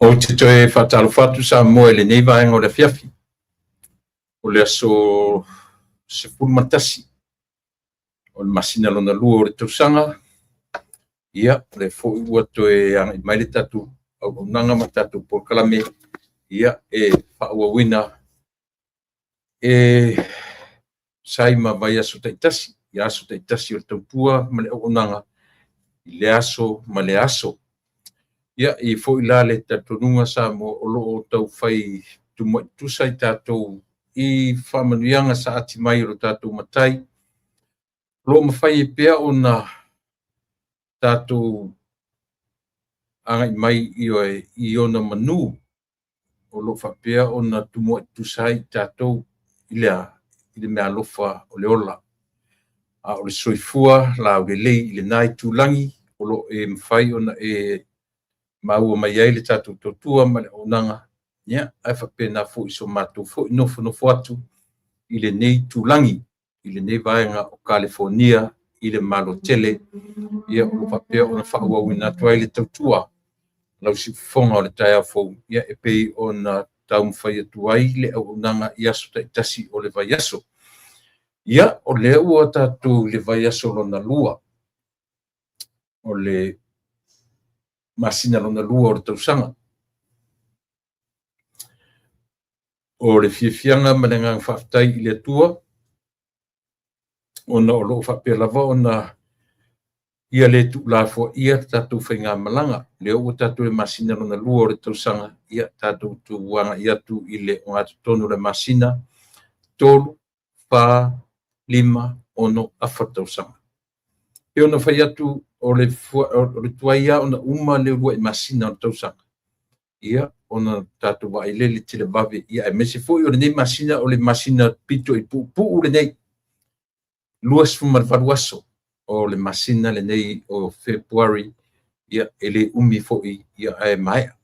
O te toe whatalo whatu sa moe le nei vaenga o le fiafi. O le aso se matasi. O le masina lona lua o le tausanga. Ia, le fo ua toe ang mai le tatu. Au nanga ma tatu por kalame. Ia, whaua wina. Sai ma vai aso taitasi. Ia aso taitasi o le tautua ma le au nanga. I le aso ma le aso. Ia, I fo ila le tatonunga sa mo o loo tau whai tusai tātou I whamanuianga sa ati mai o tātou matai. Lo mawhai e pia o na tātou angai mai I ona manu. O lo whapea o na tusai tātou I le mea lofa o le ola. A o le soifua la o le lei I le nai tūlangi. O lo mwhai o na maua mai ai le tātou totua ma le onanga. Ia, ai whapena fo iso mātou fo inofo atu I le nei tūlangi, I le nei vaenga o California, I le Malotele. Ia, o whapea o na whaua wina tuai le tautua. Lau si fonga o le tai afou. Ia, e pei o na tau mwhai atuai le au onanga I aso taitasi o le vai aso. Ia, o le ua tātou le vai aso lona lua. O le masina lona lua o le tausanga. O le fiafianga ma le ngang whaftai I le atua. O na o loo whapea lava o na ia le tu la fo ia tātou whainga malanga. Le o tātou le masina lona lua o le tausanga. Ia tātou tu wanga ia tu I le o ngātu tonu le masina. Tolu, wha, lima, ono, afa tausanga. E ona whai atu o le tuaia o na uma le ua I masina o tausanga. Ia, ona tātou wa I le te le bawe. Ia, e mese fo I o le nei masina o le masina pito I pu le nei. Luas fumarwaru aso o le masina le nei o February. Ia, e le umi fo Ia, e maea.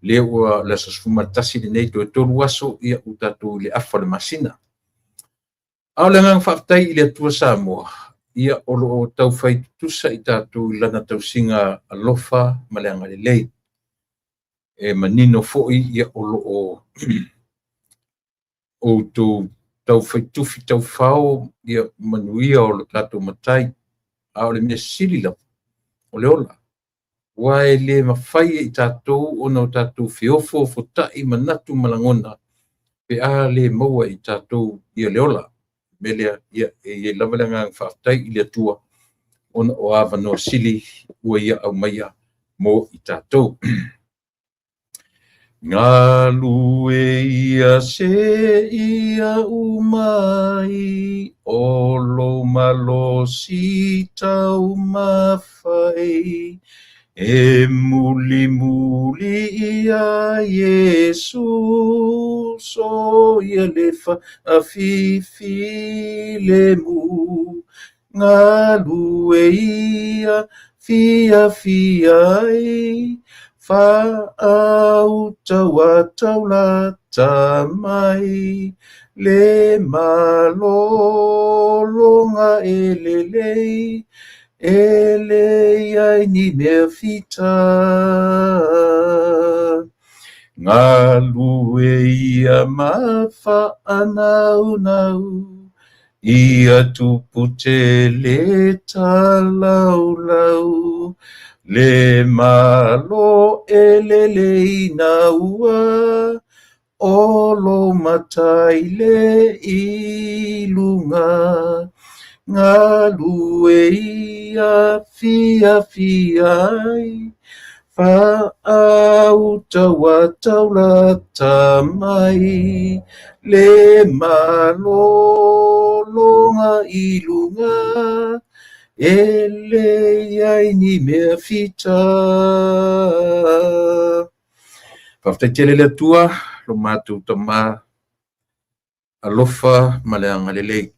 Le ua le sos fumartasi le nei to tolu aso ia u tātou le afa le masina. Au le ngang whaftai I le atua Samoa. Ia, o lo o tau whai tusa I tātou I lana tau singa alofa ma le anga le lei. E manino foi ia o lo o tau whai tufi tau whao ia manuia o lo tātou matai a o le mea sili lau o le ola. Wae le mawhai I tātou o na o tātou whiofo fo tai manatu malangona pe a le maua I tātou ia le ola. Melea ia e lawalanga whaftai I le atua o na o awa no sili ua ia au maia mo I tātou. Ngā lue ia se ia umai, o lo malosi tau mawhai, e muli ia Yesu, so ia lefa a fifi le mu. Ngā lue ia fia fiai, fa au tau la tamai le malolonga elelei ai ni mea fita ngā lue ia mawha anau ia tupu te le talau le malo elelei na ua o lo matai le ilunga ngā lue ia fia fiai fa au tau la tamai le malo longa ilunga ele ai ni mea fita. Whaftaitele le tua, lo mātou tama alofa ma le anga lelei.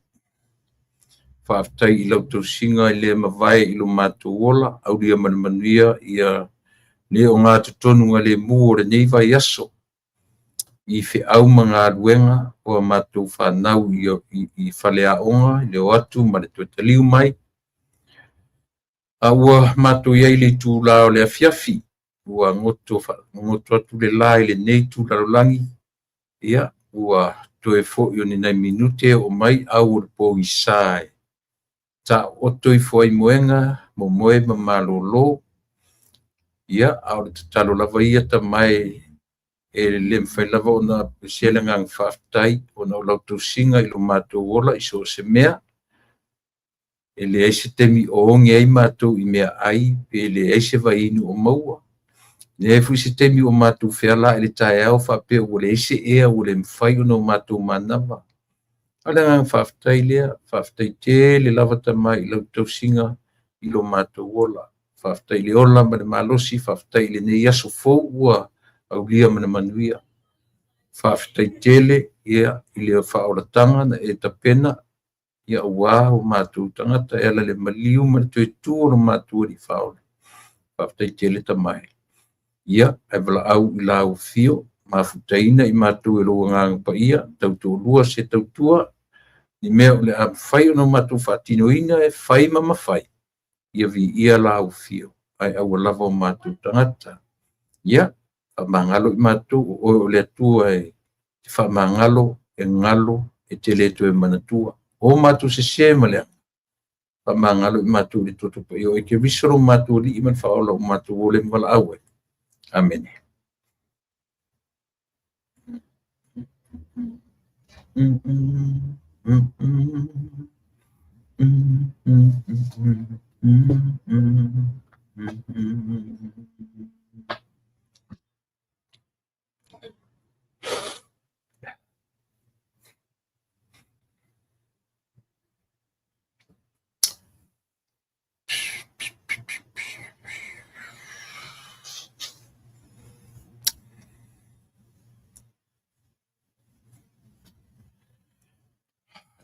Whaftai I lau tau singa I le mawai I lo mātou ola, auria manuia ia le o ngā tutonunga le mua o le neiva aso. I whi au mga aluenga o mātou whanau I whalea onga, I le o atu ma le tuataliu mai. Aua mātou iai le tū lao le afiafi, ua ngoto atu le la i lenei tulalalagi ia ua toe foʻi o ninai minute o mai au o le poisa e taʻoto i foaimoega momoe ma malōlō ia a o le tatalo lava ia tamae e le mafai lava ona pesia le gaga faafetai ona o lautausiga i lo matou ola i so o se mea e leai se temi o oge ai matou i mea ai pe leai se vainu o maua leai foi se temi o matou feala e le taeao faapea ua leai se ea ua le mafai ona o matou manava a le gaga faafetai lea faafetai tele lava tamae i lautausiga i lo matou ola faafetai le ola ma le malosi faafetai i lenei aso fou ua aulia ma le manuia faafetai tele ia i le faaolataga na e tapena ia auā o matou tagata e ala le maliu ma le tuetu o lo matou alii faole faafetai tele tamae ia e valaau i laufio mafutaina i matou e lou agaga paia tautolua se tautua ni mea o le a mafai ona matou faatinoina e fai ma mafai ia viia laufio ae aua lava o matou tagata ia faamagalo i matou o le atua e faamagalo e galo e tele toe manatua o matou sese ma le faamagalo i matou le toto paia o e keviso lo matou alii ma le faaola o matou o le valaau e amene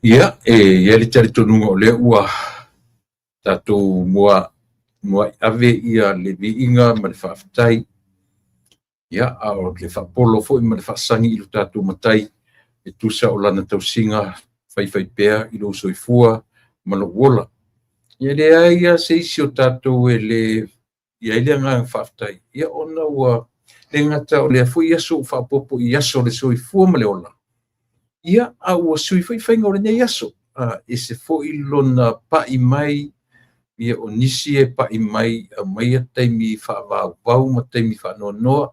ia ia le talitonuga o lea ua tatou mua ave ia le viiga ma le faafetai ia a o le faapolo foʻi ma le faasagi i lo tatou matai e tusa o lana tausiga faifai pea i lou soifua ma lou ola ia leai ia se isi o tatou e le ia i le agaga faafetai ia ona ua le gata o lea foʻi aso faapopo i aso le soifua ma le ola ia a ua sui faifaiga o lenei aso e se foʻi lona paʻi mai ia o nisi e paʻi mai maia taimi faavauvau ma taimi faanoanoa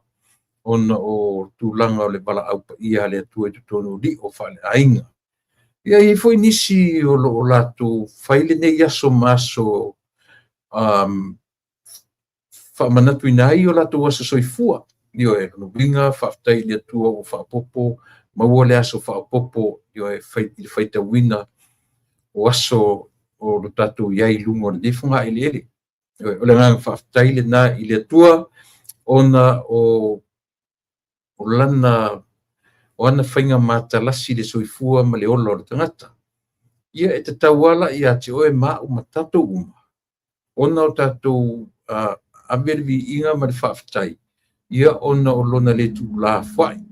ona o tulaga o le valaau paia le atua i totonu liʻo faaleaiga ia i foʻi nisi o loo latou fai lenei aso maso faamanatu ina ai o latou aso soifua io e lonoviga faafetai le atua o faapopo maua le aso faapopo io e faitauina o aso o lo tatou iai luga o lenei fogaʻi leele o le agaga faafetai lenā i le atua ona o lana o ana faiga matalasi le soifua ma le ola o le tagata ia e tatau ala iā te oe maʻu ma tatou uma ona o tatou ave le viiga ma le faafetai ia ona o lona le tuulā foaʻi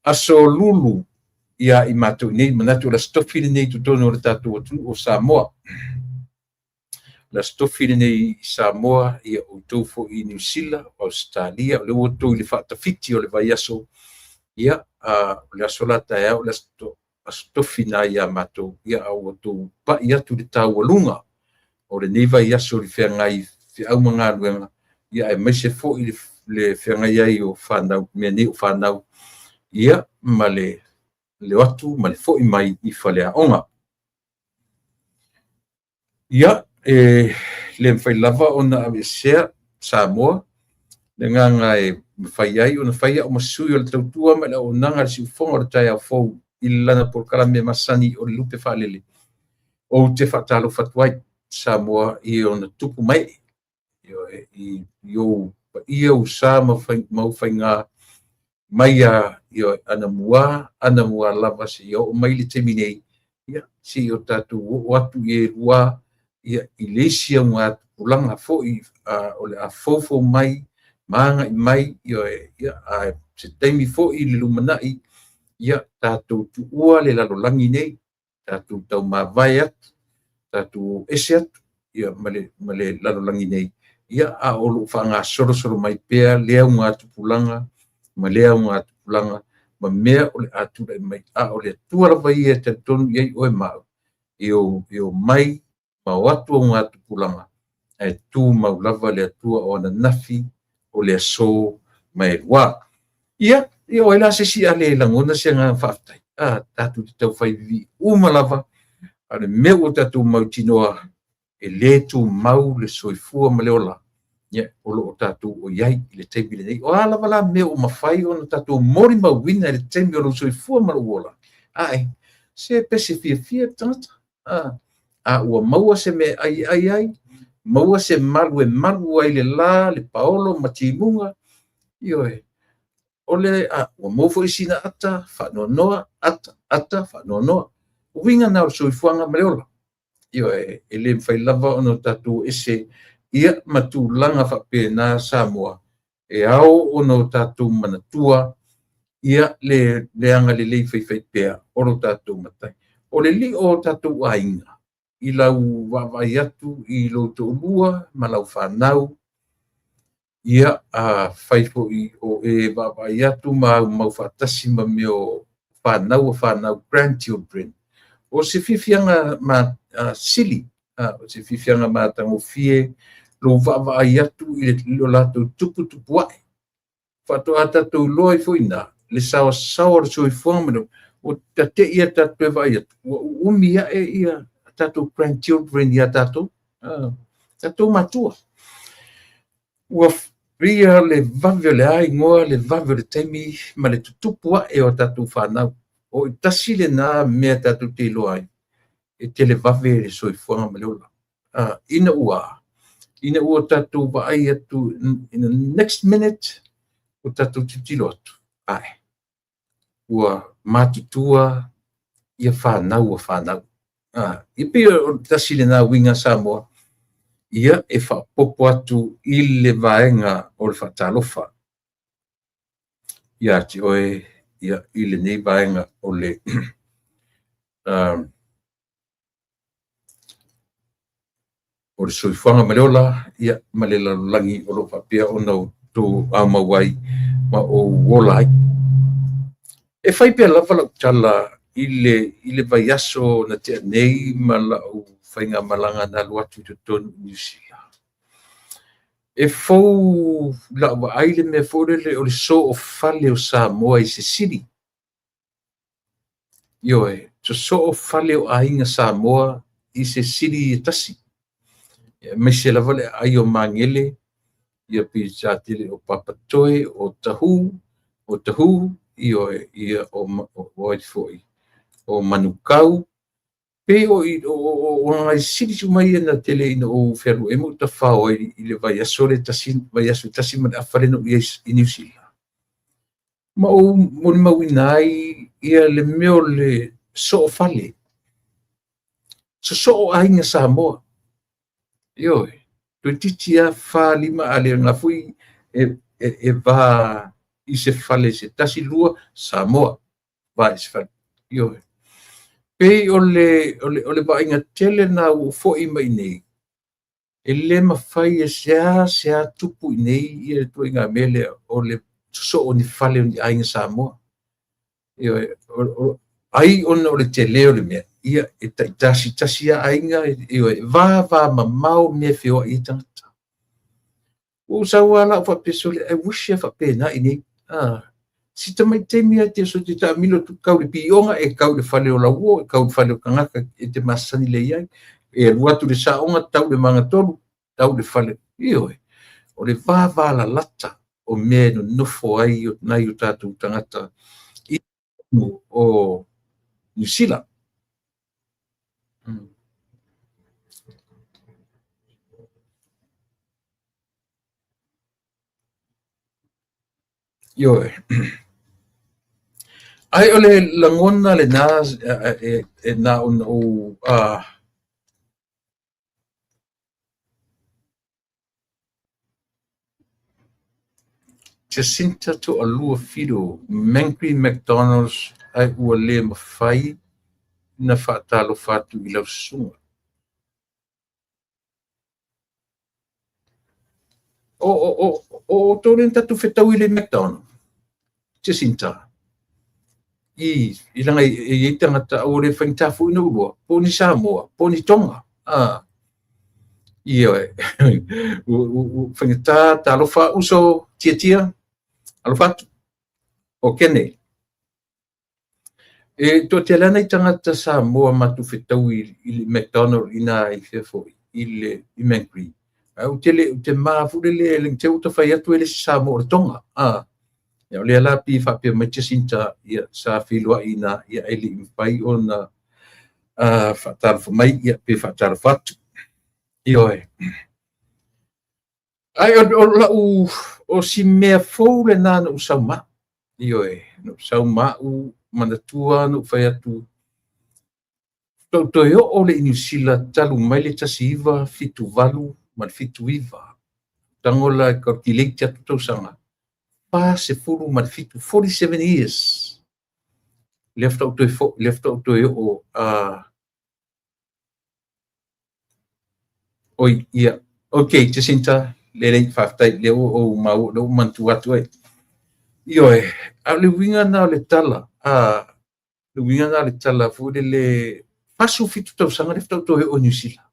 aso lulu ia i matou nei manatu o le astofi lenei totonu o le tatou atu o Samoa le astofi lenei i Samoa ia outou foʻi i Niusila o Australia o le outou i le faatafiti o le vaiaso ia o le aso la taeao le astofi na ia matou ia au outou paʻi atu le taualuga o lenei vaiaso i le feagai feʻau ma galuega ia e maise foʻi le feagai ai o fanau mea nei o fanau ia ma le atu ma le foʻi mai i faleaʻoga ia le mafai lava ona avesea Samoa le gaga e mafai ai ona faia o masui o le tautua ma le auaunaga le siufoga o le taeao fou i le lana polokala mea masani o le lupe faalele ou te faatalofa atu ai Samoa i ona tupu mai iou paia usā maufaiga maia io ana mua lava si o mai le temi nei ia si o tatou o atu e lua ia i le isi auga pulaga foʻi o le a foufou mai magaʻi mai ia se taimi foʻi le lumanaʻi ia tatou tuua le lalolagi nei tatou taumavae atu tatou ese atu ia ma le lalolagi nei ia a o lo whanga soro mai pea lea unga tupulanga, ma lea unga tupulanga, ma mea o le atura mai a o le tuara vai e te tonu iei oe mau, i o mai ma watu unga tupulanga, e tu mau lava le atua o na nafi o le aso mai wa. Ia, o ela se si ale langona se nga whaftai, tatu te tau whai vi umalava, ale meu o tatu mau tinoa, e le tu mau le soifua ma le ola. Ia, o lo o tatu o iai i le teimi le nei. O ala wala meu o mawhai o na tatu o mori ma wina le teimi o lo soifua ma le ola. Ai, se pese fia tangata. Ua maua se me ai, maua se malu e malu ai le la, le paolo, ma timunga. Ioe, ole ua mofo i sina ata, whanonoa, ata, whanonoa. Winga na o soifuanga ma le ola. Ioe, e le mwhai lava o no tatu ese ia matulanga whapena Samoa. E ao o no tatu manatua, ia le anga le lei whai pea, o no tatu matai. O le li o tatu ainga. I lau wawai atu i lo to lua, ma lau whanau, ia a whaifo i o e wawai atu ma mau whatasi ma meo whanau grandchildren. O se whiwhianga ma sili, o se whiwhianga ma tango fie, lo wawai atu i le lo lato tupu ai. Whato ata tau loa i fwina, le sawa le soi whamano, o tate ia tatu e vai atu, o umia e ia, tatu grandchildren ia tatu matua. Ua ria le vave le ai ngoa, le vave le taimi, ma le tutupua e o tatu whanau. O i tasi le nā mea tatu te loa ai. E te le vave le soifuanga ma le ola. Ina ua tatu wa ai atu in the next minute, o tatu titilo atu. Ai. Ua matutua ia whanau. I pia o tasi le nā winga Samoa, ia e whapopo atu i le vaenga o le whatalofa. Ia ti oe, ia i le nei vaenga o le o le soifuanga ma le ola, ia ma le lalulangi o lo whapea o nau tō amawai ma o wolai. E whai pia lava lau tala i le vai aso na te nei ma lau whainga malanga na luatu i tonu New Zealand. E fau lau wa aile me fōrele o le so o fale o Samoa i se siri. Ioe, so o fale o ainga Samoa i se siri i tasi. Me se lava le ai o mangele, ia pi tele o Papatoe, o tahu, ioe, ia o Waifoi, o Manukau, pe o ngai siri sumai na tele ina o feru e mo ta whao i le vai aso tasi ma awhare no i New Zealand. Ma o moni mawinai ia le meo le so o fale. So o ainga Samoa. Ioe, tui titia whalima ale ngafui e va i se fale se tasi lua Samoa. Va i se fale. Ioe. Pei o le vainga tele na o fo i mai nei. E le mawhai e sea tupu i nei i e tui ngā mele o le so o ni fale o ni ainga Samoa. Ioe, ai ona o le te leo le mea. Ia e tasi a ainga ioe, va mamau me feo i tangata. O sawala o whapeso le, I wish ya whapena i nei. Si ta mai te mea te so te ta milo tu kau le pionga e kau le whale o la uo, e kau le whale o kangaka e te masani le iai, e ruatu le saonga tau le manga tolu, tau le whale, ioe, o le vava la lata o mea no nofo ai o nai o tātou tangata i o New Zealand. Ioe. Ai ole langona le nā e nā o Jacinta to alua fido Mangry McDonald's ai ua le mawhai na whaatalo whatu I lau sunga. o tōren tatu whetau i le McDonald. Jacinta. I langa i tangata o le whaingtafu ina urua. Pōni Samoa, pōni Tonga. Ia e. Whaingata ta alofa uso tia. Alofa atu. O kene. E to te lana i tangata Samoa matu whetau i le McDonald ina i whewho i le i Mangri. Au te mafu le te uta whai atu ele Samoa le Tonga. Ya le ala pi fa pe ma Jacinta ia sa filua ina ia eli pai ona fa tar fa mai ia pe fa tar fat io e ai o si me fo le na no sauma io e no sauma u manatua no fai atu to yo o le inisila talu mai le tasiva fitu valu mal fitu iva tangola ka kilektia to sanga se fulu mal fitu 47 years left out to o oi ia okay Jacinta le faftai le o mau lo mantu atu e io e a le winga na le tala le winga na le tala fu le pasu fitu to sanga left out to o New Zealand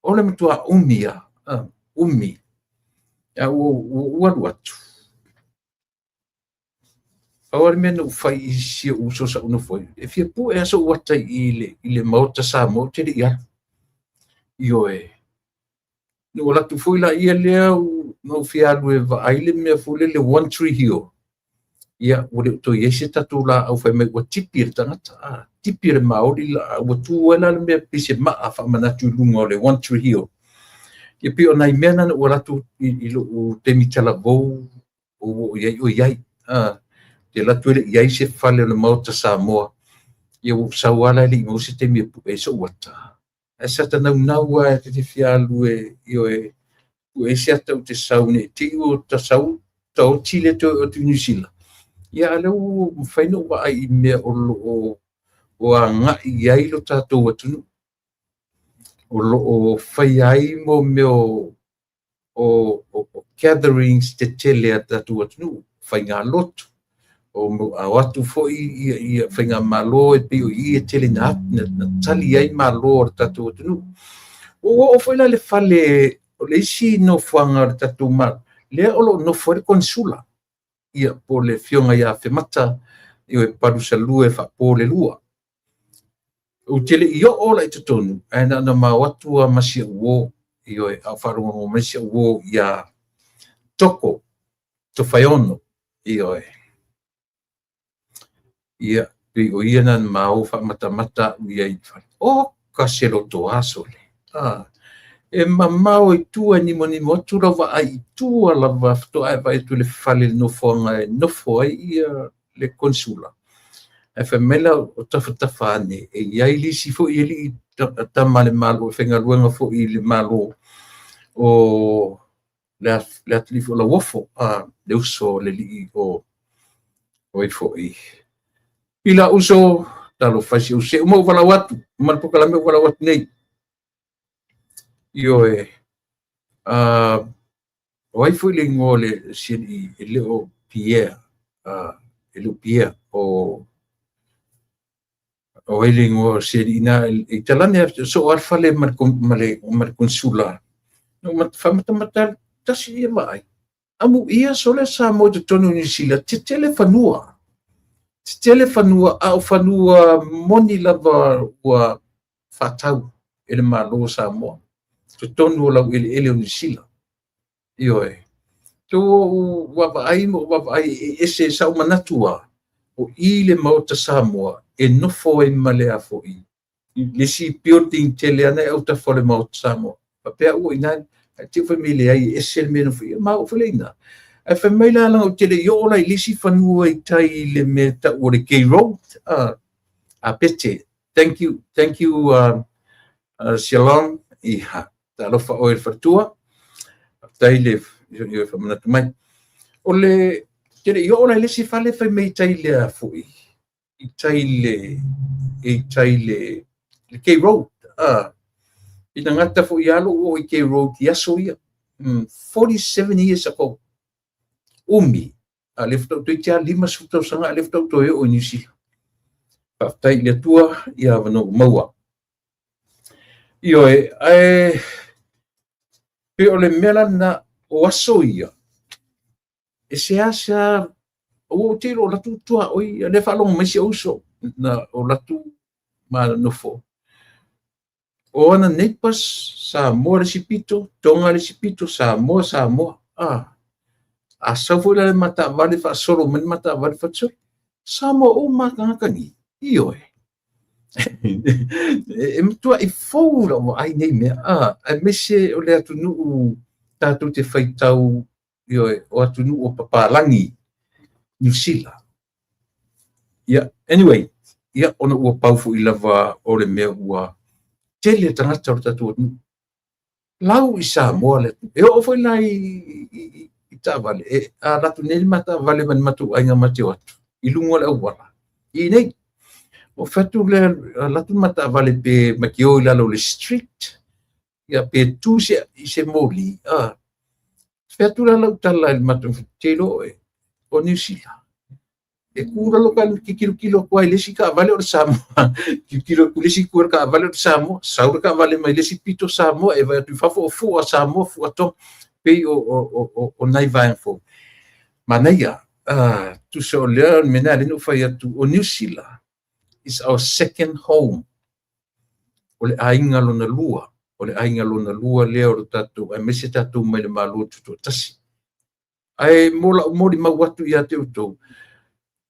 o le matua umia umi ya o atu Awar men fai isi uso sa uno foi. E fia pu e so wata ile mauta sa mo te ia. Io e. No la tu foi la ia le no fia lu va aile me fule le One Tree Hill. Ia o le to yesi tatu la au fai me o tipir tangata. Tipir maori la o tu wala me pise ma afa manatu lunga le One Tree Hill. Ia pi ona i mena o la tu o te mitala vo o iai. Te la tuele ia se fale le mauta Samoa ia o sawala li mo se te mi e so wata esa tana naua te fialu e io e o ese ata te saune te o ta sau ta o Chile to o New Zealand ia le o faino wa ai me o anga ia i lo tato watu o fai ai mo me o gatherings te tele ata watu fai ngā lotu o watu foi ia whainga malo e pio i tele na tali ai malo o tatu tunu o foi la le fale o le isi no fuanga tatu ma le o no foi consula ia po le fionga ia femata io e paru salu e fa po le lua o tele io o la tonu ana na ma watu a masia wo io e a faru mo masia wo ia toko to faiono io e ia pe o ia nan mau fa mata ia i fa o kaselo to asole e mamau i tua ni tu lava ai tua lava to ai vai tu le fale no fonga no foi ia le consula e fa mela o ta fane e ia ili si fo ili ta male malo fenga luenga fo ili malo o la tlifo la wofo le uso le li o i fo i Pila uso talo fasi use mo wala watu mal pokala me wala watu nei io e oi foi le ngole si le o Pierre le Pierre o le ngole si ina italane so alfa le mar consula no mat famata tasi mai amu ia sole sa mo de tonu ni sila te telefonua au fanua moni lava wa fatau ele malo sa mo to tonu la ele ni sila io e to wa ai ese sa manatua o ile mauta Samoa e no foi male a foi le si building tele ana au ta fole mauta Samoa pa pe o ina ti família ai ese meno foi ma o felina e fa mai la o tele yo la lisi fanua i tai le meta o le Gay Road a pete thank you Shalom i ha ta lo fa o fatua tai le yo fa mana mai o le tele yo la lisi fale fa mai tai le foi i tai le Gay Road ina ngata fo yalo o i Gay Road ya so ia 47 years ago. Umi, a le fta to tia lima suta sanga a le fta to o New Zealand. Pa tai le tua ia vano maua. Io pe o le mela na o aso ia. E se asa o tiro la tua o ia le falong mai se uso na o la tu ma no fo. O ana nepas sa mo le sipito, tonga le sipito sa mo. A sa foi le mata vale fa solo men mata vale fa tso. Sa mo o makangakani. Io e mtua I fōra o ai nei mea a mese o le atu nuu tātou te whaitau o atu nuu o papalangi New Zealand. Anyway, ona ua paufu I lava o le mea ua tele tangata o tātou atu. Lau I Samoa le atu. E o foi la I tāwale. A ratu neli mata vale man matu ainga mate o atu. I lungo le au wala. I nei. O fatu le latu mata vale pe makio I lalo le street. Ia pe tu se moli. Fatu la lau tala il matu telo o New Zealand. E kura loka ki kilo kwa ilesi ka vale o Samoa. Kilo kulesi kura ka vale o Samoa. Saura ka vale mai ilesi pito Samoa. E vai tu fafo o fu a Samoa fu a tom pe o nai vai fo. Manaia tu se o lea mena le no fai atu o New Zealand. Is our second home. O le ainga lona lua. O le ainga lona lua lea o tatu. Ai mese tatu mai le malua tutu tasi. Ai mori mawatu ia te utou.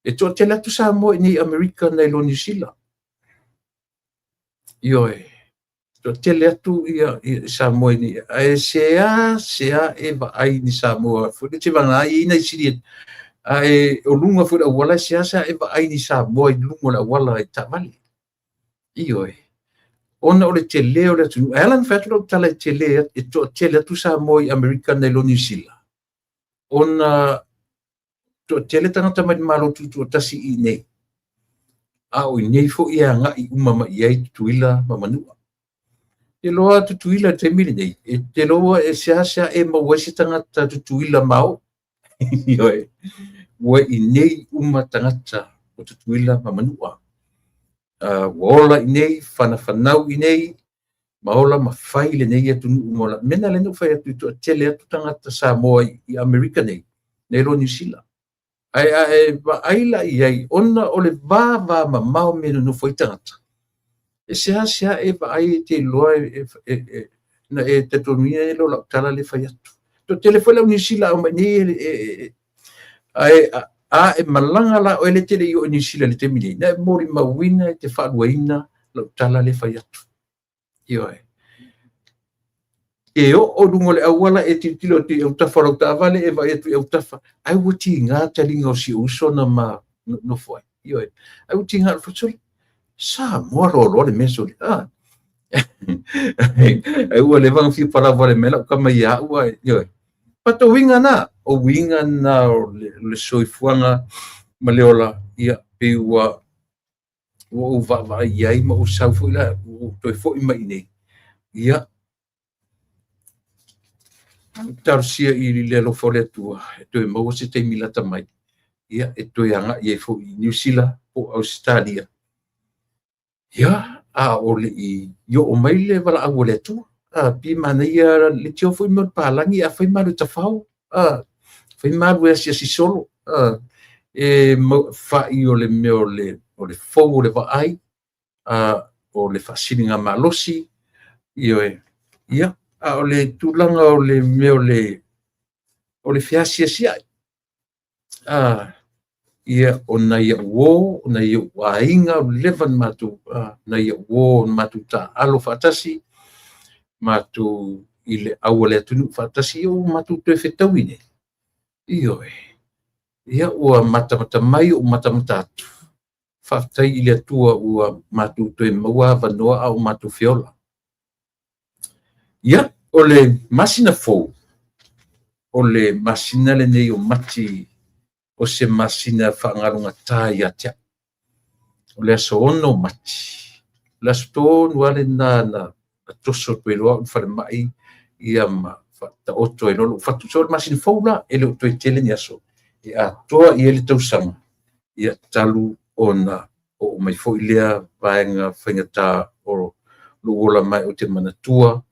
E toa te latu sa mo ni Amerika nei lo New Zealand. Toa te latu ia sa mo ni. Ai sea e va ai ni sa mo. Fo te vanga ai nei siri. Ai o lunga fu wala sea e va ai ni sa mo I lunga la wala I tamali. Ona o le te leo le tu. Alan Fatro tala te leo e toa te latu sa mo I Amerika nei lo New Zealand. Ona to tele tangata mai malo tutu tasi I nei. O nei fo ia nga I umama I tuila mamanua. Te loa tutuila te mili nei. Te loa e seasa e mawasi tangata tutuila mau. Ua I nei uma tangata o tutuila mamanua. Waola I nei, whanau I nei, maola mawhai le nei atu umola. Mena le no whai atu to tele atu tangata sa moa I Amerika nei. Nei lo New Zealand. Ai la iai ona o le va mamao meno no foi tangata. E sea e va ai te loa na e te tonia e lo la tala le fai atu. To telefone New Zealand o ni e malanga la o le tele o New Zealand le te mili. Na mori mawina te whaluaina la tala le fai atu. O lungo le awala e titilo te au tafa rau vale e vai atu au tafa. Ai wati ngā talinga o si uso na ma no foi. Ai wati ngā fasuri. Sa moa ro le mesuri. Ai ua le vang fi para vale mela kama ia ua. Pato winga na. O winga na le soifuanga ma leola ia pe ua va iai ma o saufu ila toi fo I mai nei. Ia tarsia I le lo fole tua e toi mau se te milata mai ia e toi anga I fo I New Zealand o Australia ia o le I yo o mai le wala au le tua pi mana ia le tio fo I mo palangi a fai maru tafau fai maru e si solo e fai o le meo o le fo le va ai o le fasininga malosi ia o le tulanga o le meo o le fiasia sia ia o na ia wo na ia wainga o levan matu na ia wo matu ta alo fatasi matu ile awale tunu fatasi o matu te fetawine ia o mata mai o mata fatai ile tua o matu te mawa vanoa au matu fiola. Ia, o le masina fou, o le masina le nei o mati, o se masina whaangarunga tai atia. O le aso ono mati. Le aso tōnu ale na toso tue loa un whare mai, ia ma ta oto e lolo fatu so masin foula ele to tele ni aso e a toa i ele tausanga ia talu ona o mai fo ilea vaenga whaingata o luola mai o te manatua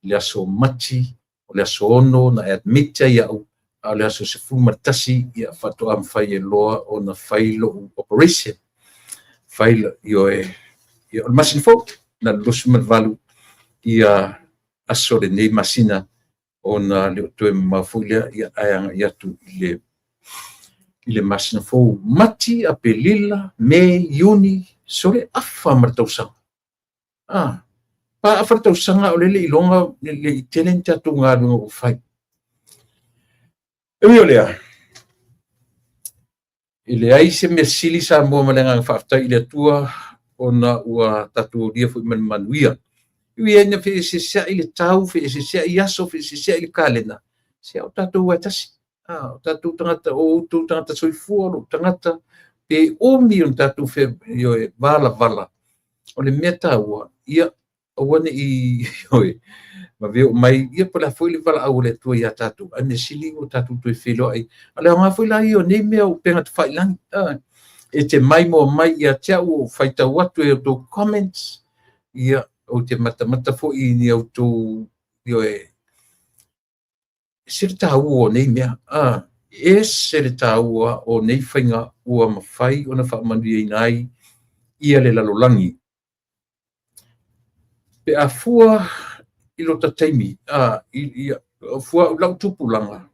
le aso mati o le aso ono na admita ia au a le aso se fumatasi ia fatu am fai e loa o na failo operation failo io e ia o masin fo na lusu malvalu ia aso le nei masina ona le toe mafulia ia anga ia tu ile masina fo mati a pelila me yuni sore afa martausanga pa afartausanga o lele ilonga le tenenta tunga no fai Emilia ile ai se me sili sa mo malenga fafta ile tua ona ua tatu dia fu manuia ia na fe se ile tau fe se ia so fe se ile kalena se o tatu wa tasi tatu tangata o tu tangata soifua tangata pe omi on tatu fe yo vala o le meta ua ia wana i oi ma veo mai ia pala foi le vala au le tua ia tatu ane sili o tatu tu felo ai ale nga foi la io nei me o penga te fai lang e te mai mo mai ia tia o faita watu e to comments ia o te mata fo i ni auto io e sirta o nei mea e sirta o nei fainga ua mawhai o na whaamanu i nai ia le lalolangi pe a fua i lo taimi ia fua lau tupulanga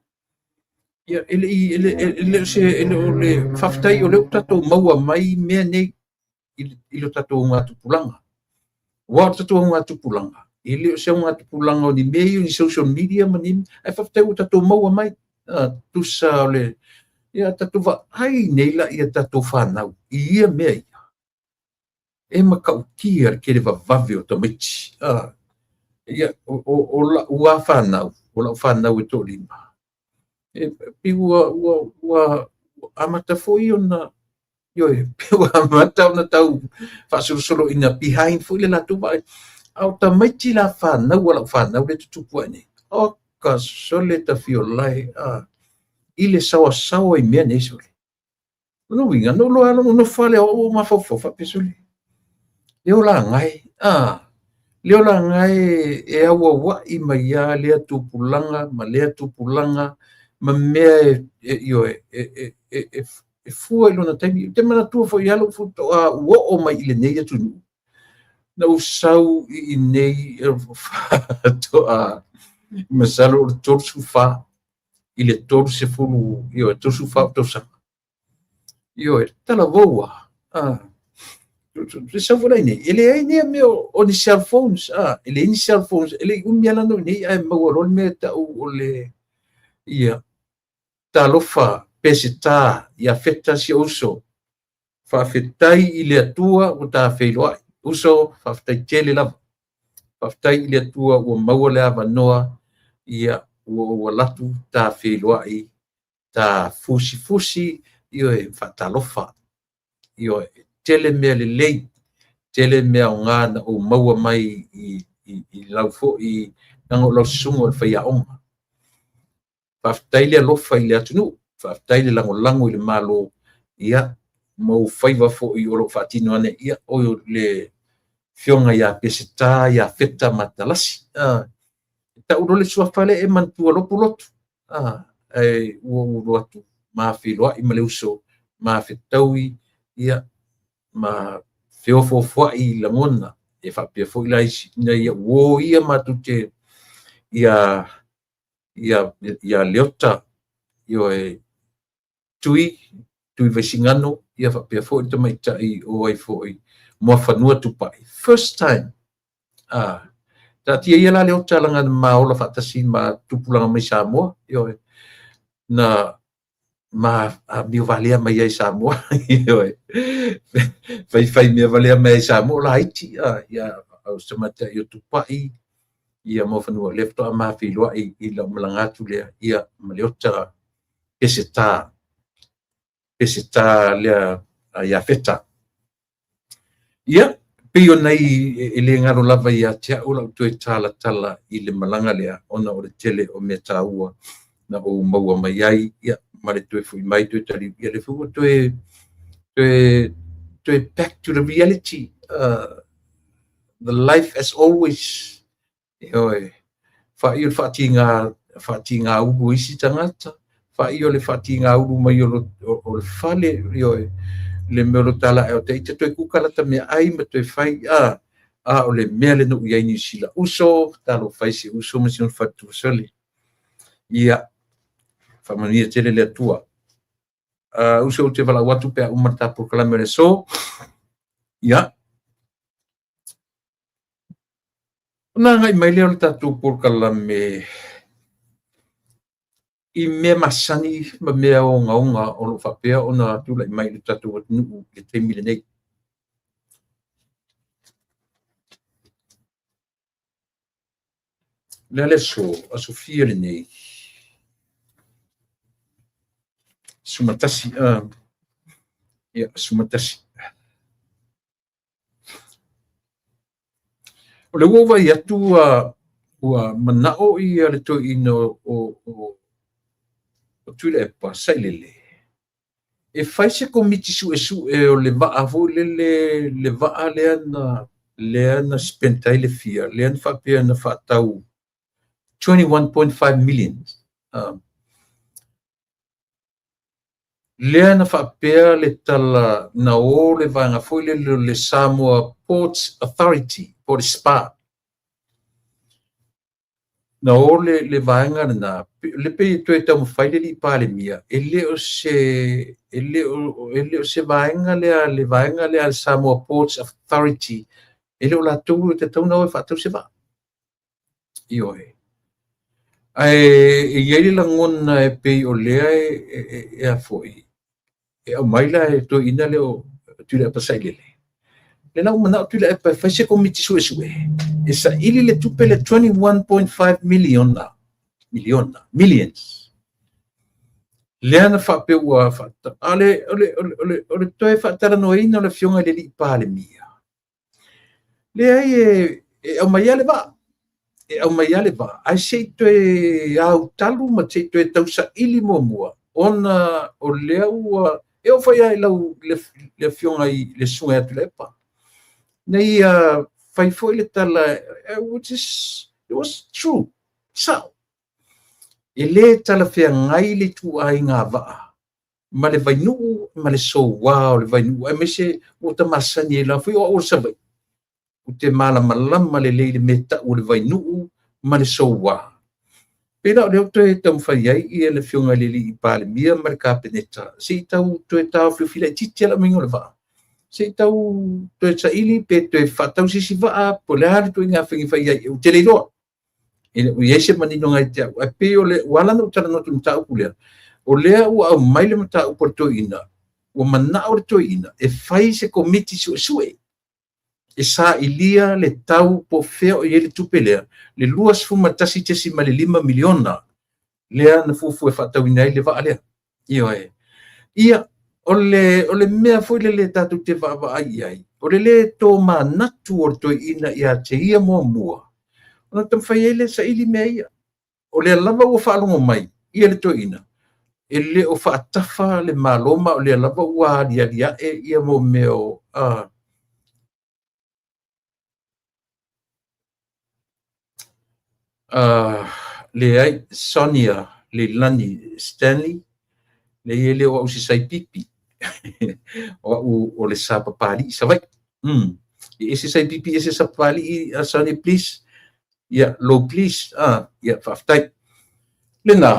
ia ele se ele whaftai o leo tatou maua mai mea nei i lo tatou ngā tupulanga wa tatou ngā tupulanga ele se ngā tupulanga o ni mei ni social media manim ai whaftai o tatou maua mai tusa ole ia tatou wa ai nei la ia tatou whanau ia mea ia e makautia ke le vavave o tamaiti ia o la ua whanau o la whanau e tō lima e pi ua amata foi ona ioe pe ua amata ona tau whasurusolo ina behind foi le latu vai au tamaiti la whanau o la whanau le tutupu ane o ka sole ta fiolai ile sawa i mea nei sole no winga no lo ano no fale o mafofofa pesole leo la ngai e awa i mai a lea tupulanga ma lea tupulanga ma mea e fua ilo na taimi te mana tua fo i alo futo ua o mai ile nei atu na usau i nei to masalo o torsu fa ile torsu fulu torsu fa tosa tala voa se savora nei ele ai nei meu o ni cell phones ele ni cell phones ele umiala no nei ai mawolo me ta o le ia talofa pesita ia feta si uso fa fetai ile atua o ta feiloi uso fa fetai tele la fa fetai ile atua o mawole ava noa ia o latu ta feiloi ta fusi io e fa talofa io tele mea le lei tele mea o ngana o maua mai i lau fo i nango lau sungo al whaia onga whaftai le alofa i le atunu whaftai le lango i le malo ia mau whaiva fo i olo whatino ane ia o le fionga ia peseta ia feta matalasi ta urole sua fale e mantua lotu e ua atu ma whiloa i maleuso ma fetaui ia ma feofo i langona e whapia fo i laisi na ia uo ia matute ia leota io e tui vaisingano ia whapia fo i tamaita i o ai fo i mua whanua tupai first time ta tia ia la leota langa maola whatasi ma tupulanga mai Samoa io e na ma mi valia mai ai Samoa io fai mi valia mai Samoa la Haiti ia au samata io tupai ia mo fanua lefto ama filua i la malangatu le ia maliota peseta le ia feta ia pio nei ele ngaro lava ia tia ula tu tala tala ile malanga lea ona o le tele o me taua na o maua mai ai ia mare tu fu mai tu tali ia le fu tu back to the reality the life as always oi fa io fa tinga u isi tangata fa io le fa tinga u mai o le fale oi le melo tala e te te ku kala ta me ai ma te fai o le mele no ia ni sila uso talo fai si uso ma sin fatu sole ia fa mania tele le tua uso te vala watu pe uma ta proclamere so ia na ngai mai le ta tu proclame I me masani ma me o ngaunga o lo fa pe ona tu lai mai le tatu nu le te mile nei le so a sofia le nei sumatasi ia sumatasi o le uva ia tu ua manao I le to ino o tu le pa sailele e fai se komiti su o le va vo le va le ana spentai le fia le ana fa pe na fa tau 21.5 million le ana fa pe le tala na o le vanga foi le Samoa Ports Authority por spa na o le vanga na le pe to eta mo fai le pa le mia ele o se vanga le vanga le al Samoa Ports Authority ele o la tu te tau na o fa tu se va io ai ele la ngona e pe o le e a foi e o mai la e to ina le o tu le pa sai le na mana tu le pa fa se komiti su e sa ili le tupe le 21.5 millions le ana fa pe ua fa ale ole to e fa tara no ina le fionga le li pa le mia le ai e o mai ale va ai se to e au talu ma se to e tausa ili mo ona o le ua e o fa ia le fionga I le sunga tu le pa nei fai foi le tala which is it was true so ele tala fea ngai le tu ai nga va ma le vainu ma le so wow le vainu ai mese o ta masani la foi o sabe o te mala malama le meta o le vainu ma le so wow pela le to e tam fai ai e le fionga le li pa le mia ma le kapeneta si tau to e tau fila titela mingo le va se tau to sa ili pe to fa tau si va po le har to nga fingi fa ia o tele do e o yese mani no ngai te a pe o le wala no tara no tu tau pule o le o mai le mata o porto ina o mana o to ina e fai se komiti su e sa ilia le tau po fe o ele tu pele le luas fu matasi te si male 5 miliona le na fu e fa tau ina le va ale ia ole mea foi le tatu te va ai ole to ma natu o to ina ia te ia mua ona tam fai ele sa ili mea ia ole lava o fa longo mai ia le to ina ele o fa tafa le maloma ole lava ua dia e ia mo meo le ai Sonia le lani Stanley le ele o usi sai pipi o le sapa pali sa vai ese sai pipi ese sapa pali Sonia please ya low please ya faftai le na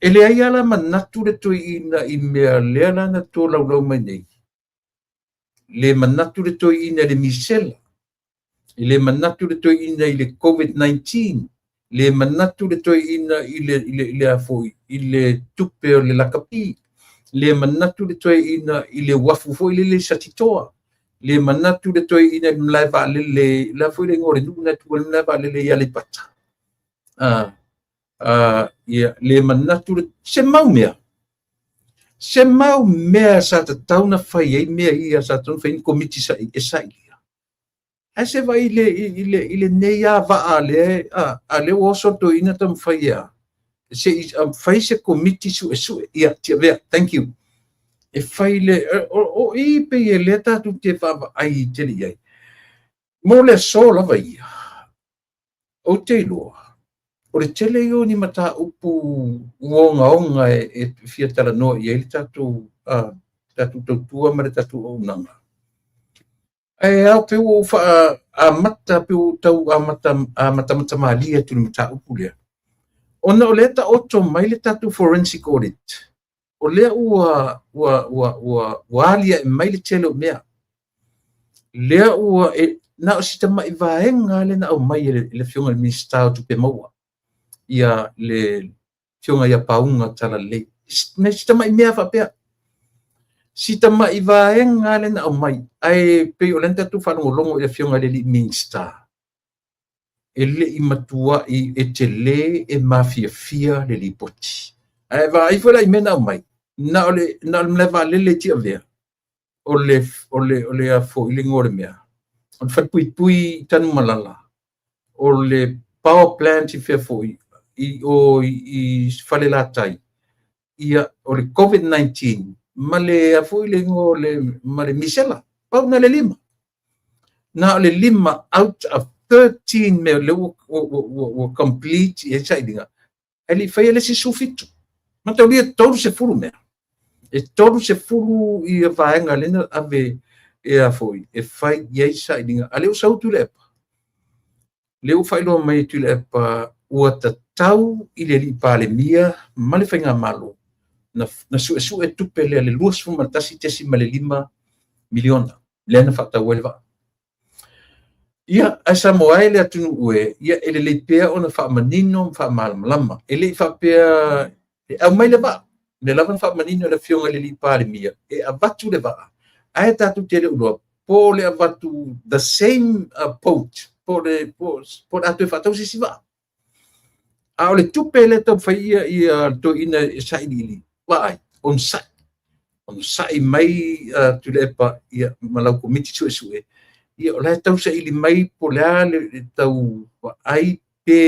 ele ai ala manatu le to ina I mea le ala na to lau mai nei le manatu le to ina le misela le manatu le to ina I le COVID-19 le manatu le to ina ile afoi ile tupe o le lakapi le manatu le to ina ile wafu foi le satitoa le manatu le to ina mlaiva le la foi le ngore nuna tu le mlaiva le ya le pata ya le manatu se maumia se mau mea sa tatau na fai ai mea ia sa tonu fai komiti sa e sa ia. Ai se vai ile nei a va ale o so to ina tam fai ia. Se fai se komiti su ia tia vea, thank you. E fai le o I pe e le tatu te fa ai te li ai. Mo le so lava ia. O te loa. O le tele o ni mata upu onga e fia tala no i ele tatu tautua ma le tatu o nanga. E au pe o fa a mata pe o tau a mata malia tu ni mata upu lea. Ona o le ta oto mai le tatu forensic audit. O lea ua alia e mai le tele o mea. Lea ua na o sita mai vaenga le na o mai le fionga le minister tu pe maua. Ia le fionga ia paunga tala le. Ne sita mai mea whapea. Sita mai vaenga le na o mai. Ai pe o lenta tu whanongolongo le fionga le minister. E le I matua e te le e mafia le lipoti. Ai vai fora I mena o mai. Na o le va le tia vea. O le a fo I le ngore mea. On fat pui tanu malala. O le power plant I fea fo I fale la tai. Ia o le COVID-19. Ma le a fo I le ngo ma le misela. Pau na le 5. Na o le 5 out of 13 me le o complete e sai dinga. Ele fai ele se sufitu. Ma tau lia toru se furu mea. E toru se furu I vaenga lena ave e a foi e fai ye sai dinga ale o sau tu lepa le o fai lo mai tu lepa o tau I le pale mia male fenga malo na su e tu pele le luas fu matasi tesi male 5 miliona lena fata welva ia asa moai le atunu ue ia ele le pea ona fa manino fa malama ele fa pea au mai le ba le lava fa manino le fionga le pale mia e avatu le ba ai tatu tele uloa po le avatu the same poach po atu fatau si va a le tupe le to fai ia to ina sai li vai on sai mai tu le pa ia malau komiti su ia le tau sai li mai po le tau ai pe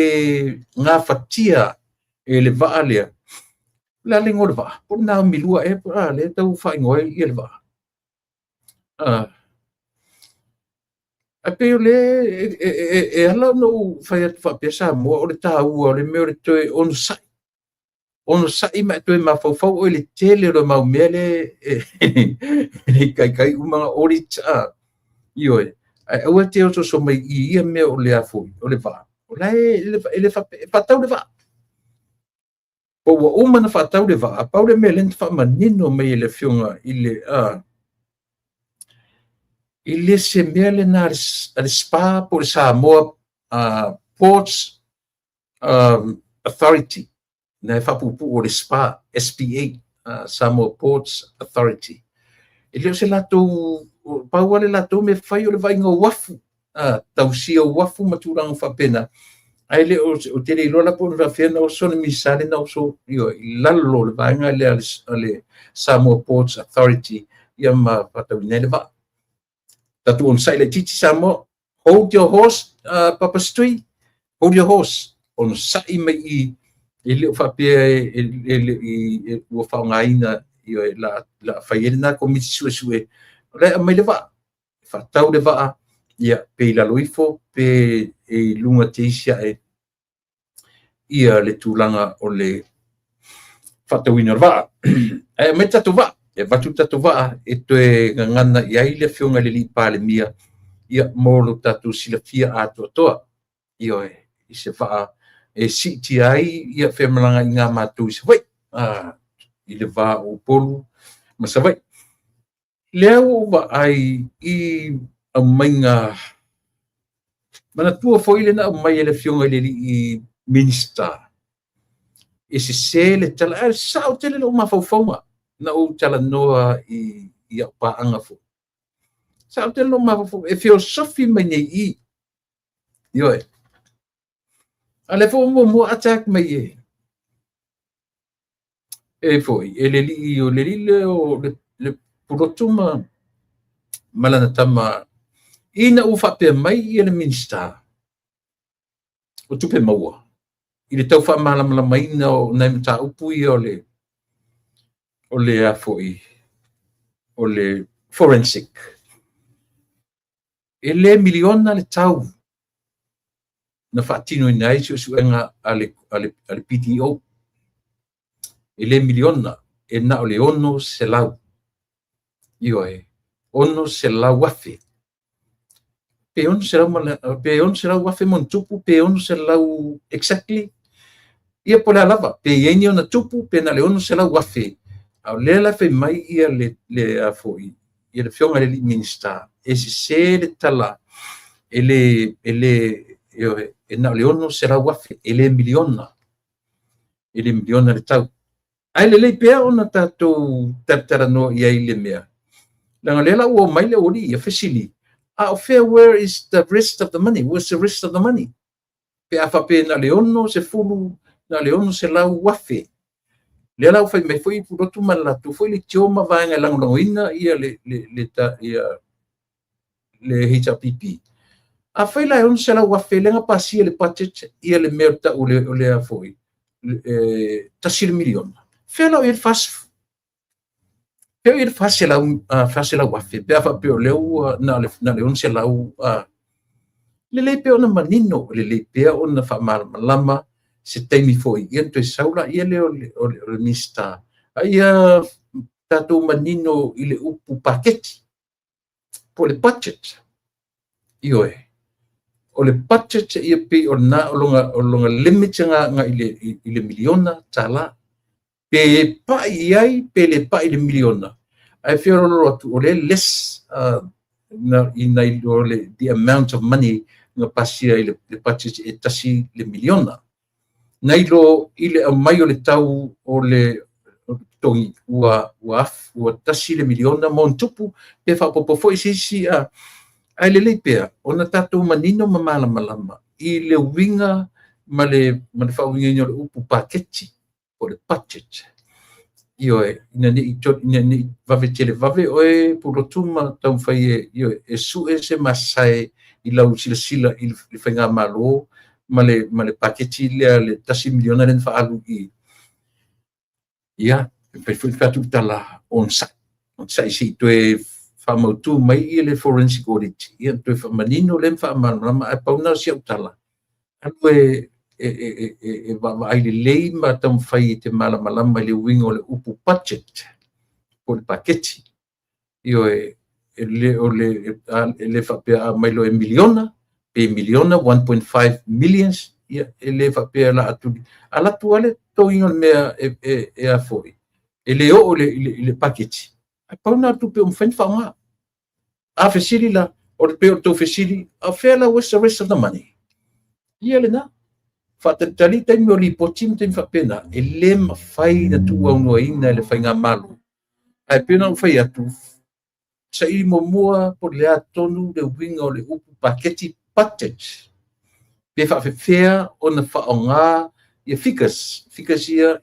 nga fatia e le va le la lingor va po na milua e le tau fai ngoi ia le va Ape le ala no fai atu whapesa mo o le tāua o le meo le toe ono sai mai toe mawhauwhau o le tele o mau mea le kai umanga ori taa ioe au te o so mai I ia mea o le afoi o le wha o la ele whatau le wha o wa umana whatau le wha pau le mea lenta whamanino mai le fionga Ile se mea le na le spa po le Samoa Ports Authority na whapupu o le spa SPA Samoa Ports Authority ile o se lato pau ale lato me fai o le vai ngā wafu tausia o wafu maturanga whapena ai le o te rei lola po na whiana o sona misale na o so I lalo le vai ngā le Samoa Ports Authority ia ma patau nele va Tatu on sai le titi samo hold your horse Papa Stui hold your horse on sai mai I le fa pe e o fa ngaina I la faina komiti su le mai le va fa tau le va ia pe la loifo pe e lunga teisia ia le tulanga o le fa tau ina va e mai tatu va e watu tatu waa e toe ngana I ai le fionga le pale mia ia molo tatu sila fia atoa ioe I se waa e siti ai ia whemalanga I ngā mātou I se vai I le waa o polu ma se vai lea o wa ai I au mainga mana tua foi le na au mai le fionga le I minister e se le tala sao tele lo mawhauwhaunga na o tala noa I au paanga fo. Sa o tele lo mawhauwhau e philosophy mai nei ioe. A le fo mo attack mai e foi e le li o le purotuma malana tama ina u whapea mai i le minista o tupe maua i le tau whamalama mai na o nai mta upu i o le a foi o le forensic e le miliona le tau na whaatino i nai su enga ale PTO e le miliona e na o le ono se lau io e ono se lau wafe pe ono se lau wafe mon tupu pe ono se lau exactly ia po le alava pe ieni ona tupu pe na le ono se lau wafe au le la fe mai ia le a foi ia le fionga le minista e se le tala ele io e na le ono se lau wafe ele miliona le tau ai le pea ona tatou tatara no ia i le mea langa lela ua mai le ori ia fesili fair where is the rest of the money, where's the rest of the money pe a fape na le ono se fulu na le ono se lau wafe le lau fai mai foi purotu malatu foi le tioma vaenga langoina ia le HRPP a fai la ono se lau wafe lenga pasia le budget ia le merta o le a foi tasir miliona fela o fast pe fácil fácil wafe pe fa pe leu na le on se lau le pe ona manino le pe ona fa malama se temi foi ento saula ia le mista ia tatu manino ile upu paketi po le budget io o le budget ia pe ona longa limit nga ile miliona tala pe pa iai pe le pa ile miliona ai fero lo o le less na inai le the amount of money nga pasia ile le budget e tasi le miliona nai lo ile mai o le tau o le tongi ua tasi le miliona mon tupu pe fa popo foi si ai le pea ona tatu manino malama i le winga ma le fa winga le upu paketi o le budget io ina ni vave tele vave oe purotuma tau fai io su se masai i lau sila i whainga malo ma le paketi le tasi miliona len fa alu i ia pe fatu tala on sa si toe fa mautu mai i le forensic audit ia toe fa manino len fa malama a pauna si utala alue va ai le ma tam fai te malama le wingo le upu budget o le paketi io le fa pe mai lo miliona 1.5 millions ia le fa pe la atu ala tuale to ingo me a foi ele o le paketi a pauna tu pe fan fa nga a fesili la o pe to fesili a fela with the rest of the money ia le na fatatali tai mo ripotim tai fa pena ele ma fai na tu au no ina le fai nga malu ai pena fai atu sai mo mua por le atonu le wingo le upu paketi budget pe fa fea ona fa onga ia fikas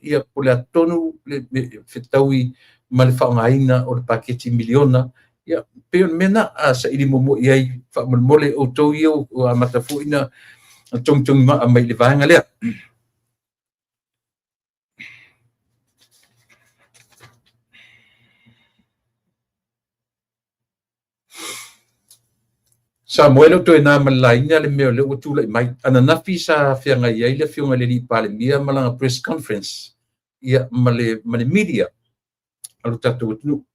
ia por le atonu le fetaui ma le fa onga ina o le paketi miliona ia pe mena a sai mo ia fa mole o to io o matafu ina tong ma mai le vanga le Samuel to na malaina le me le utu le mai ana na fisa fianga ia le fianga le pale mia malanga press conference ia male media alu tatu tu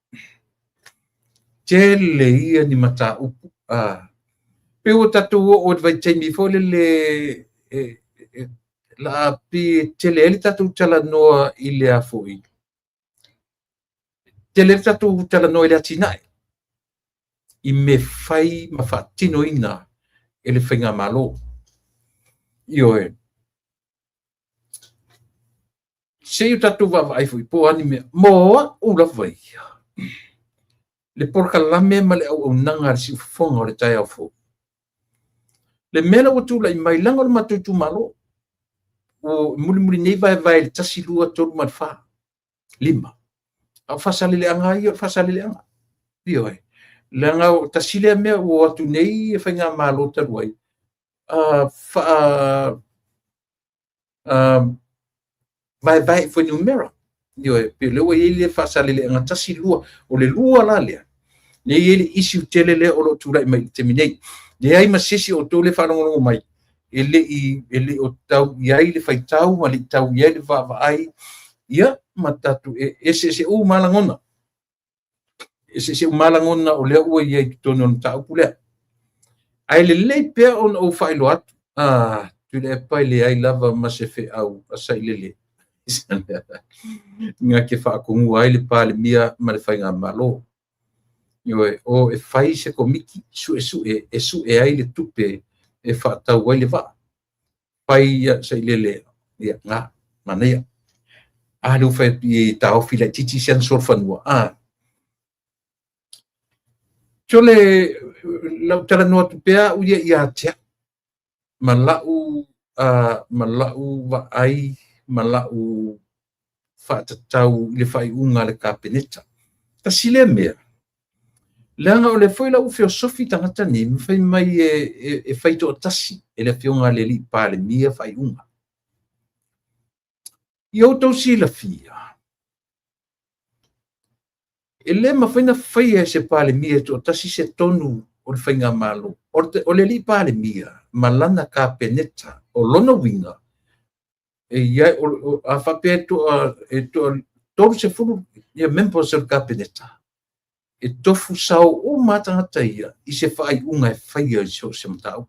tele ia ni mata upu pe o tatu o vai temi fo le la pi tele ele tatu tala no ile a foi tele tatu tala no ile atinai i me fai ma fatino ina ele fenga malo io se o tatu va vai foi po anime mo ula vai le porca la me male o nanga si fonga le tai fo le mela o tu la mai langa o matutu malo o muli nei vai le tasi lua tolu malfa 5 au fasalileanga ia fasalileanga io ai langa tasile me o atu nei e fainga malo talu ai vai foi numero io e pe le ile fasalileanga tasilua o le lua la le le ile isi telele o lo tura mai terminate le ai masisi o tole falongo mai ele o tau ia ile fai tau ma le tau ia le va ai ia matatu ese o malangona ese o malangona o le ua ia tono tau pule ai le pe on o fai lo atu tu le pai le ai lava ma se fe au asai le nga ke fa ko ai le pale mia ma le fai nga malo yo o e fai se komiki su e ai le tupe e fa tau ai le va pai sai le ia nga manea lu fai i tau fila titi sen sorfanua Chole lau tala noa tupea uia ia tia malau wa ai malau whaatatau le whai unga le kapeneta. Ta sile mea. Leanga o le foi lau feosofi tangata ni mwhai mai e whaito o tasi e le whionga le li pāle mia whai unga. I autou si la fia. E le mawhaina whaia se pāle mia to tasi se tonu o le whainga malo. O le li pāle mia malana kapeneta o lona winga. E ia a whapea to toru se furu ia mempo se kapeneta. E tofu sao o matangata ia i se whai unga e whaia i se matau.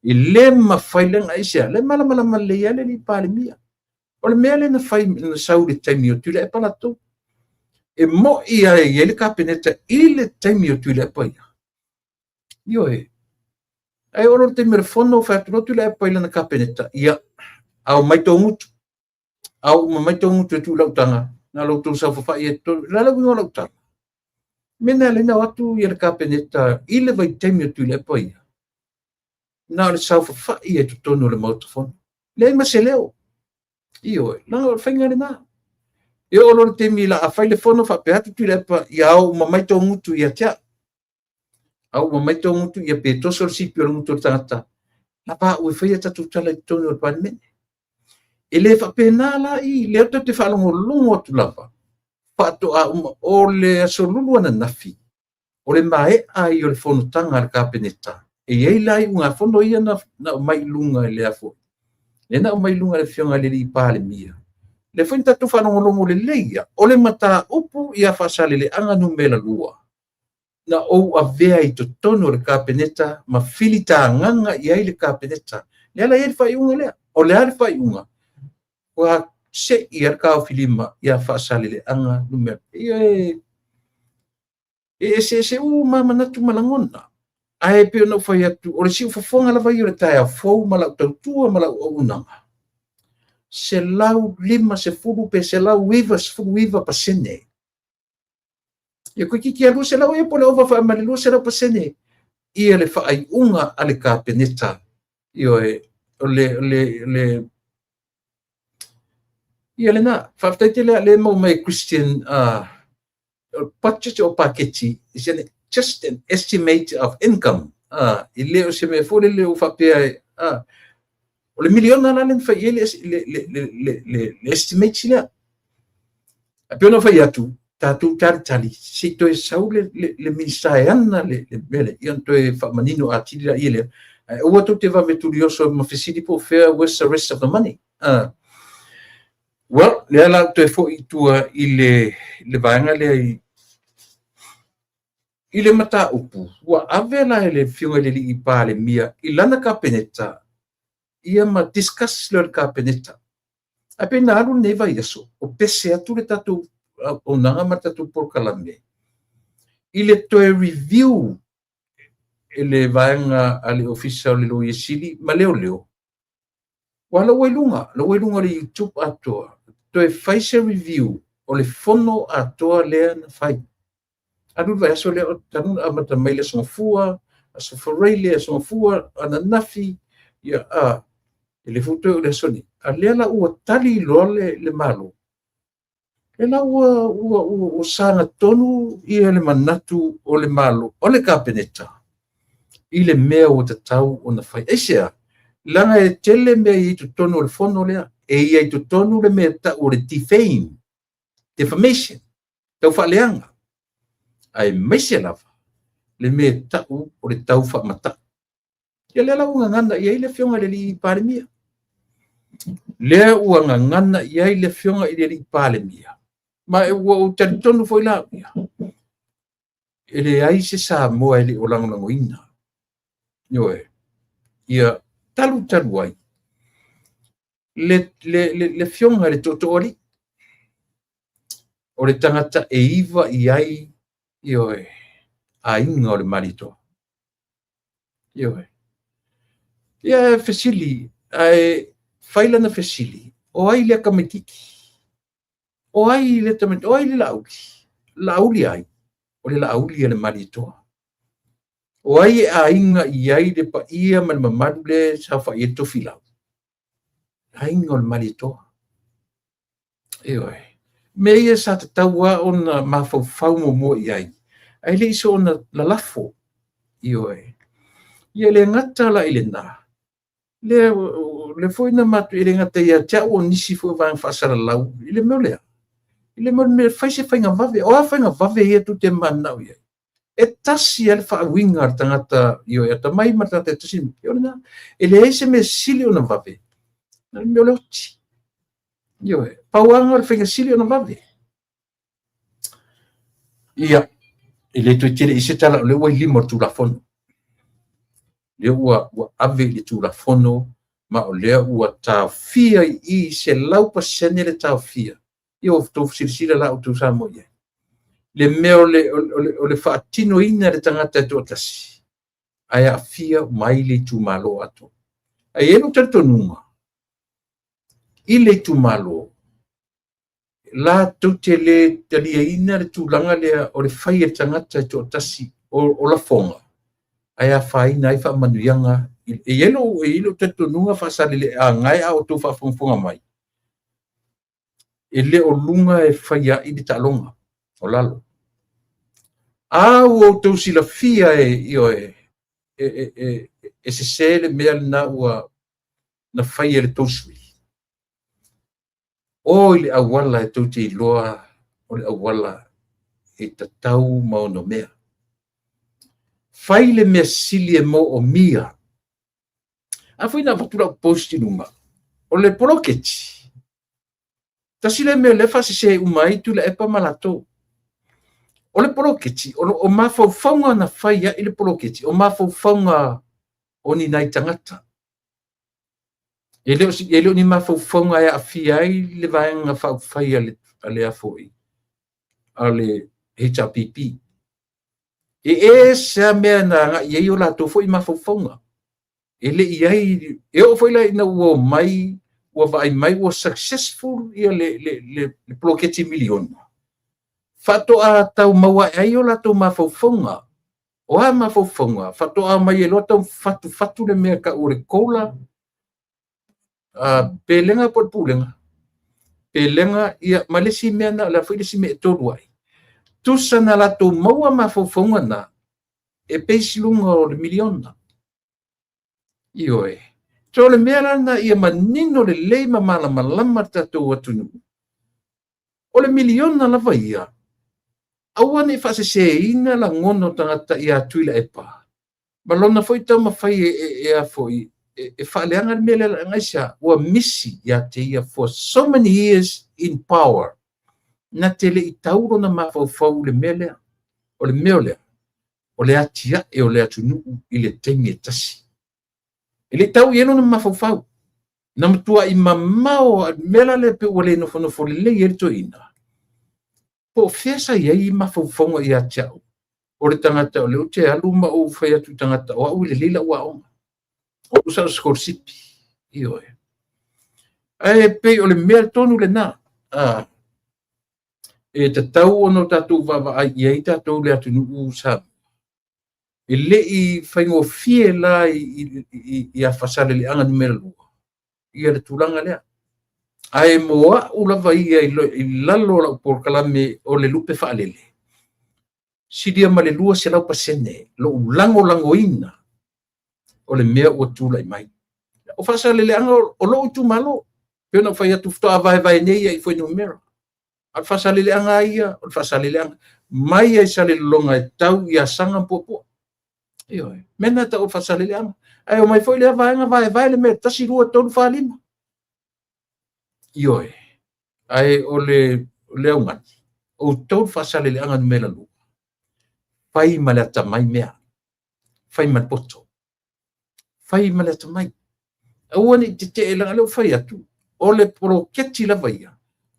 I le mawhailenga i se le malamalama le ia le li pāle mia. O le mea le na whai na sau le taimi o tula e palatou. E mo ia e ele kapeneta i le taimi o tula e paia. Io e. Ai oro te mere fono whaaturo tula e paia na kapeneta ia au maito ngutu. Au maito ngutu e tu lautanga. Na lautou sau whawhai e to la lau ingo lautanga. Mena le na watu i le kapeneta i le vai taimi o tula e paia. Na le sau whawhai e tu tono le mautofono. Le ima se leo. Io, no, whaingare nā. E o lor te mila a whaile whono whapehatu tu lepa i au mamaito ngutu i a tia. Au mamaito ngutu i a pe tosol sipi o ngutu o tangata. La pa ue whaia tatu tala i tonu o pani mene. E le whapena la i leo te whalongo lungo atu lava. Pato a o le asolulu ana nafi. O le mae a i o le whono tanga al kapeneta. E ei lai unga whono ia na mai lunga i le afo. Le na mai lunga le fionga le li pāle mia. Le whainta tu whanongolongo le leia, o le mata upu i a whasale le anga numela lua. Na ou a vea i to tono le kapeneta, ma filita nganga i ai le kapeneta. Le ala e le whaiunga lea, o le ale whaiunga. Wa se i ar kao filima i a whasale le anga numela. Se mamanatu malangona. Ai pe no fai atu o le siu fafonga lava i o le tae a fou ma lau tautua ma lau o unanga. Se lau lima se furu pe se lau wiva se furu wiva pasene. Ia koe kiki alu se lau e po le ova wha amalilu se lau pasene. Ia le wha ai unga ale ka peneta. Ia le na. Whaftaite le mau mai Christian pachacha o paketi. Just an estimate of income. I leo se me fole leo whapea o le miliona la len fai le estimate sila. A pio no fai atu, tatu tali, si to e sau le ministae ana le mele, ian to e whamanino a tira i le, ua to te vavetulioso ma fesidi po fair where's the rest of the money. Well, le ala to e fo i tua i le vaenga le i le mata upu, ua avela e le fionga le li i pāle mia, i lana kapeneta, ia ma discuss le kapeneta. A pe na alu neva iaso, o pese atu le tatu, o nanga ma tatu por kalame. I le toe review e le vaenga ale ofisa o le lo yesili, ma leo. Wa la wailunga le YouTube atoa, toe faise review o le fono atoa lea na fai. Anu vai aso leo tanu amata mai le songfua, aso foreile songfua ana nafi ia ele futo le soni. A lea la ua tali lole le malo. E la ua sanga tonu ia le manatu o le malo, o le kapeneta. I le mea o tatau o na fai. Esea, langa e tele mea i tu tonu o le fono lea, e ia i tu tonu le mea ta o le defame, defamation, tau fa leanga. Ai meise lava, le mea tau o le tau fa mata. Ia le la unga ngana, ia i le fionga le li pare mia. Lea ua ngana, ia i le fionga i le li pare mia. Ma e ua o tari tonu foi la mia. Ele ai se sa moa ele o lango ina. Ioe, ia talu ai. Le fionga le toto ori. O le tangata e iwa i ai, ioe, a inga o le marito. Ioe. Ia fesili, ai faila na fesili. O ai le kametiki. O ai le tamet, o ai le lauli. Lauli ai. O le lauli le marito. O ai a inga i ai le pa ia man mamadu le sa fa i to filau. A inga o le marito. Ioe. Me ia sa te taua o na mawhau mo i ai. Ai le iso o na lalafo. Ioe. Ia le ngata la ile nā. Le foi na matu ile ngata ia tia o nisi foi vang whasara lau. Ile meo lea. Ile meo me whaise whainga vave. O a whainga vave ia tu te manau ia. E tasi ele whaawinga ar tangata ioe. Ata mai mata te tasi. Ele eise me sili o na vave. Meo leo ti. Ioe. Pauanga le whainga sili o na vave. Ia. Ile tu tire isi tala le ua limo tu la fono. Le ua ave le tu la fono ma o le ua tau fia i se lau pasene le tau fia. Ia o tu sirsira la o tu sa mo ia. Le meo le whaatino ina le tangata e tōtasi. Ai a fia mai le tu malo ato. Ai eno tanto nunga. I le tu malo. La tu te le talia ina le tu langa le o le whai e tangata e tōtasi o la fonga. Ai a whaina ai wha manuianga. E ilo tanto nunga whasale le a ngai a o tu whafonga mai. E le o lunga e whaia i le talonga. O lalo. O tau sila fia e se sele mea na ua na whaia le tausui. O le awala e tau te iloa, o le awala e tatau maono mea. Whai le mea sili e mo o mia. A whai na watura posti nunga. O le poloketi. Tasile mea lefa se umai tu le epa malato. O le poloketi, o mawhauwhaunga na whaia i le poloketi, o mawhauwhaunga o ni nai tangata. E leo ni mawhauwhaunga e a whiai le vaenga whauwhaia le afoi, a le HRPP. E sea mea na nga i o la tofo i mawhauwhaunga. E le i ai, e o whaila ina ua mai, ua vai mai, ua successful i le poloketi miliona. Fato a tau maua e ai o la tau mawhauwhaunga. O a mawhauwhaunga. Fato a mai e loa tau fatu le mea ka ure koula. Pelenga por pulenga. Pelenga ia malesi mea na la whailesi mea tolu ai. Tusa na la tau maua mawhauwhaunga na. E peisi lunga o le miliona. Ioe. So le mea lana ia manino le leima malama tatou atunu. O le miliona lava ia. Aua ne whaseseina la ngono tangata i atuila epa. Malona foi tau mawhai e a foi. E whaaleanga mele la ngaisa ua misi i te ia for so many years in power. Na tele i tauro na mawhauwhau le melea. O le meolea. O le atia e o le atunu i le temi e tasi. E le tau ieno na mawhauwhau. Na matua i mamao mela le pe ua le nofo le le erto ina. Po fesa ia i mawhauwhaunga i a tiao. O le tangata o leo te aluma o whai atu tangata o au le lila ua onga. O usara skorsipi. Ioe. E pe o le mea tonu le na. E te tau ono tatou vava ai i tatou le atu nuu sa. E le i whaingo fie la i a whasale le anga numera lua. I a le tulanga lea. Ai moa ula vai i lalo la por kalame o le lupe faalele. Sidia ma le lua se lau pasene, lo lango ina o le mea ua tula i mai. O fasalele anga o lo tu malo, pena fai atu ftoa vai nei i foi numero. Al fasalele anga ia, o fasalele anga mai ai sale longa e tau ia sanga popo. Io, mena ta o fasalele anga. Ai o mai foi le vai le me tasi rua tolu falima. Io, ai o le leungan. O tolu fasalele anga me la lu. Fai malata mai mea. Fai man poto. Fai malata mai. Awani te te langa le fai atu. O le polo keti la vaia.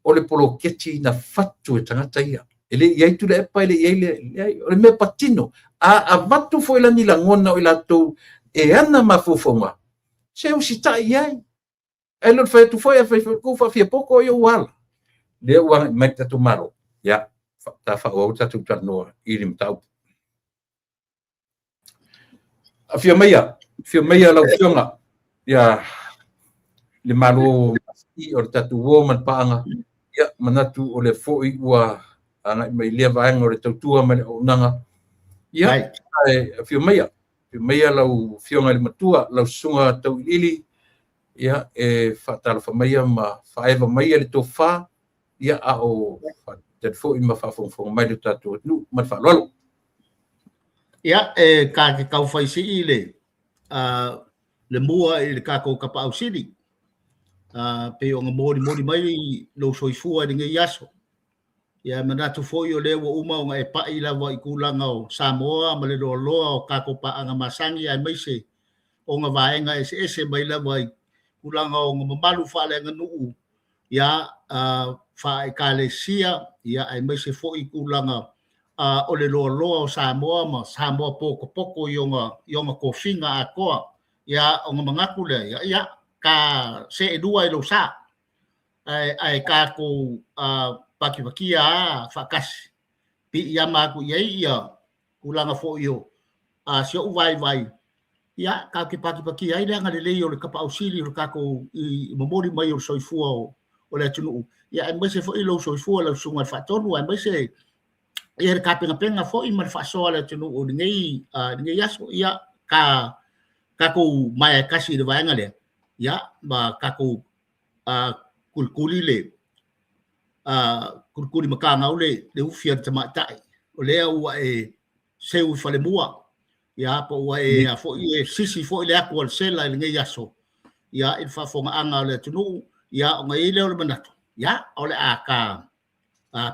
O le polo keti na fatu e tangata ia. Ele iai tu le epa ele iai o le me patino. A vatu foi la ni la ngona o la tu e ana mafufonga. Se o sita iai. E lo fai tu foi a fai ku fa fia poko yo wala. Le wa mai tatu maro. Ya. Ta fa o tatu tano irim tau. A fia meia la fionga. Ya. Le malo i o tatu wo man paanga. Ya manatu o le foi ua ana mai le vaenga o le tautua mai o nanga. Ya. Fia meia lau fionga le matua lau sunga tau ili. Ya fatala fa meia ma faeva meia le tofa. Ya a o te foi ma fa fon mai le tatu nu man fa lolo. Ya ka ke kau fai si ile. Le mua i le kako kapa au siri. Pe o mori mai lo soifua dinge yaso. Ya manatu foi o lewa uma o e pa i lava i kulanga o Samoa ma le loa o kako pa anga masangi ai meise o nga vaenga ese mai lava i kulanga o mamalu fa le nganu ya fa ekalesia ya ai meise foi kulanga o le loa o Samoa ma Samoa poko yonga kofinga akoa ya o nga mangaku le ya ka se edua i lo sa ai ka ko pakipakia fakasi pi ia maku ia kulanga fo yo sio vai ya ka ki pakipakia ai nga le o le kapa ausili o ka ko i momori mai o soifua o le tunu ya ai mese fo i lo soifua lo sunga fa tonu ai mese ia ka penga fo i mar fa so le tunu o ngai yaso ya ka ko mai kasi de vai nga le ya ba ka ko kulkuli le kurkuri makanga ule le ufia tama tai o le ua seu fale mua ya po ua fo sisi fo le akwa sela le ngai yaso ya il fa fonga anga le tunu ya ngai le o manatu ya o le aka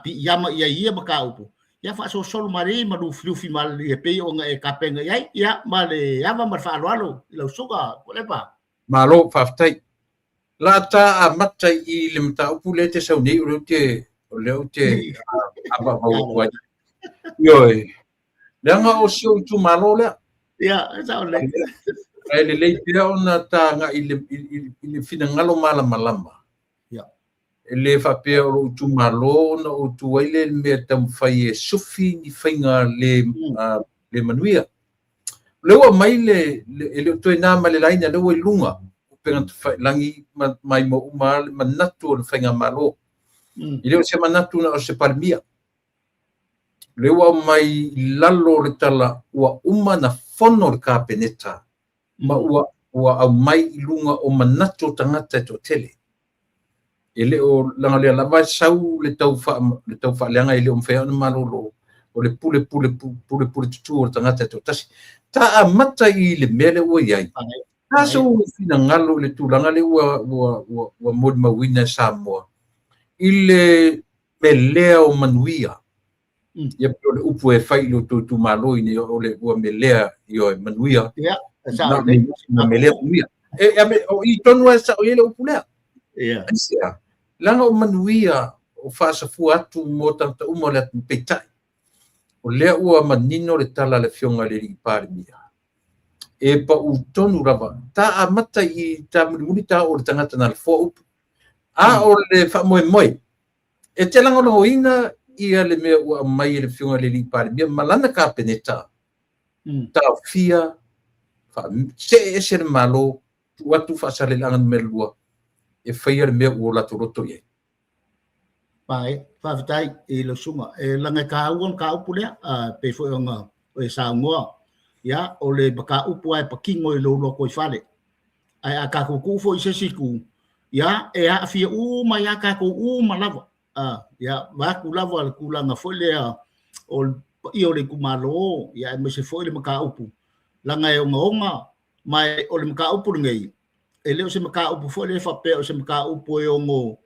pi yama ia maka upu ya fa so solo mari ma lu flufi mal e pe o ngai kapenga ya ma le ya ma fa alo lo suga ko le pa malo faftai la ta a matai i le mata upu le te sau nei o le te aba wa yoi langa o sio tu malo le ya sa le ai le pia ona ta nga i le fina ngalo malama ya le fa pe o tu malo na o tu ile me tam fai sufi ni fainga le manuia le wa mai le to na male laina le wa lunga penga langi mai mo uma manatu le fainga malo ile o se manatu na o se palmia le wa mai lalo le tala wa uma na fono le kapeneta ma wa mai lunga o manatu tangata to tele ele o langa le la vai sau le tau fa langa ile o mfea na malolo o le pule tu o tangata to tasi ta amata i le mele o iai taso fina ngalo le tulanga le wa mod mawina Samoa ile melea o manuia ia le upu e fai lo tu malo ni o le wa melea io manuia ya sa na melea manuia o i tonu sa o ile upu le ya langa o manuia o fasa fu atu mo tanta umo le petai o le ua manino le tala le fionga le parmia e pa u tonu rava ta amata i ta muli ta o tangata na fo o le fa moi e te langa no ina ia le me ua mai le fionga le parmia malana ka peneta ta fia fa se malo tu atu fa sale langa melua e whaia le mea ua lato roto i. Pai, whawhitai i lo sunga. E langa ka hauan ka upu lea, pe fo nga o e sa ngoa. Ia, o le baka upu ai pakingo i lo loko i whale. Ai a ka kuku fo i se siku. Ia, e a fia uma ia ka ko uma lava. Ia, waku lava le kulanga fo lea o i o le kumalo. Ia, me se fo le maka upu. Langa e onga mai o le maka upu ngei. E leo se maka upu fo le whape o se maka upu e ongo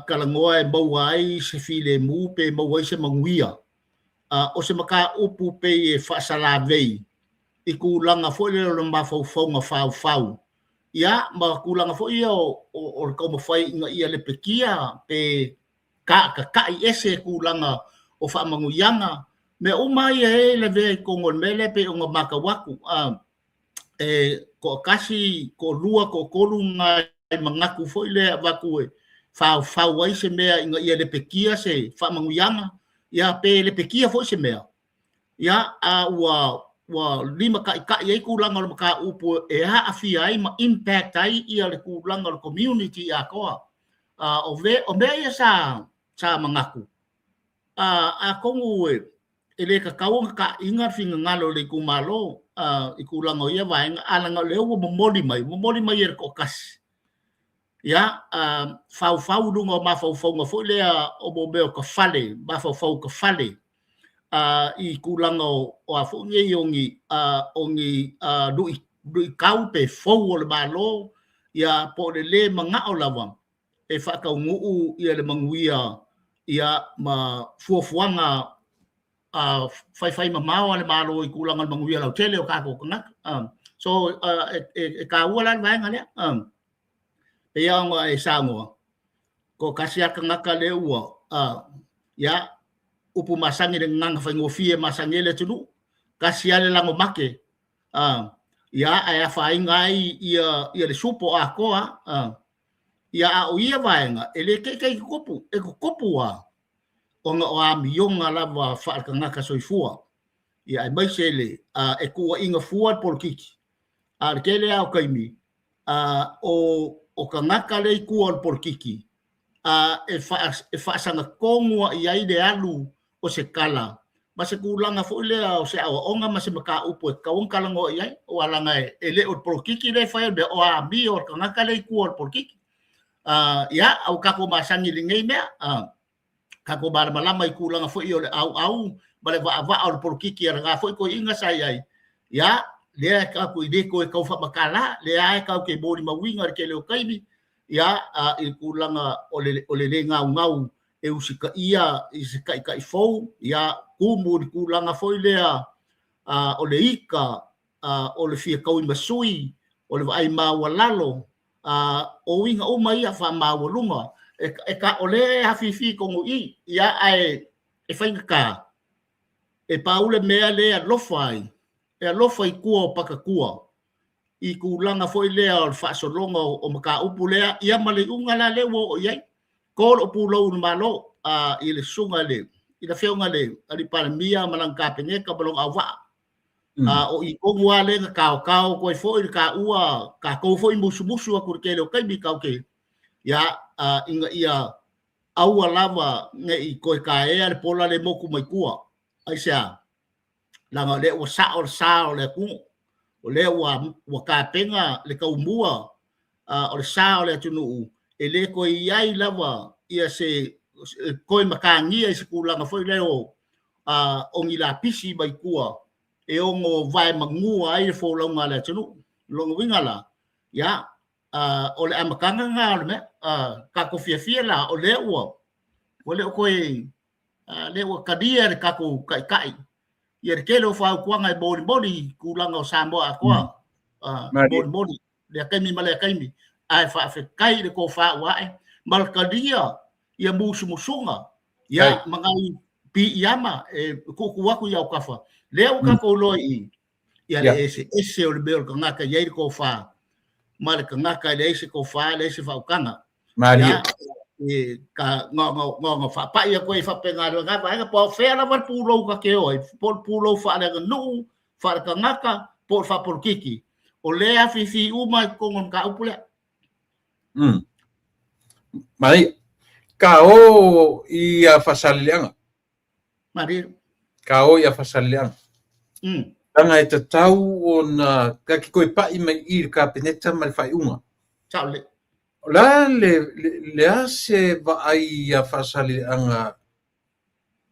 kalangoa e mauai se file mu pe mauai se manguia. O se maka upu pe e whaasala vei. I kulanga fo le lo mawhau ngā ia, ma kulanga fo ia o le kauma whai inga ia le pekia pe ka i ese kulanga o whaamanguyanga. Me umai e le vei kongon mele pe o ngā maka waku. Ko kasi, ko lua, ko kolu ngai mangaku fo le waku e. Whau ai se mea inga ia le pekia se whaamanguyanga. Ia pe le pekia fo se mea. Ia wa lima ka ai kulanga le maka upu e ha afia ai ma impact ai ia le kulanga le community a koa. O mea sa mangaku. A kongu e le kakao ka inga finga ngalo le kumalo i kulanga ia vaenga alanga leo momoli mai e ko kasi. Ia, fau lunga ma fau nga fo lea o mobeo ka fale, ma fau ka fale. I kulanga o a fo nge ongi lui kau pe fau o le malo, ia po le manga o lawang. E whakau nguu ia le manguia, ia ma fuafuanga whai mamao le malo i kulanga le manguia lau tele o kako kanak. So, e ka ua lan vaenga lea. Pe ia ngā e sāngoa. Ko kasi aka ngaka le ua. Ia, upu masangi le nganga whai ngofie masangi le tunu. Kasi ale lango make. Ia, ai a whai ngai ia le supo a koa. Ia a o ia vaenga. E le kei kupu. E kupu a. O ngā o a mionga lava whaaka ngaka soifua. Ia, e maise le. E kua inga fua por kiki. Le kele au kaimi. O ka ngaka lei kua por kiki. E whaasanga kongua i ai le alu o se kala. Ma se kulanga fo lea o se awa onga ma se maka upo e kaung kalango i ai. O alanga e le o por kiki le whaia be o a mi o ka ngaka lei kua por kiki. Ia, au kako masangi li ngei mea. Kako bara malama i kulanga fo i o le au. Ma le wa o por kiki a ranga fo i ko inga sai ai. Ia, lea kako i deko e kau whamakala, lea e kau ke mōri mawinga ke leo kaimi, ia i kulanga o le ngau e usika ia, i se kai fau, ia kumu i kulanga foi lea o le ika, o le fia kau i masui, o le vai maua lalo, o winga o mai a wha maua lunga, e ka o le hafifi kongu i, ia e whainga ka, e paule mea lea lofai, e alofa i kua o paka kua. I kulanga foi lea o whaasolonga o maka upu lea, ia male unga la lewo o iai. Kōr o pūlau na malo, i le sunga le, i la whiaunga le, ali para mia malang ka pengeka balong awa. O i kongua le nga kao koe foi ka ua, ka kou foi musu a kurkele o kaimi kau ke. Ia, inga ia, aua lava nge i koe ka ea le pola le moku mai kua. Aisea. Langa le o sa o le ku o le wa ka penga le ka umua o le sa o le tunu e le ko iai lava ia se ko makangi e se kulanga foi le o ngila pisi mai kua e ongo vai mangua ai fo longa le tunu longa wingala ya o le amakanga nga le me ka ko fia la o le ko le o kadia ka ko kai ia kelo fa kuanga e bodi kulanga o Samoa koa bodi le kaimi male kaimi ai fa kai le ko fa wae malkadia ia musunga ia mangai pi yama e kuku ia kafa le o ka ko loi ia le ese o le bel kanga ka ia ko fa mal kanga ka le ese ko fa le ese fa kanga maria e ka ngo fa pa ia ko fa pengaro nga va po fe la va pulo ka ke oi por pulo fa le no fa ka ngaka por fa por kiki o le afifi uma con ka upule Mai ka o ia fasalianga. Mari. Ka o ia fasalianga. Tanga e te tau o na kaki koe pai mai i ka peneta mai fai unga. Tau le. La le ase va ai ia fasalianga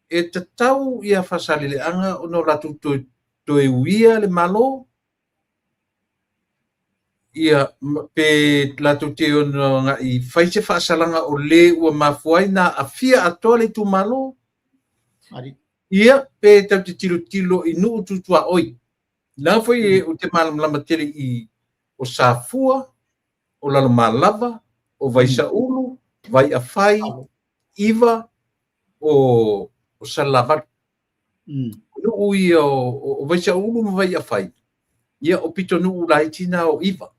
e te tau ia fasalianga o no ratu to e uia le malo ia pe latu te o nga i faise fasalanga o le ua mafuai na afia atoa le tu malo. Mari. Ia pe tau te tilo i nuu tutua oi. Nā foi e o te malama tere i o sāfua, o lalo malava, o vaisa ulu, vai a fai, iwa, o salavat. Nuu i o vaisa ulu ma vai a fai. Ia o pito nuu laitina o iwa.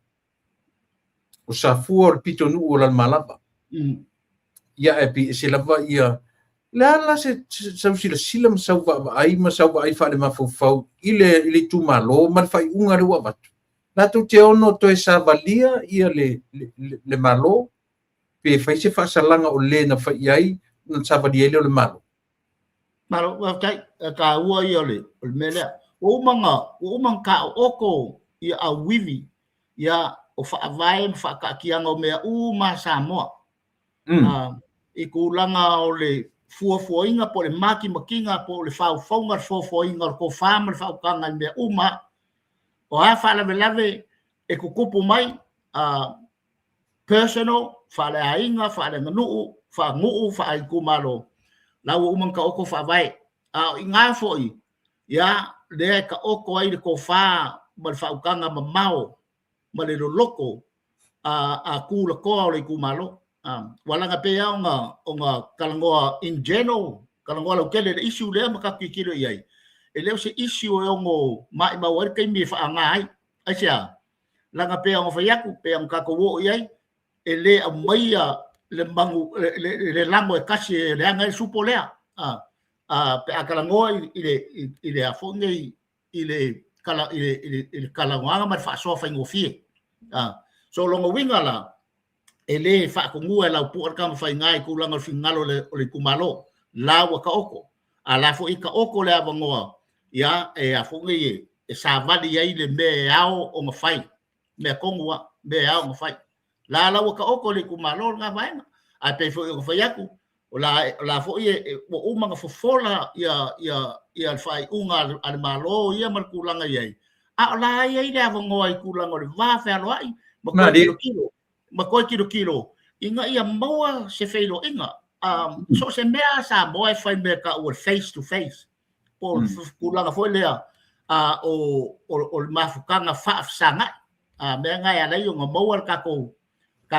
O sāfua o pito nuu o lalo malava. Ia e pi se lava ia la se sau sila sau va ai ma sau va ai fa le mafau ile tu malo mal fai unga re wa batu la tu te ono to esa valia ia le malo pe fai se fa salanga o le na fai ai na sa valia le malo wa kai ka ua ia le mele o manga ka oko ia a wivi ia o fa vai fa ka kianga o mea ma Samoa i kulanga o le fuafuainga po le makinga po le faufaunga fuafuainga ko fama le faukanga me uma o a fala velave e kukupu mai personal fala ainga fala nganu fa nguu fa ai kumalo lau umang ka oko fa vai inga foi ya le ka oko ai ko fa mal faukanga mamao male loko a kula ko le kumalo walanga pe nga kalangoa in general kalangoa lo kele le issue le maka kikilo iai e le se issue e ngo mai ma war kai mi fa ngai asia langa pe ngo fa yaku pe nga ko wo iai e le mai le mangu le lango e kasi le anga supo le pe kalangoa ile afonge ile kalangoa ma fa so fa ngofie so longo wingala ele fa ko ngua la pu ka fa ngai ku langa fingalo le kumalo la wa ka oko ala fo ika oko le avangoa ya e a fo ngai e sa vali ai le me ao o ma fai me kongua me ao ma fai la wa ka oko le kumalo nga vai a pe fo ko fa yaku o la fo e o uma fo fola ya fai unga al malo ya mar ku langa ai a la ai le avangoa ku langa le va fa lo ai ma kilo ma ko kilo inga ia moa se feilo inga so se mea sa moa fai me ka o face to face por kulanga foi lea o mafukanga fa sanga me nga ya lai nga moa ka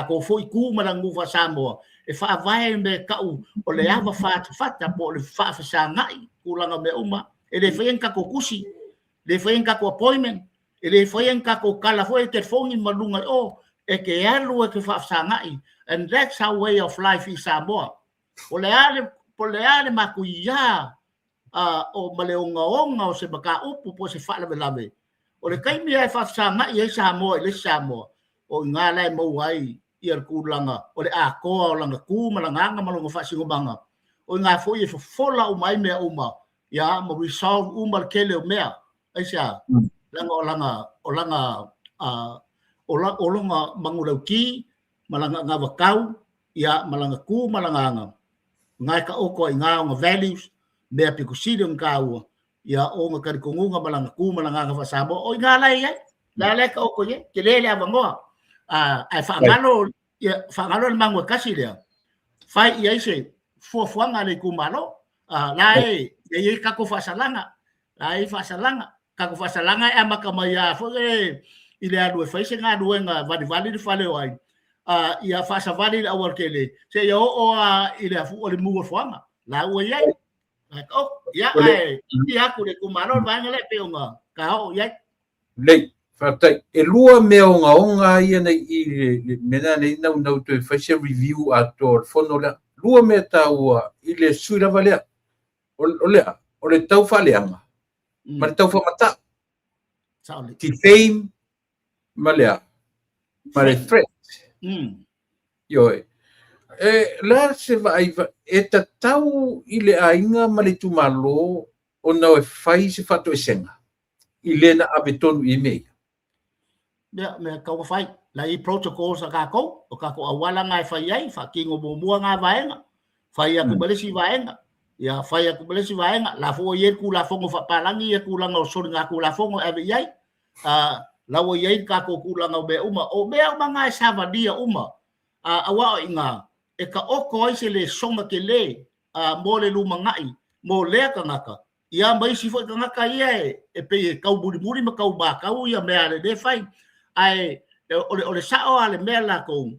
ko foi ku malangu fa Samoa e fa vai me ka o le ava fata po le fa sanga kulanga me uma e le foi ka ko kusi le foi ka ko appointment e le foi ka ko kala foi telefoni malunga e ke alu e ke whafsangai. And that's how way of life is Samoa. Po le ale makuia o maleonga o se maka upu po se whalawelawe. O le kaimi e whafsangai e Samoa i le Samoa. O ngā lai mau ai i ar kūranga. O le a koa o langa kū malanganga malonga whasingomanga. O ngā fōi e whafola o mai mea uma. Ia ma resolve umar kele o mea. Aisia, langa o longa mangurauki malanga nga wakau ia malanga ku malanga ngai ka oko i nga values me apikusiri nga ia o nga karikongunga malanga ku malanga nga fasabo o nga lai la ka oko ye kelele avangoa ai fangalo mangwa kasi le fai ia ise fuanga le kumalo lai ye ka ko fasalanga ka ko fasalanga e makamaya fo ile adu fai se nga duenga vali fale wai ia fasa vali awal kele se yo o ile fu o le mu fuanga la o ye ya ai ia ku le kumaro vanga le peonga ka o ye le fatai e lua me onga ia nei i mena nei no to fai se review ator fono la lua me tau ile suira vale o le tau faleanga ma tau fa mata ti fame malea threat yo La se vai e tatau i le ainga ma le tumalo ona e fai se fato esenga. I le na ave tonu i mei. Me kau fai la i protocol sa ka ko o ka ko awala ngai fai ai fa kingo mo mua nga vaenga fai aku balesi vaenga ya fai aku balesi vaenga la fo ye ku la fongo fa palangi ye ku la ngo so nga ku la fongo ave yai la wo ye ka ko ku la ngo be uma o be uma ngai sa va dia uma awa inga e ka o ko se le songa ke le mo le lu mangai mo le ka ngaka ia mai si fo ka ngaka ia e pe kau buri ma kau ba kau ia me ale de fai ai o le sao ale mela ko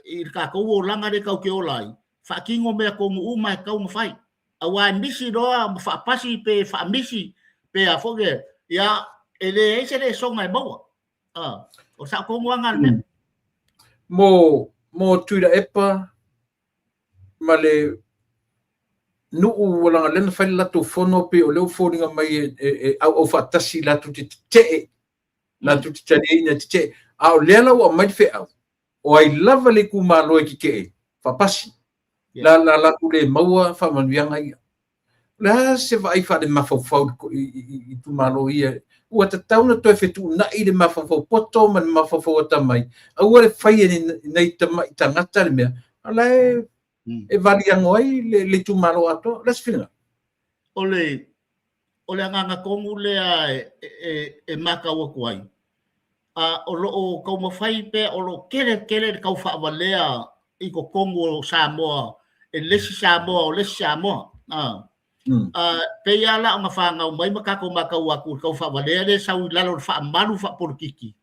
i ka ko o langa de kau ke olai fa kingo me ko u mai kau mo fai a wa misi do fa pasi pe fa misi pe a foge ya ele ese le songa e mo o sa ko nganga me mo tuira epa male no wala len fai la to fono pe o le foringa mai au fatasi la tu te la tu tani na te au lela o mai fe au o ai lava le ku malo ki ke fa pasi la ku le maua fa manuanga ia la se vai fa de mafofo i tu malo ia o ta tauna to fe tu na i de mafofo poto man mafofo ta mai au le fai nei ta mai ta ngata le me ala e vali angoi le tu malo ato la sfina ole nganga kongu le e maka wa kwai o lo ko mo fai pe o lo kele ka fa valea i ko kongu Samoa e lesi Samoa o lesi Samoa pe ya la nga fa nga mai maka ko maka wa ku ka fa valea de sa u lalo fa malu fa porkiki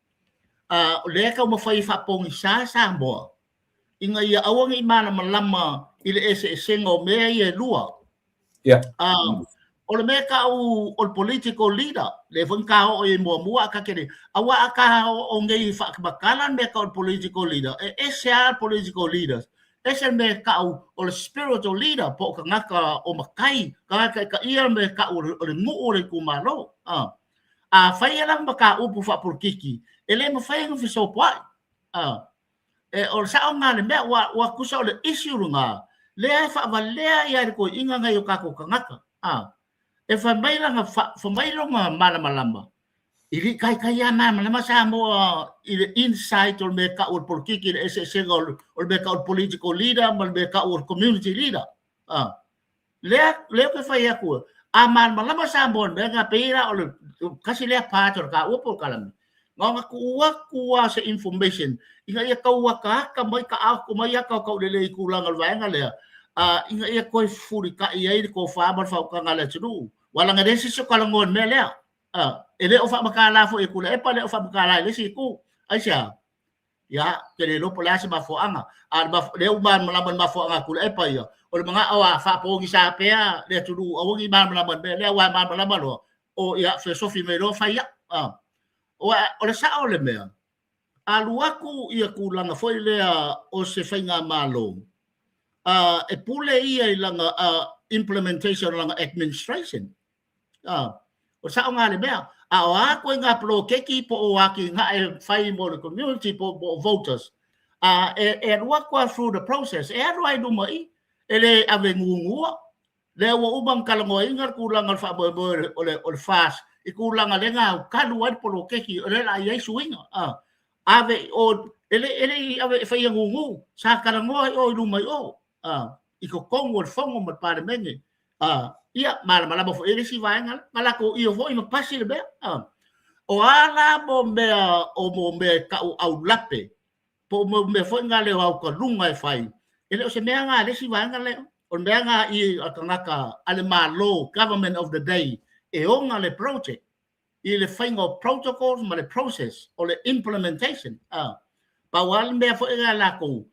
le ka mo fai fa pong sa Samoa inga ia awang i mana malama ile ese sengo me ia lua o le meka o political leader le vanka o e mua ka kere awa ka o ngei fa bakala meka o political leader ese political leaders ese meka o spiritual leader po ka ngaka o makai ka ia meka o le mu o le kumalo fai lang maka upu fa porkiki ele mo fai ngo fiso pa o sa o ngale me wa kusa o le issue nga le fa valea ia ko inga ngai o ka ko ngaka e fa mai langa fa mai longa malama ili kai ana malama sa mo ile insight or me ka or porkiki ese o me ka or political leader mal me ka or community leader le ke fa ya ko aman malama sa mo me nga pera o kasi le pator ka upo kalam nga kuwa sa information inga ia ka mai ka ko mai ka le kulang alwanga le inga ia ko furi ka ia ko fa ba fa ka ngala tsu wala nga desi so kalangon mele ele o fa makala fo e kula e pale o fa makala le si ku asia ya kele lo pola si ma fo anga ba le uban malaban ma fo anga kula e pa ya o mga awa fa po gi sa pe ya le tsu o gi ban malaban le wa ma malaban lo o ya fe so fi me lo fa ya o le sa o le me aluaku ia kulanga foi le o se fainga malo e pule ia i langa implementation langa administration o sa nga le mea o ko nga pro keki po o aki nga e fai mo le community po voters e walk through the process e ai do mai ele ave ngungua le wo ubang kalango ingar kulanga fa bo o le fast i kulanga le nga kalu ai po keki le la ye swinga ave o ele ave fai ngungu sa kalango o do mai i ko kongo fongo ma para menge ia mala mo ele si vai ngal mala ko io vo i ma pasi le be o ala mo me ka au lape po mo me fo ngale au ko lunga e fai ele o se me nga le si vai ngale o me nga i ngaka ale malo government of the day e o nga le project i le faingo protocols ma le process o le implementation pa wal me fo ngala ko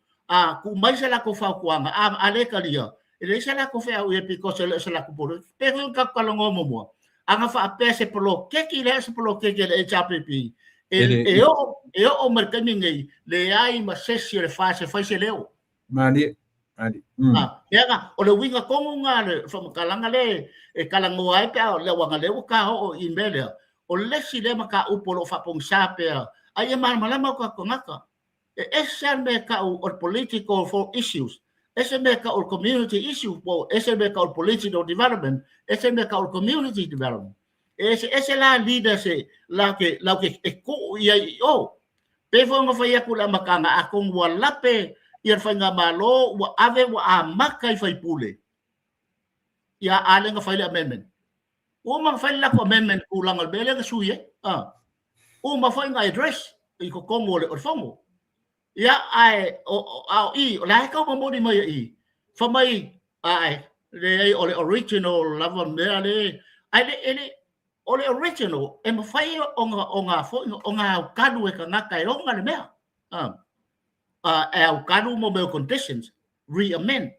ku mai se la ko fa kuanga ale kalia ele se la ko fa o e piko se la ko por pero ka kalongo mo anga fa pese polo keki le se polo keki le HPP e o merkani ngai le ai ma sesi le fa se leo mani ya o le winga kongo nga le fa kalanga le e kalango ai pa le wanga le ka o email o le si le maka upolo fa pong sa pe ai ma malama ko ngaka ese me ka o political for issues, ese me ka o community issues, ese me ka o political development, ese me ka o community development. Ese la leader se la que ko ia o pe fo nga fai aku la makanga akong walape ia fai nga malo wa ave wa amaka fai pule ia ale nga fai amendment o ma fai la ko amendment ulang al bele nga suye o ma fai nga address i ko kongo le orfongo ia ai o i la ka mo modi mai i fa mai ai le ole original lava mele ai ele ole original e mo fai onga kadu e kangaka e onga le mea e au kadu mo me conditions re-amend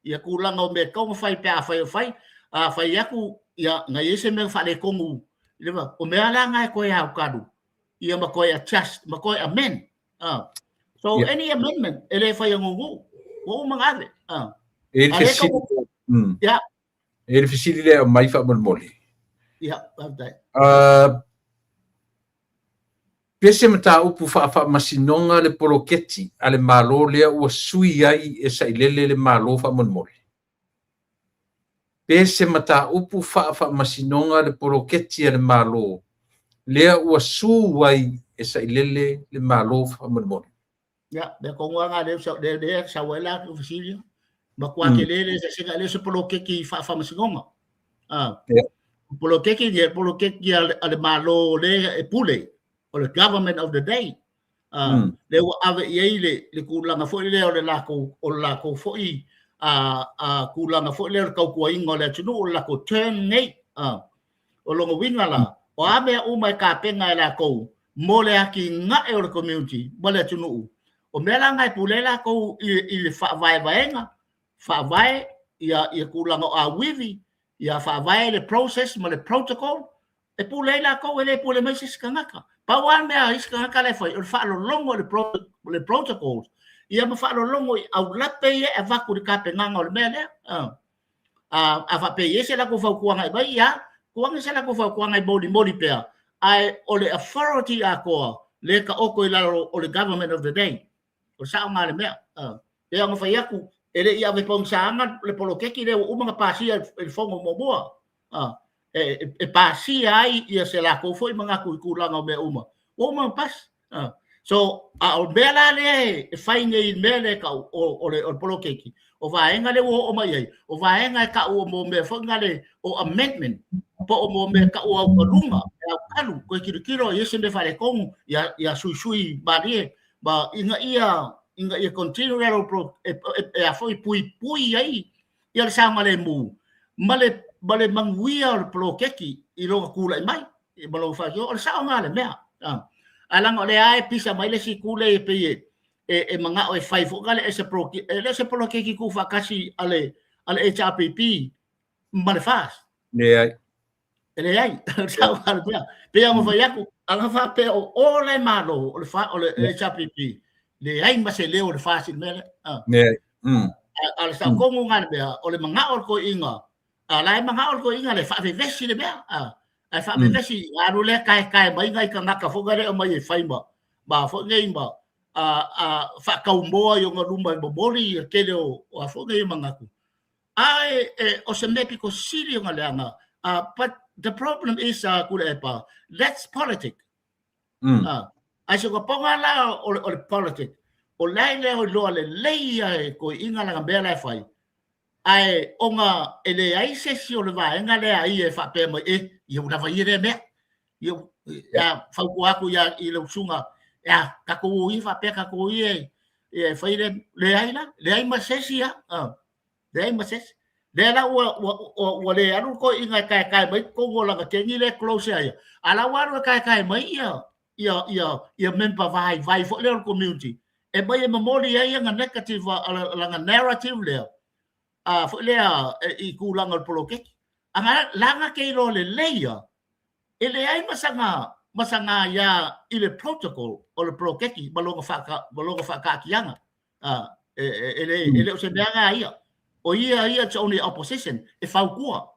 ia kulanga o me konga fai pe a fai aku ia ngai ese me fa le kongu leva o me ala ngai ko ia au kadu ia ma ko ia just ma ko amend so any amendment ele fai ngongu o mangale ele fisili le mai fa moli yeah, that. Pese mata upu fa masinonga le poloketi ale malo lea ua sui ai e sailele le malo fa monmoli. Pese mata upu fa masinonga le poloketi ale malo lea ua sui ai e sailele le malo fa monmoli. Ya, de kongo nga de sa wela ku fisili. Bakwa kelele sa singa le se poloketi fa masinonga. Polokeki ale malo le e pule o le government of the day le wa ave ile le kulanga fo ile o le lako fo i kulanga fo le ka ko ingo le tunu o lako turn nei o longo wingala o ave o mai ka penga la ko mo le aki nga e o community mo le tunu o mela ngai pule la ko i fa vai ia kulanga a wivi ia fa vai le process ma le protocol e pule la ko ele pule mai skangaka pa wan me skangaka le foi o fa lo longo le protocols ia ma fa lo longo au lape e va ku ka penanga o le mele a fa pe yese la ko fa ku nga ba ia ku nga se la ko fa ku nga body pe ai o le authority a ko le ka o ko la o le government of the day o sa nga le me e nga fa ia ku ele ia ve pon sanga le polokeki le uma pasia el fongo moboa e pasia ai ia se la ko foi manga ku kulanga me uma pas so o bela le fai nei mele ka o le polokeki o va enga le o mai o va enga ka o mo me fonga le o amendment po o mo me ka o runga e kalu ko kiro ye se me fale kon ya sui barie ba inga ia continue pro e a foi pui ai ia sa male mu male manguia o polokeki i lo kula mai e malo fa yo sa ngale mea alang ole ai pisa mai le si kule pe e manga o fai fo gale ese polokeki ku fa kasi ale HRPP male fas le ai sa ngale mea pe mo fa yaku anga fa pe o ole malo o fa ole HRPP le ai ma se leo le fácil mele al sa como ngal be o le manga o ko inga ala manga o ko inga le fa vesi le be ai fa vesi aru le kai mai ngai ka ngaka fo gare o mai fai ba fo ngai ba fa ka umbo yo ngumba bobori ke le o fo ngai manga ku ai o se mepi ko sirio ngala but the problem is kulepa that's politics ai se ko ponga la o politics o lai le o lo le leia ko inga la bela fai ai onga ele ai se si o le va enga le ai e fa pe mo eu na vai re me eu ya fa ku aku ya i lo sunga ya ka ko i fa pe ka ko i e fa le ai ma se si le ai ma se le la o le anu ko inga kai mai ko go la ke ni le close ai ala wa kai mai ia member vai fo le community e mai memori ai nga negative la narrative le fo le i kulanga polokeki anga langa ke lo le leia ele ai masanga ya ile protocol o le polokeki balonga fa ka kianga ele o se banga ai o ia only opposition e fa kua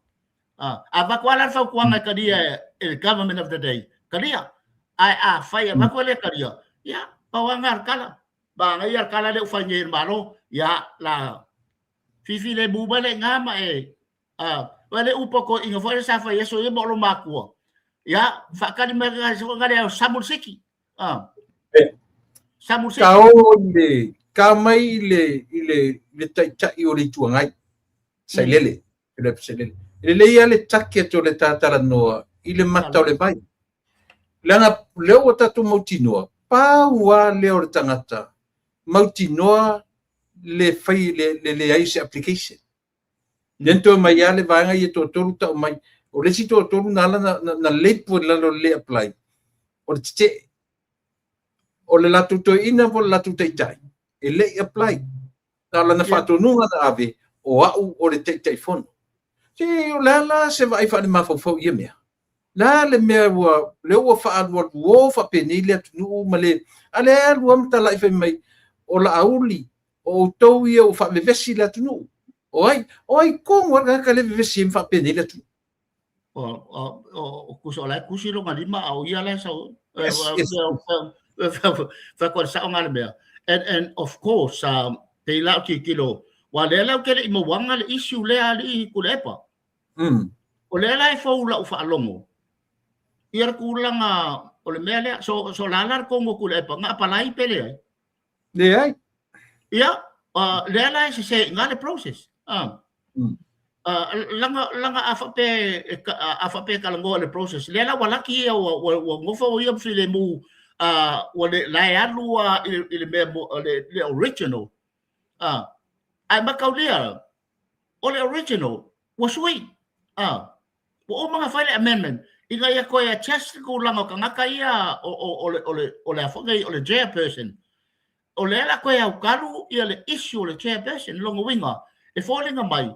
ava kwala fa kuanga ka dia el government of the day ka dia ai fai ava kwala ka dia ya pawangar kala ba ngai ar kala le ufanye malo ya la fifi le buba le ngama wale upoko inga fo sa fa yeso ye bolo makua ya fa kali mega so ngale samul siki samul siki kaole kamai le tai o le tuangai sai lele le ia le take to le tatala noa ile mata le bai langa leo tatu mautinoa paua leo le tangata mautinoa le fai le aise application dentro mai ale vanga i to ta mai o le sito to na le po le apply o te o le latu to ina po latu tai e le apply na la na fatu nunga na ave o au o le tai phone si o la se vai fa ma fo ye mea la le mea wa le o fa adward wo fa penile tu male ale lu am tala ife mai o la auli o to ye o fa vesi la tu oi como ka le vesi fa penile tu o kusola kusilo ngalima au ia la so fa ko sa ngal mea and of course te la kilo wa le la ke mo wanga le issue le ali kulepa o le la fo la fa longo ia kulanga o le mele so lalar kongo kulepa nga palai pele le ai ia le la se ngale process langa afape kalango le process le la wala ki o ngofo ia file mu o le la alu ile memo le original ai makaulia o le original was we o mga file amendment inga ia ko ia just ko langa kangaka ia o le afonga o le chairperson o le la ko ia ukaru ia le issue le chairperson longo winga e falling mai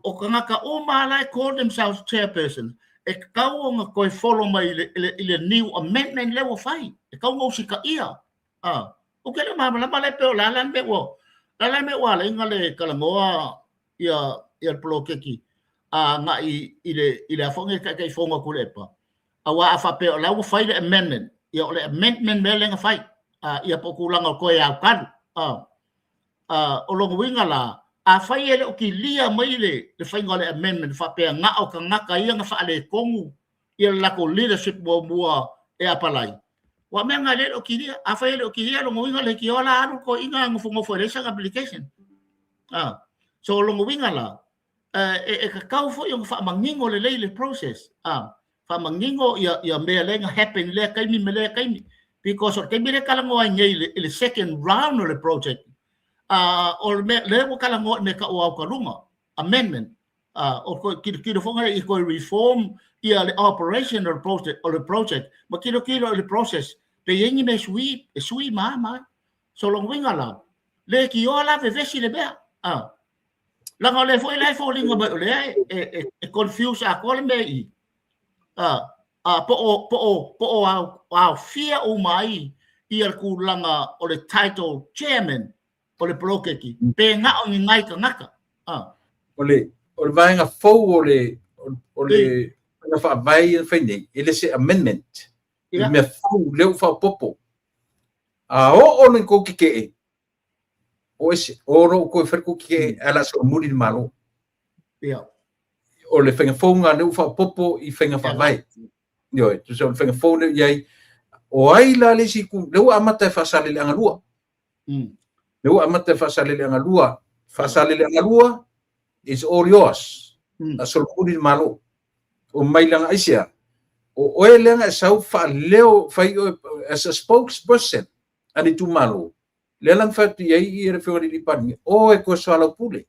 o kangaka o mala call themselves chairperson e kau nga ko follow mai ile new amendment level 5 e kau ngo sika ia o kele mama le pe la me wa le ngale kalangoa ia plokeki nga ile afonga ka fonga kulepa awa afa pe la wo fight amendment ia le amendment melenga fight ia pokulanga ko ia kan o longo winga la a fai ele o ki lia mai le whainga le amendment whapea ngā o ka ngaka ia ngā whaale kongu i le lako leadership mua e apalai. Wa mea ngā le o ki lia, a fai ele o ki lia longo winga le ki ola aru ko inga ngofo election application. So longo winga la, e ka kau fo yung whamangingo le leile process. Whamangingo ia mea le ngā happen le kaimi me le kaimi. Because o kaimi le kalangoa ngei le second round o le project. Or le mo kala ngo me ka o ka runga amendment or ko kilo fonga i ko reform ia le operation or the project ma kilo le process pe yengi me sui ma so long winga la le ki ola ve vesi le bea la ngo le fo linga ba le e confuse a ko le me po o fear o mai ia ku langa o le title chairman o le prokeki pe nga o ngai ka ngaka o le vainga fo o le na fa vai fine ele se amendment me fo le fa popo o le ko ke o ese o ro ko fer ko ke ala so muri malo o le fenga fo nga le fa popo i fenga fa vai yo tu so fenga fo le yai o ai la le si ku le amata fa sale le angalua Leu amata fasalele angalua is all yours. Na solpuri malo. O mailanga aisia. O oelenga sau fa leo fai as a spokesperson ani tu malo. Lelang fa tu yai i referi di pani. O e ko sala pule.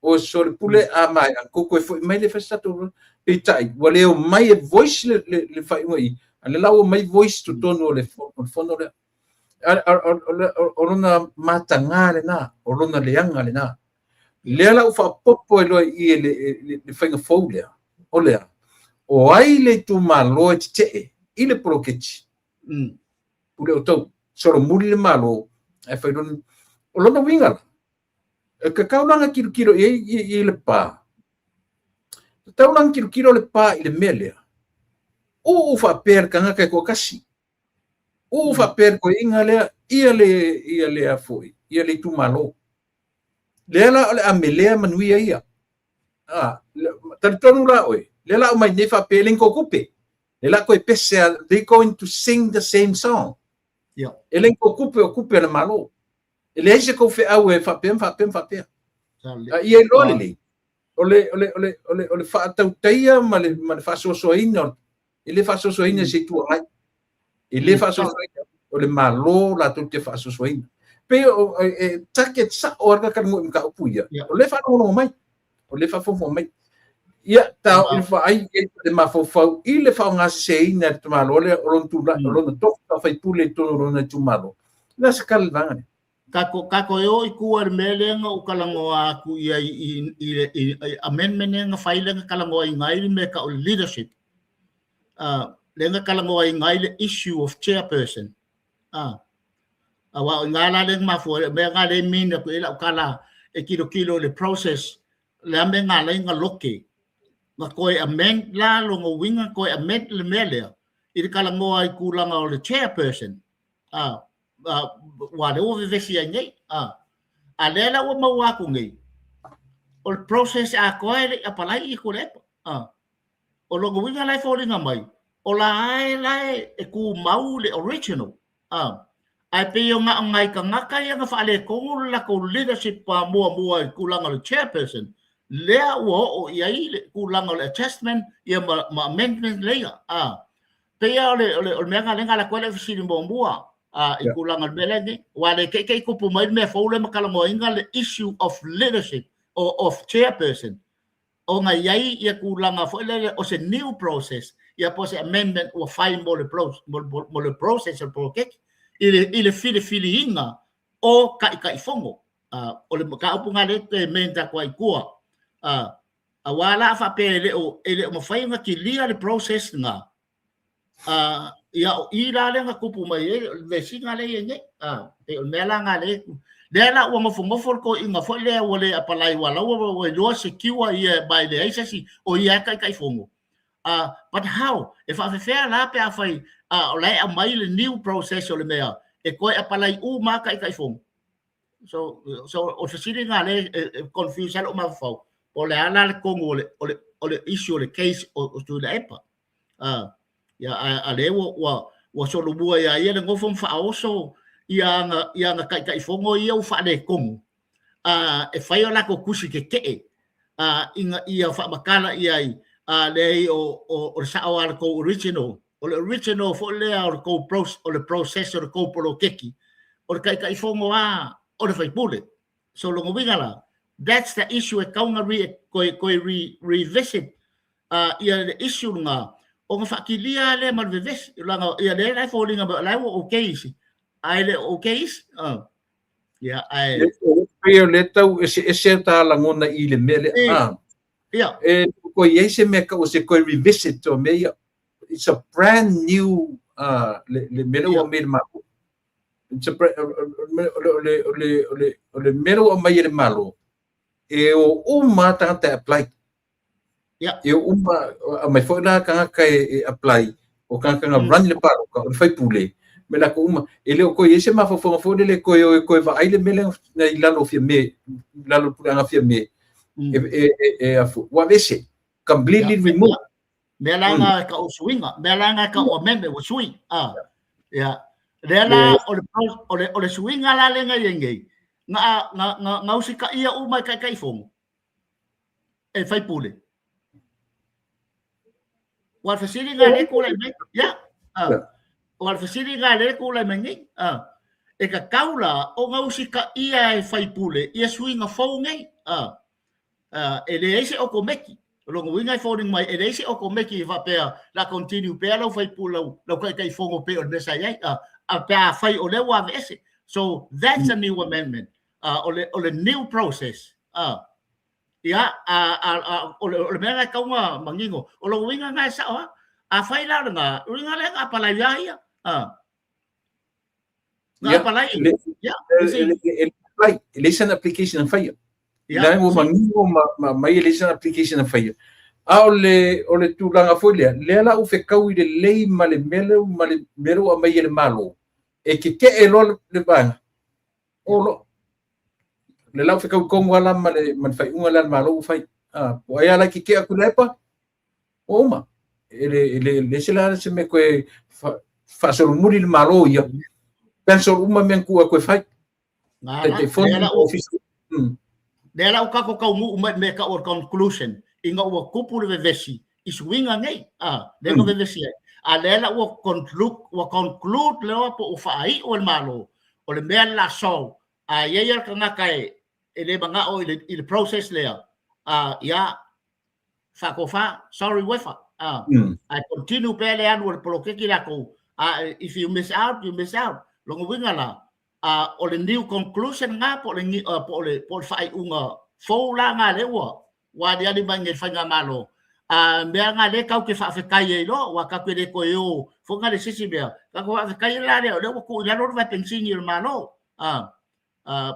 O sole pule a mai ko ko foi mai le fastato pitai. Wale o mai voice le fai moi. Ale lau mai voice tu tono le fono le orona matanga le na orona leanga le na lela ufa popo elo i le fenga folia olea o ai le tu malo te i le proketi pule o tau soro muri le malo e fai don olona winga e ka kaulanga kilo i le pa taulanga kilo le pa i le melea o ufa per kanga kai ko kasi o fa per ko inga le ia le afoi ia le tu malo le la ole amele manui ia tonu la oi le la mai ne fa peling ko kupe le la ko pese they going to sing the same song ele ko kupe na malo ele se ko fe au fa pem ia lole ole fa tau taia ma fa so ina ele fa so ina se tu ai ele fa so ole malo la tu te fa so ina pe taket sa orga kan mo ka puia ole fa no mai ole fa fo mai ia ta il fa ai e ma fo ile fa nga se ina tu malo ole ron tu la ron to fa fai pule to ron tu malo la skal vangane kako yo ikuar melenga o kalangoa ku ia i amendment nga file nga kalangoa ngai me ka leadership lenga kalangoa ngai le issue of chairperson awa ngala leng ma fo me ngale min ko ila kala e kilo le process le ame ngala nga loke nga ko amend la lo ngo winga ko amend le mele i kalangoa i kulanga o le chairperson wa le o vesi ngai alela o mawa ku ngai o process a ko e apalai i ko le o lo winga lai fo ringa mai o la ai e ku mau le original ai pe yo nga ngai ka ngaka ia nga fa le ko la ko leadership pa mo ku langa le chairperson le o ia i ku langa le adjustment ia ma amendment le pe ya le me nga la ko le fisi mo ikulangan belenge wale ke ko pumai me fole makala mo inga le issue of leadership or of chairperson o nga yai ia kulanga fole o se new process ia pose amendment o fine mo le process o proke ile fili inga o kai fongo o le ka upunga le te menta kwa ikua awala fa pele o ele mo fainga ki lia le process nga ia ira le nga kupu mai le singa le nge e o mela nga le la o ngofo ko inga fo le o le apalai wala o lo secure ia by the agency o ia kai fongo but how if I fair la pe afai o le a mai le new process o le mea e ko apalai u ma kai fongo so o se singa le confusion o ma fo o le ala le kongo o le issue le case o tu le epa ya ale wa so lu bua ya ia ngo fom fa oso ia nga kai fongo ia u fa le kong e fai la ko kusi ke inga ia fa makala ia le o sa o ko original fo le o le processor ko pro keki o kai fongo o le fai pule so lo ngala that's the issue e kaunga revisit ia the issue nga o nga fakilia le mar veves langa ia le lai falling about lai o case ai le o case ya ai le letau ese ta la ngona i le mele ya ko ye se me ka o se ko revisit to me it's a brand new le mele o me ma it's a le mele o mai le malo e o mata ta apply eu mai foi lá que apply o kan run le paro ka fai pule me la ko ele ko ese ma fo le ko va ai le mele na ilalo fia me lalo pulanga fia me afu wa vese completely remove me la nga ka o swinga me la nga ka o meme o swing ya lela o le swinga la le nga yenge nga usika ia o mai kai fongo e fai pule wal fasili nga le ko la me ya wal fasili nga le ko la me e ka kaula o nga usika ia e fai pule ia swinga fonge e le ese o komeki lo winga falling mai e le ese o komeki va pe la continue pe lo fai pule lo kai fongo pe o mesa ia a pe fai o le wa ese so that's a new amendment o le new process ya o le mega kaunga mangingo o lo winga nga sa a fai la nga winga le nga pala ya nga pala ya election application fai la mo mangingo mai election application fai o le tulanga foi le la u fe kau i le lei ma le melo a mai le malo e ke lo le banga olo le lau fika ko ngala male man fai ngala malo fai po ai ala ke aku lepa oma ele sila se me ko fa solo muri le malo ia penso uma men ku ko fai te fon office dela o kako ka mu me ka or conclusion inga o kupu le vesi is winga nei dela vesi alela o conclude le po fai o malo o le mea la so ia ka ngakai ele banga o il process le ya fa sorry wefa I continue pele anu por que kila ko if you miss out longo winga la o le new conclusion nga po le fai unga fo la nga le wa dia di bangi fa nga malo mea nga le kau ke fa kai lo wa ka pele ko yo fo nga le sisi bea ka ko fa kai la le o ko la no va pensin il malo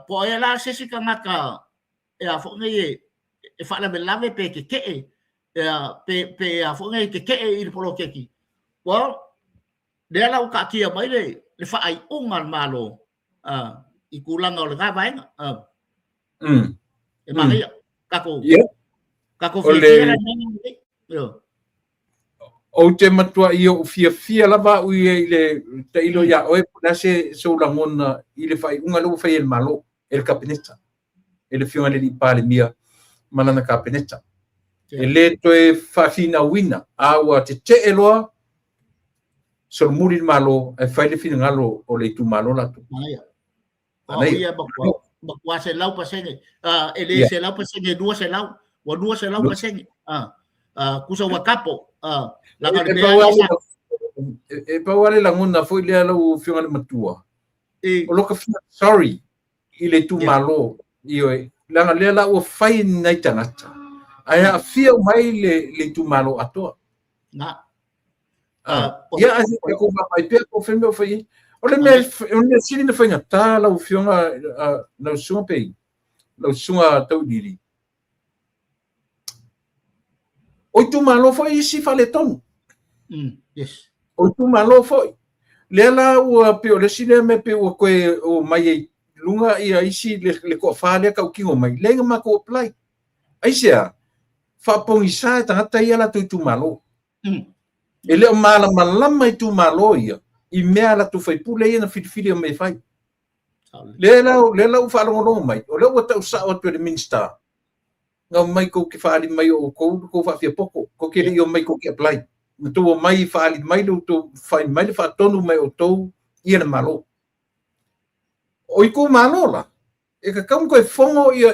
po e la sisi ka nga ka fo nga e fa la lave pe ke pe fo nga ke il polo ke ki well de la o ka kia mai le fa ai unga malo i kulang o nga vainga e mai kako fia o te matua i o fia lava u le te ilo ya o na se so la mona i le fai unga lo fai el malo el capinetta ele fiona le pale mia malana capinetta ele to e fa fina wina awa te eloa so muri malo e fai le fina ngalo o le tu malo la tu ia bakwa se lau pasenge ele se lau pasenge dua se lau pasenge kusa wakapo la e pa wale la ngona foi le lau fiona le matua o loka fina sorry ile tu malo io la le la o fai nai tangata ai a fia mai le tu malo ato na ia asi ko va mai pe ko femme foi o le sili na foi ngata la o fiona na sunga pe la sunga tau diri o tu malo foi si fale ton yes o tu malo foi le la o pe o le sili me pe o ko o mai lunga ia isi le ko fale ka ki o mai le ma ko apply ai sia fa pongisa tangata ia la tu malo ele mala malama tu malo ia i mea la tu fai pule ia na fitfili me fai le la u fa lo mai o le o tau sa o tu minister nga mai ko ki fa ali mai o ko fa fia poko ko ke le mai ko ki apply tu mai fa ali mai lo tu fai mai fa tonu mai o to ia na malo o iku malo la e ka kam ko fongo ia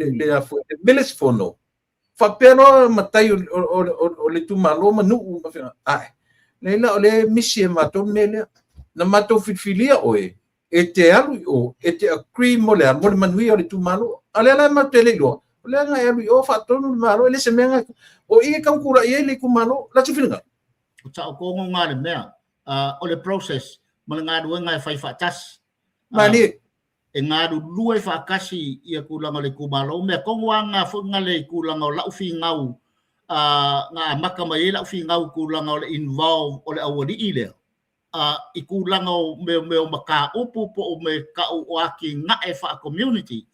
le beles fono fa pero matai o le tu malo manu ai le la le misi ma to mele na ma to fitfilia oe e te alu o e te agree mo le manui o le tu malo ale la ma tele lo le nga alu o fa to malo le semenga o i kam kura i le ku malo la tu filinga o ta ko nga le mea o le process mo nga do nga fai fa tas mani e ngadu lue fa kasi ia kulang le kumalo me kongwanga fu ngale kulang la ufi ngau nga makamai la ufi ngau kulang le involve ole awadi ile ikulang me maka upu po me ka o aki nga e fa community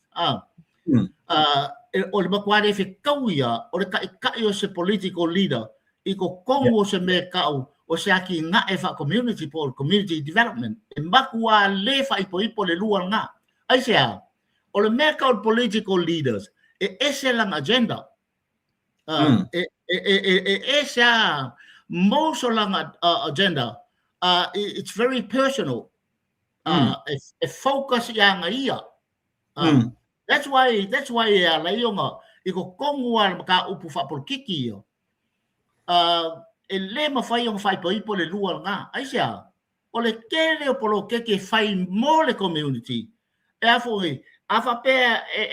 ole makwade fe kauia ole ka yo se political leader iko kongo se me ka o se aki nga e fa community for community development e makwa le fa ipo le luar nga ai sea o le meka o political leaders ese lang agenda ese most lang agenda it's very personal a focus yang ia that's why la yonga iko kongwa ka upu fa por kiki ele ma fai yung fai po le luar nga ai sea o le kele o polo keke fai mo le community e afa pe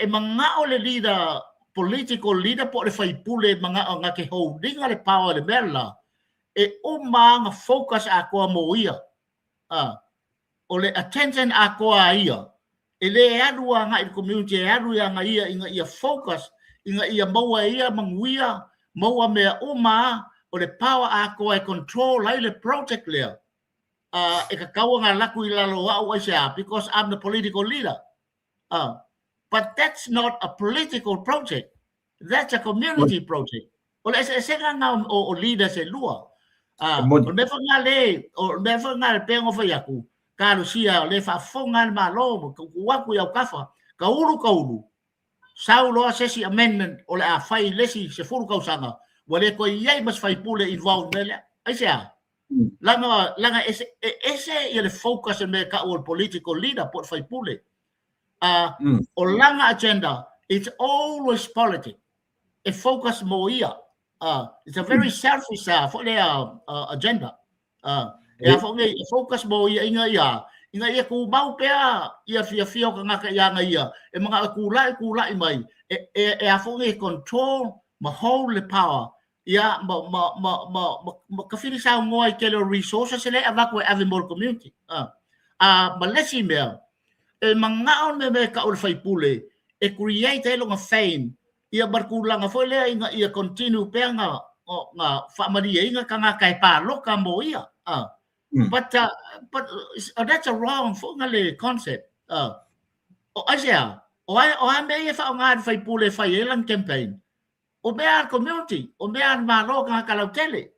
e manga o le leader political leader po le fai pule manga nga ke holding le power le bella e o manga focus a ko mo ia o le attention a ko ia ele adu nga i community adu nga ia focus ia mo ia manguia mo me o ma o le power a ko e control lai le project le e ka kaua ngā laku I lalo au ai sea, because I'm the political leader. But that's not a political project. That's a community project. O le se ngā o leaders e lua. O me whanga le pengo whai aku. Ka rusia le whafonga ma lo, ka waku iau kafa. Ka uru. Sau loa sesi amendment o le a whai lesi se furu kausanga. Wa le koe iei mas whai pule involved me le. Ai sea. Langa ese ia le focus me ka o political leader pot whai pule. O langa agenda, it's always politics. It focus mo ia. It's a very selfish for their agenda. Focus mo ia inga ia ku mau pea ia fia ka ngaka ia nga ia. E mga kulai mai. E a fonge control ma hold the power. Ia ma kafiri sa ngoi kelo resources le avakwe avimol community. Ma lesi mea. E mangaon me ka ul fai pule. E create elo nga fame. Ia berkulanga foi le inga ia continue pe nga family inga kanga kai pa loka mo ia but that's a wrong fungale concept o asia o ame fa nga fai pule fai elang campaign o be community o be ma loka kalau tele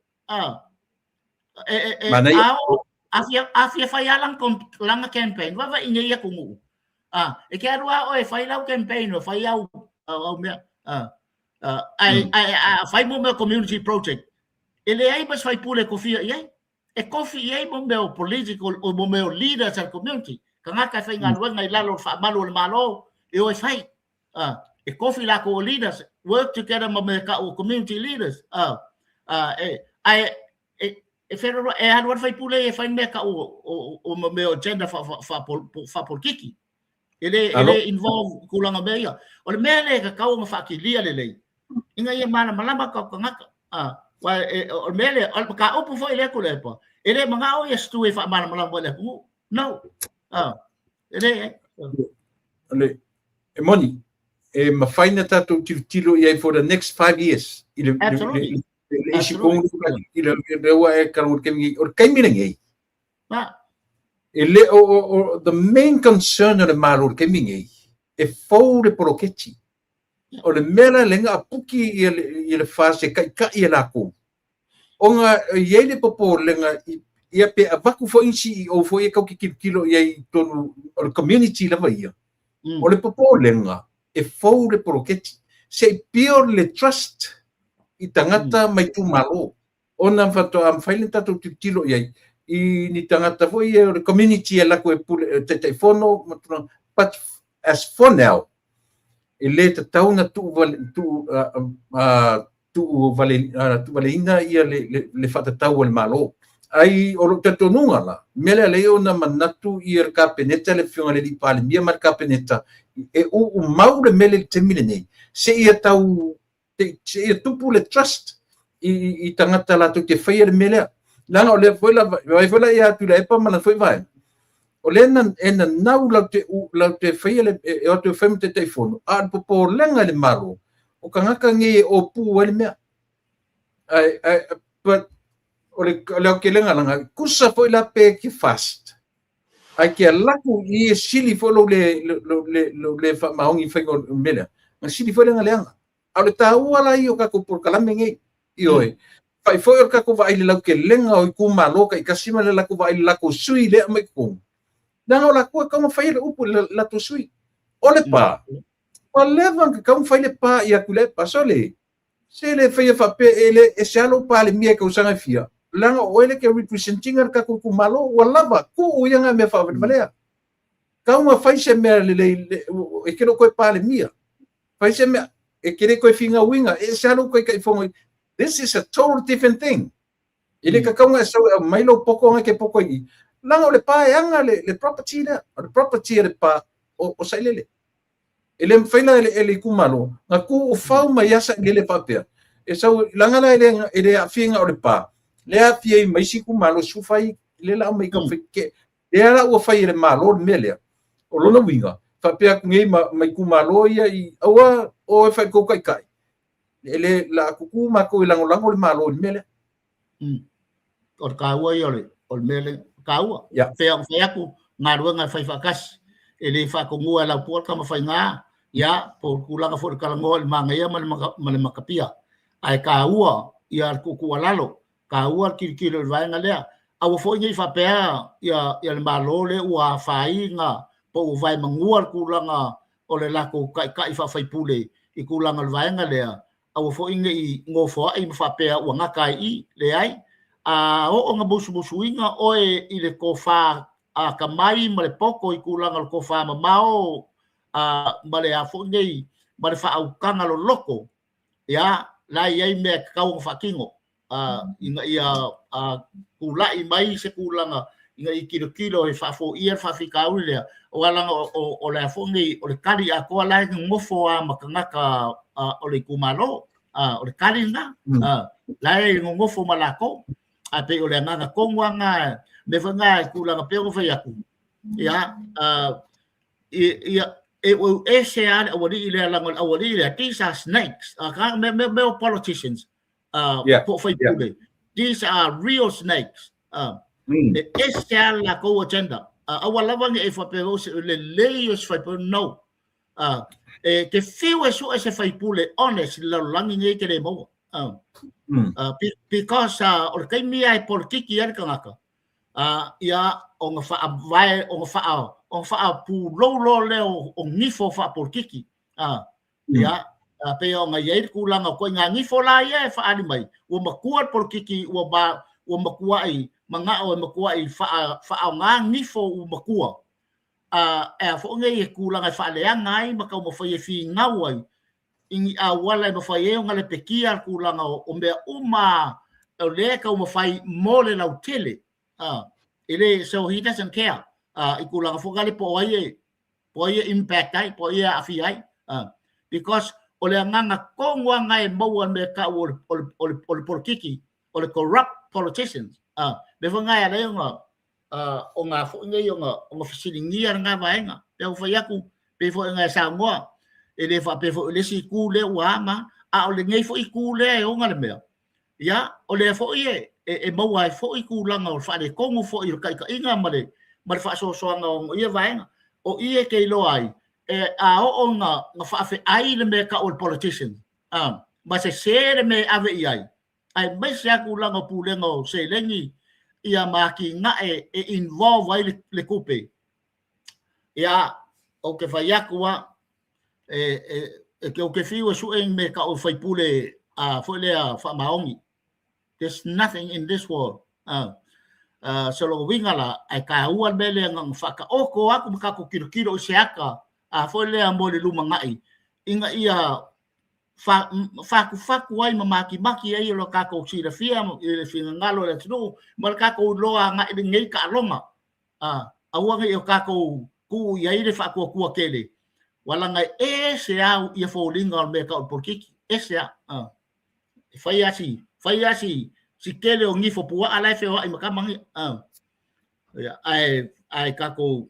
afia fai alang langa campaign wa inga ia kungu e ke arua o fai lau campaign o fai au me fai mo meu community project ele ai mas fai pule kofia ia e kofi ia mo meu political o mo meu leaders al community kanga ka fai ngalwa ngai lalo fa malo e o fai e kofi la ko leaders work together mo me ka o community leaders e fero e han fai pule e fai me ka o mo meu agenda fa politiki ele involve kulanga meia o le mele ka kau nga fakilia le inga ia mana malama ka ngaka wa o mele o ka opu fo ele ko lepa ele manga o ia stu e fa mana malama le no ele e moni e mafaina tatu tilo ia for the next 5 years ile isi kong ile rewa e karu kemi o kaimina ngai ele the main concern of the marur kemingi e fou de proketi o le mela lenga apuki i le fase ka i la ko onga yele popo lenga ia pe avaku fo insi o fo e ka kilo ia tonu o community lava ia o le popo lenga e fou de proketi se pure le trust i tangata mai tu malo ona fato am faile tatu tilo ia I ni tangata foi o community la ko te fono but as for now ele te tauna tu valina ia le fata tau el malo ai o te tonunga la mele le ona manatu ia ka peneta le fiona le pale mia marka peneta e o mau le mele te milene se ia tau se ia tupu le trust I tangata la tu te fai le mele Langa ole foi la ia tu le pa mana foi vai. Ole na nau la te fai le o te fai te telefono. A po lenga le maro. O kangaka nge o pu ele me. But ole ke lenga langa kusa foi la pe ki fast. Ai ke laku I sili fo le fa maongi fai o mele. Ma sili foi lenga lenga. Ole ta wala I o ka ko por kalame nge. Ioi. Fai foi o ka ko vai le lau ke lenga o ku malo ka ikasima le la ko vai la ko sui le mai ko na la ko ka mo fai le upu la to sui ole pa o levan ka mo fai le pa ia ku le pa sole se le fai fa pe ele e salo pa le mia ka usanga fia langa o ele ke representing ka ku malo wala ba ku yanga me fa valea ka mo fai se me le e ke no ko pa le mia fai se me e kere ko finga winga e salo ko ka fongo This is a total different thing. Ile ka kaunga so mailo poko nga ke poko I. Langa ole pa yanga le property le, the property le pa o sailele. Ele faina ele kumalo, nga ku fau mai asa ngele papia. E so langa la ele afinga ole pa. Le afia mai si kumalo su fai le la mai ka fike. Le ala o fai le malo mele. O lona winga. Fa pia ngai mai kumalo ia I awa o fai ko kai. Ele la kuku ma ko lango le malo mele or ka wa yo le or mele kaua pe ang fai aku ngarua ngai fai fakas ele fa ko ngua la por ka fai nga ya por kulanga for kalangol manga ya mal makapia ai kaua ia ku kualalo kaua kilo vai ngalea au fo ngai fa pe ya malole ua fai nga po vai manguar kulanga ole la ko kai fa fai pule i kulanga vai ngalea au fo ngai ngofo ai fa pe ua ngakai i le ai o nga busu-busuinga oe i le kofa kamai ma le poko i kulanga le kofa mamao ma le afo nei ma le whaaukanga lo loko ia lai ai mea kau whakingo inga ia kulai mai se kulanga inga i kilo e whafo ia whawhikau lea o alanga o le afo nei o le kari a koa lai ngofo a makangaka o le kumalo o le kari nga lai ngofo malako ape o le nganga kongwanga me vanga kulanga pe o fai aku ya e se ana o ri le langa o ri le these are snakes ka me politicians po fai pule these are real snakes e se la ko agenda awala vanga e fa pe o le leos fai po no ke fiu e so e se fai pule honest la langi nge ke le mo because o kai mia e politiki ar kangaka ia o nga fa vai o nga fa pu lo le o ngifo fa politiki ia pe o nga yai kulanga ko nga ngifo la ia fa ani mai o makua politiki o makua ai manga o makua ai fa nga ngifo o makua e fo ngai kulanga fa le ngai maka mo fa fi ngawai ingi awala no fai o ngale pekia kulanga o mea uma o le ka uma fai mole na utele ele so he doesn't care i kulanga fo gale po ai impact ai po ia afi ai because o le nganga kongwa ngai mo me ka o politiki o le corrupt politicians me fo ngai ale o nga fo ngai o nga fisilingia nga vaenga pe o fai aku pe fo ngai sa mo ele fa pe fo le si kule wa ma o le ngai fo i kule o ngale me ya o le fo e mo ai fo i kulanga o fa le kongo fo i kai ka inga male fa so nga o ia vai o ie ke lo ai o nga fa fe ai le me ka o politician ma se le me ave ai me se kulanga pule ngo se lengi ia ma ki nga e involve ai le kupe ya o ke fa yakua ke o ke fiu su en me ka o fai pule fo le fa maongi there's nothing in this world so lo wingala ai ka uan bele ngang fa ka oko aku ka ko kilo se aka fo le mo le luma ngai inga ia fa ku ai mamaki maki ai lo ka ko si le fia le finga ngalo le tnu mal ka ko lo nga ngai ka longa awanga e ka ko ku ia ile fa ko kele wala ngai se ia fo linga me ka por kiki ese fai asi si kele o ngifo pua ala fe ai makamang ai ka ko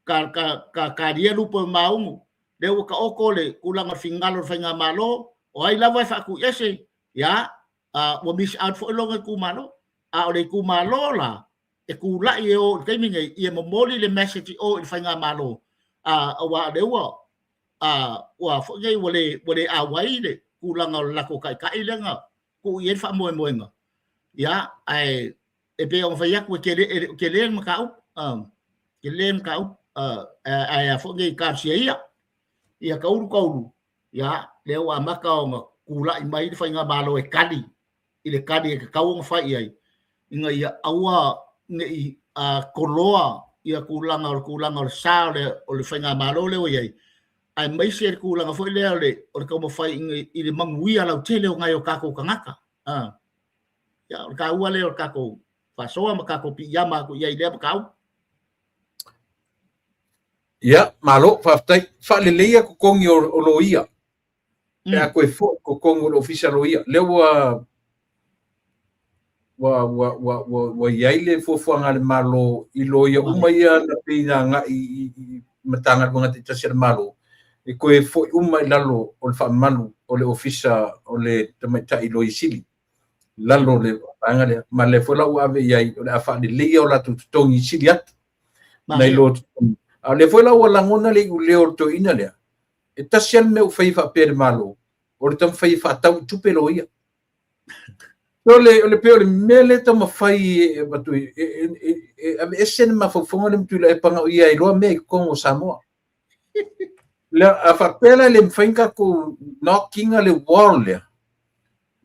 ka dia lupo maungu le ka okole kulanga fingalo finga malo o ai lava fa ku ese ya wo miss out fo longa ku malo o le ku malo la e ku la e o kai minga e mo moli le message o finga malo wa de wa fo ngai wole a waile kulanga la ko kai lenga ku yen fa mo nga ya ai e pe on fa yak ke le makau ke le makau ai fo ngai ka sia ia kauru ya le wa makau nga kula i mai fa nga malo e kadi ile kadi ke kau nga fa ai inga ia awa ngai koloa ia kulanga sa le o le fa nga malo le ai ai mai se kulanga foi le o ka mo fai i le manguia la tele o ngai o ka ko kangaka ya o ka ua le o ka ko fa so ma ka ko pijama ko ia ile ka ya malo fa tai fa le leia ko kongi o loia ya ko fo ko kongo lo official loia le wa yaile fo ngal malo i loia uma ia na pina nga i matanga ko ngati tsa malo e koe fo uma i lalo o le whaamalu o le ofisa o le tamaita i loi sili. lalo le panga le ma le fola u ave ia o le afa le o la tu tongi siliat nei lo a le fola o la ngona le u le o to ina le e tasial me u fai fa per malo o le tam fai fa tau tupelo ia le pe le mele tam fai batu e sen ma fo fonga le mtu le panga ia i lo me ko Samoa le afa pela le mfainga ko knocking le wall le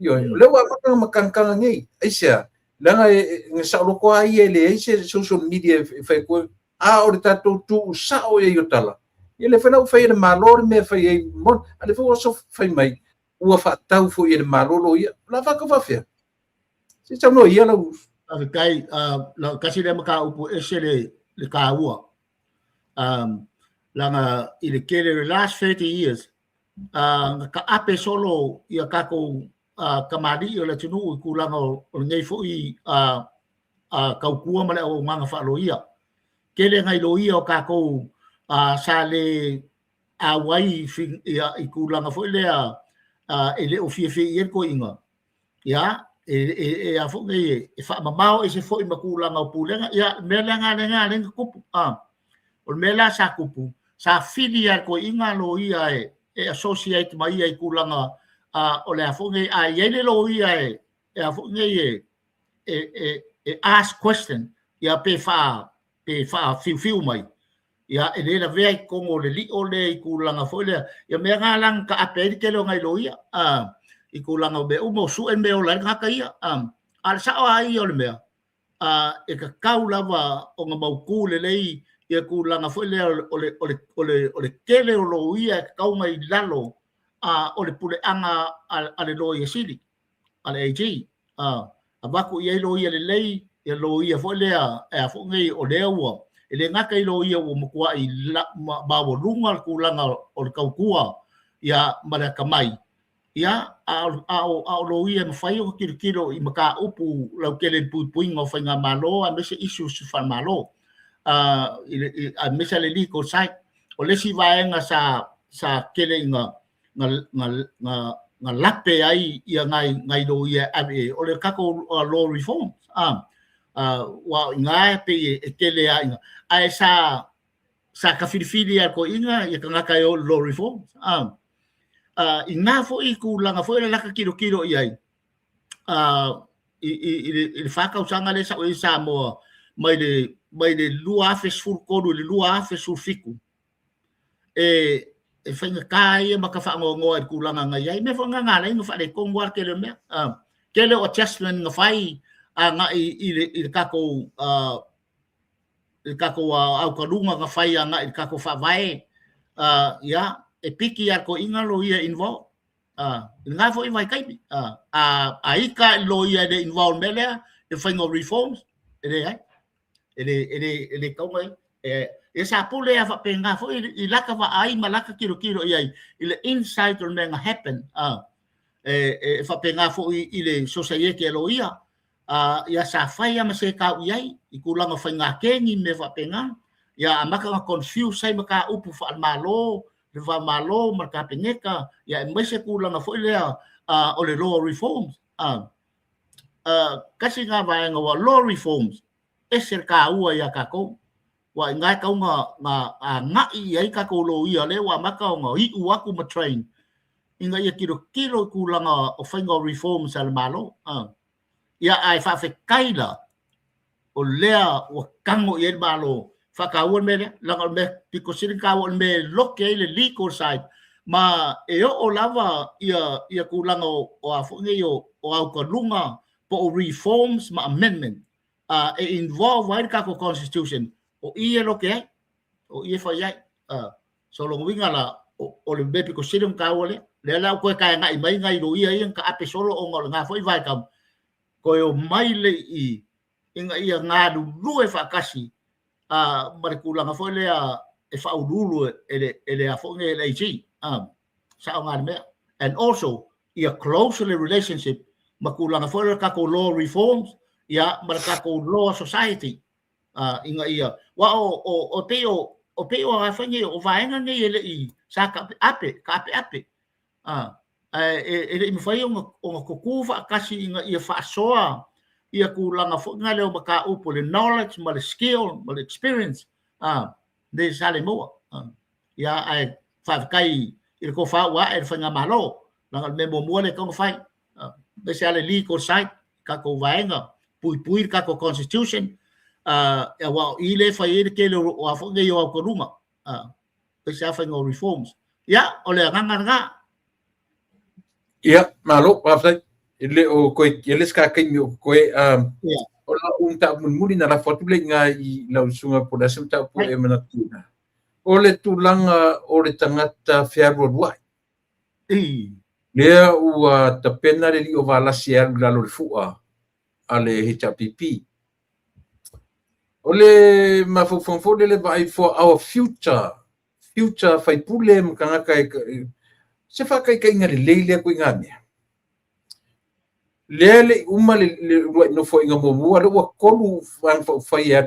yo le wa makanga ngai aisia langa nge sa lo ko ai le aisia social media fai ko a o tato tu sa o e yotala ele fa na fai le malor me fai mon ale fo so fai mai ua fa tau fo e malolo ia la fa ko fa fe se sa no ia la kai la kasi le maka upu esele le ka ua langa i le kele the last 30 years ka ape solo ia kako kamari o le tunu i kulanga o nei fo i kaukua male o manga fa lo ia kele ngai lo ia o kako sa le wai fin ia i kulanga fo le ele o fie fie ko inga ya e a fo ngai e fa mamao e se fo i makulanga o pulenga ya melenga lenga kupu o mela sa kupu sa filia ko inga lo ia e associate mai ai kulanga o le afo ngai a yele lo ia e afo ngai e ask question ya pe fa fiu mai ya ele la ve ko le li o le kulanga fo le ya me ngalang ka ape ke lo ngai lo ia i kulanga be o mo su en me o la ka ia al sa ai o le me e ka kaulava o nga mau ku le lei ia kulanga fo le o le kele o lo ia ka mai lalo o le pule anga ale lo ia sili ale AG abaku ia lo ia le lei ia lo ia fo le a fo ngai o le ua ele ngaka i lo ia o mokua i ba wo lunga kulanga o le kaukua ia maraka mai ia a lo ia mafai o kilo i maka upu lau kele puinga o whainga malo a mese isu su whan malo a mese le liko sai o lesi vaenga sa kele nga lape ai ia ngai lo ia ave o le kako law reform wa ngai pe e kele ai sa ka filifili ko inga ia ka ngaka o law reform ina fo i kulanga fo le laka kilo iai i faka usanga le sa o sa mo mai le lua fe sul kodu le lua fe sul fiku e whainga kai maka wha ngo e kulanga ngai ai me whanga ngā rei ngā whare kongwar ke le mea ke le adjustment ngā whai ngā i le kako au karunga ngā whai ngā i le kako wha vai ia e piki ar ko inga lo ia involved nga fo i vai kai a ika lo ia de involved mele e whainga reforms ele kau mai e sa pule a fa penga fo i laka va ai malaka kilo ia i le insight on menga happen e fa penga fo i le society lo ia ia sa fai ama se ka iai i kulanga whainga kengi me fa penga ia amaka confuse sai maka upu fa malo le va malo marka pengeka ia mai se kulanga fo le o le law reforms kasi nga va nga law reforms e serka ua ia ka ko wa ngai ka nga ai ka ko lo ia le wa maka nga i uaku ma train inga ia kilo kulanga o whainga reforms al malo ia ai fa fe kaila o lea o kango i malo whakaua mele langa me piko sirika o me loke le legal side ma e o lava ia kulanga o afungi o au kalunga po reforms ma amendment e involve wai ka ko constitution o ia loke o ia fa ia so lo winga la o le bepi ko sirum ka ole le la ko ka ngai mai ngai do ia ka ape solo o ngol nga foi vai kam ko o mai le i inga ia nga du e fa kasi marikulanga foi le e fa udulu ele a foi ele ai sa nga me and also ia closely relationship makulanga foi ka ko law reforms ia marka ko law society inga ia wa o peo a fangi o vaenga ngai ele i sa ka ape ele me fai o kuku fa kasi ia fa soa ia kulanga fo ngale o maka upo le knowledge ma le skill ma le experience de sale mo ia ai fa kai il ko fa wa e fa nga malo la me mo le ko fai de sale legal side ka ko vaenga pui ka ko constitution ya wa ile fa ile ke lo wa fo nge yo ko ruma de sa fa ngo reforms ya ole nga Ia, malo, pafai. Ele o koe ele ska kai mi o koe ola ta muli na la fotu le nga I la usunga po da ta po e mana tuna. Ole tulanga o le tangata fair worldwide. Lea ua ta pena le li o vala sia la lo fua ale HPP. Ole mafofo le vai for our future fai pule mkanga kai se fa kai kai ngale leile ko ngame lele uma le no foi ngamo mua le kolu fan fa ya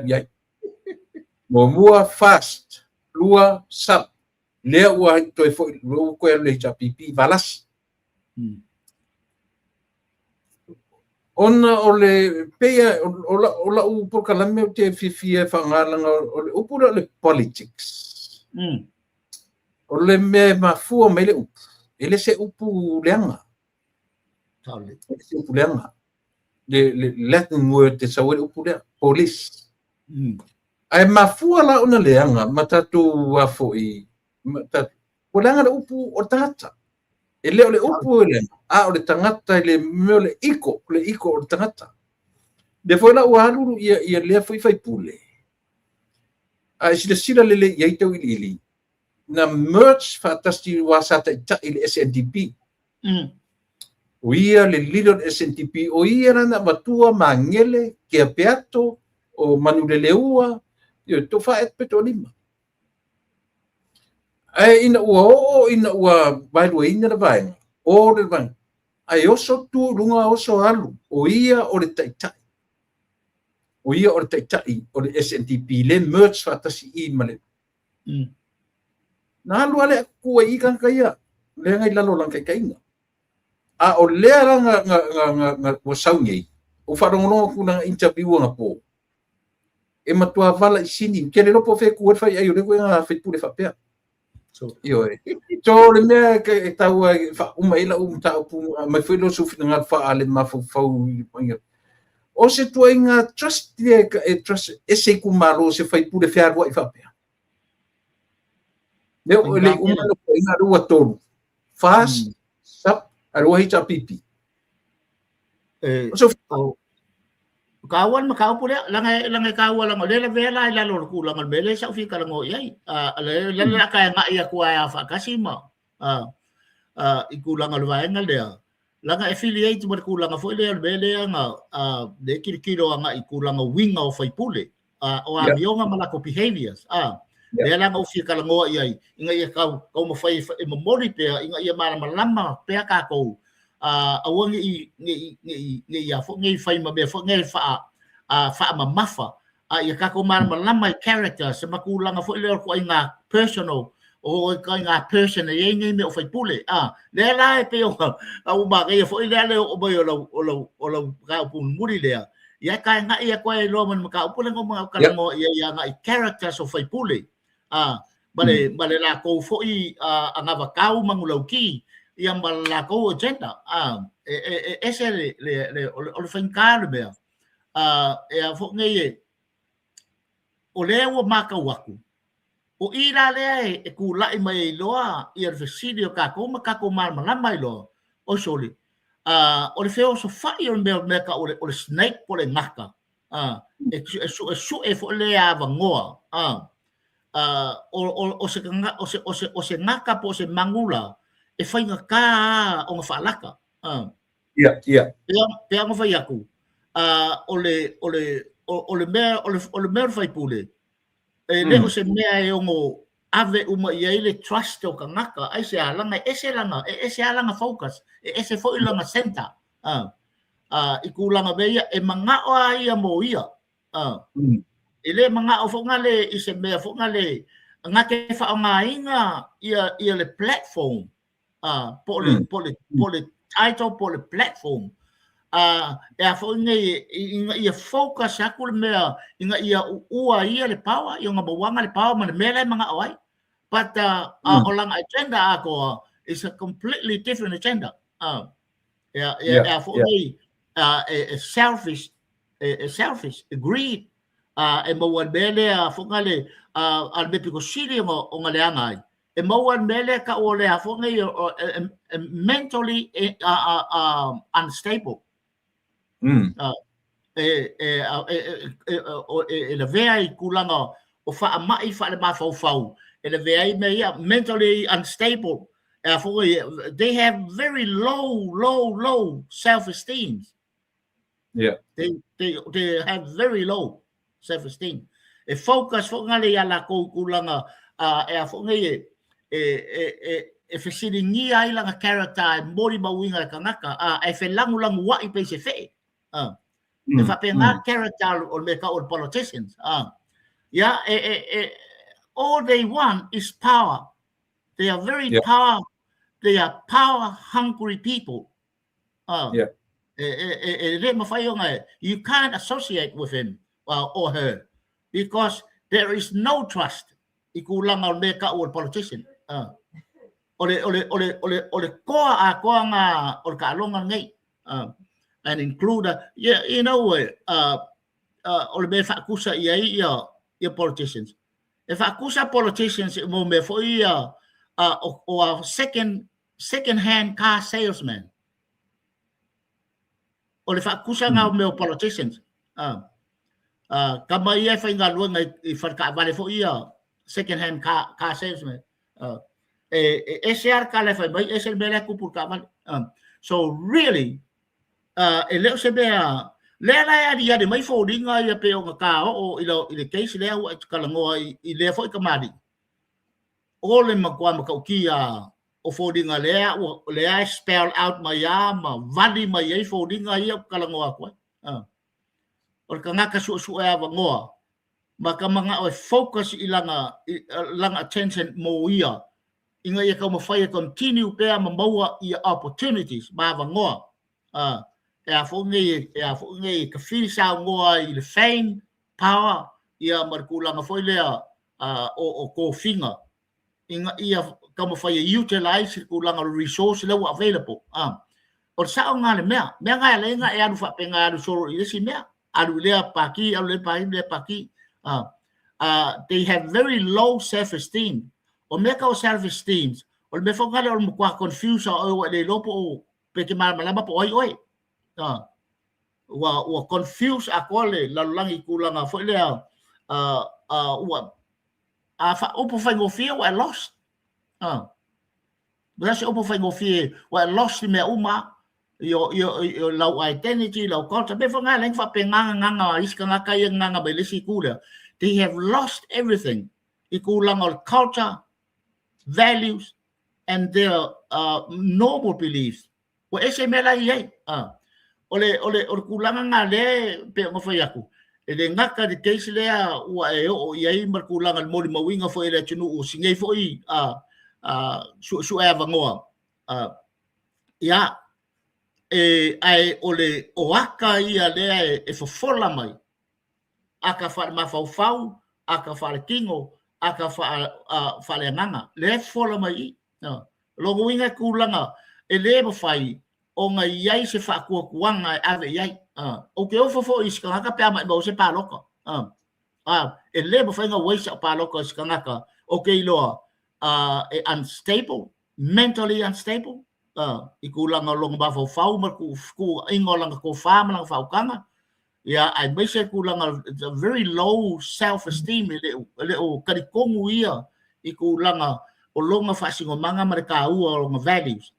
mo fast lua sap le ua to foi lo ko le HPP valas ona ole peia ola u por kalame te fifia fa ngalanga ole upura le politics ole me mafua mele u ele se upu leanga. Se upu leanga. Le Latin word te sawe upu leanga. Police. Ai mafua la una leanga matatu wafo I matatu. Leanga le upu o tangata. Ele ole upu leanga. Ole tangata ele me ole iko o tangata. De foi la uhaluru ia lea foi fai pule. Ai sila lele yaitau ili. Na merge fatasti wasata il SNDP. O ia le leader SNDP o ia na matua mangele ke aperto o manuleleua yo to fa et petolima. Ai ina ua by the way ina vai. O le van. Ai oso tu lunga oso alu. O ia o le taitai. O ia o le taitai o le SNDP le merge fatasi I male. Na lu ale ku I kan kaya le ngai lalo lang kai kainga o le nga o saungi o farongo ku na interview nga po e matua vala I sini ke le lopo fe ku fa ai le ku nga fe pu le fa pe so yo le me ke tau fa uma ila ta pu mai foi lo sufi nga fa ale ma fo o se tu nga trust trust ese ku malo se fa pu le fa wa fa pe le uma lo ina rua tolu fast sap arua HPP so kawan makau pule langai kawan lang le vela ila lo ku lang bele sa fi kalango yai le ka nga ia ku ya fa kasima ikulang alwa ngal dia langa affiliate mo kulang fo le bele nga de kilo nga ikulang wing of fai pule o amio nga malako behaviors le lang o fi kalango yai inga ia kau mo fai mo mori pe inga ia malama pe ka ko awang ngi ya fo ngi fai ma be fo ngi fa ma mafa ia ka ko malama character se makulang fo le ko inga personal o ka nga person e ngi me o fai pule le la pe o ba ke fo le o bo o ka pu muri le ia ka nga ia ko e lo man ka pule ngo ma kalango ia nga character so fai pule bale la ko fo anga va kau mangulauki ia la ko agenda ese le o fin kar be e fo ngai o le o maka waku o ira le e ku lai mai loa ia vesidio ka ko maka ko mal mai lo o soli o le feo so fai o me ka o le snake po le ngaka su e fo le ava ngoa o se ngaka po se mangula e fai ngaka o ngafalaka pe nga fai aku o le mer fai pule le o se mea e ongo ave uma ia ile trust o ngaka ai se alanga focus ese fo ilanga center ikulanga beia e manga o ia mo ia ele manga o fo ngale ise mea fo ngale ngake fa nga inga ia le platform po le title po le platform e fo inga ia focus aku le mea inga ia ua ia le power ia ngabawanga le power ma le mele mga awai but olang agenda ako is a completely different agenda for me selfish greed e mawan mele fo ngale al me piko sili o ngale angai e mawan mele ka ole fo ngai mentally unstable le vea I kulanga o fa mai fa le mafau le vea me mentally unstable they have very low self-esteem. They have very low self-esteem. E focus fo ngale ya la ko kulanga fo ngai e fesiringi ai langa character mori mawinga kangaka e fe langulang wa I pe se fe if I pay character or make out politicians all they want is power. They are very they are power hungry people. You can't associate with him or her because there is no trust. Ikulang al make out politician. Ole koa nga or kalongan ngai and include you know or be fakusa ia politicians if akusa politicians mo me fo or second hand car salesman or if akusa nga me politicians kama ia fa nga luang I farka vale fo second hand car salesman SR ka le fa mai SR bele ku pur ka so really e leo se bea le ia de mai fo dinga ia pe o ka o ile case le o ka lango I le fo ka mari o le makwa makaukia o fo dinga le spell out ma vali mai fo dinga ia ka lango ko o ka nga ka su e va ngoa maka mga o focus ilanga attention mo ia inga ia ka mo fai continue pe ma maua ia opportunities ma va ngoa fo ngai ka feel sa ngoa I le fame power ia markulanga foi le o ko finga inga ia ka mo fai utilize kulanga resource le available o sa nga le mea nga le nga anu fa penga anu so I si mea anu le paki anu le paki they have very low self-esteem o me ka self-esteem o me fo ngale o mo kwa confuse o le lopo pe ke malama po oi wa confuse akole lalulangi kulanga fo le fa opo fa ngofia wa lost Brasi opo fa ngofia wa lost me uma yo low identity low culture be fo ngale fa penganga iska ngaka yang nganga belisi kula they have lost everything ikulanga culture values and their normal beliefs wa esemela ye ole kulanga nga le pe ngo fa yaku le ngaka de case le wa o ye mar kulanga mo mawinga fo ele tunu o singai fo su eva ngoa ai ole o aka ia le e fo fola mai aka fa ma fau aka fa kingo aka fa le nganga le fola mai lo winga kulanga ele mo fai o nga iai se fa kuanga ave iai o ke o fo iska ka pe mai bo se pa loko e le mo fa nga waste pa loko iska ka o ke lo unstable mentally unstable ikulanga long ba fo ma ku ingolanga ko fa ma fa kanga I base kulanga very low self esteem le o karikongu ia ikulanga o longa fa singo manga marka u o longa values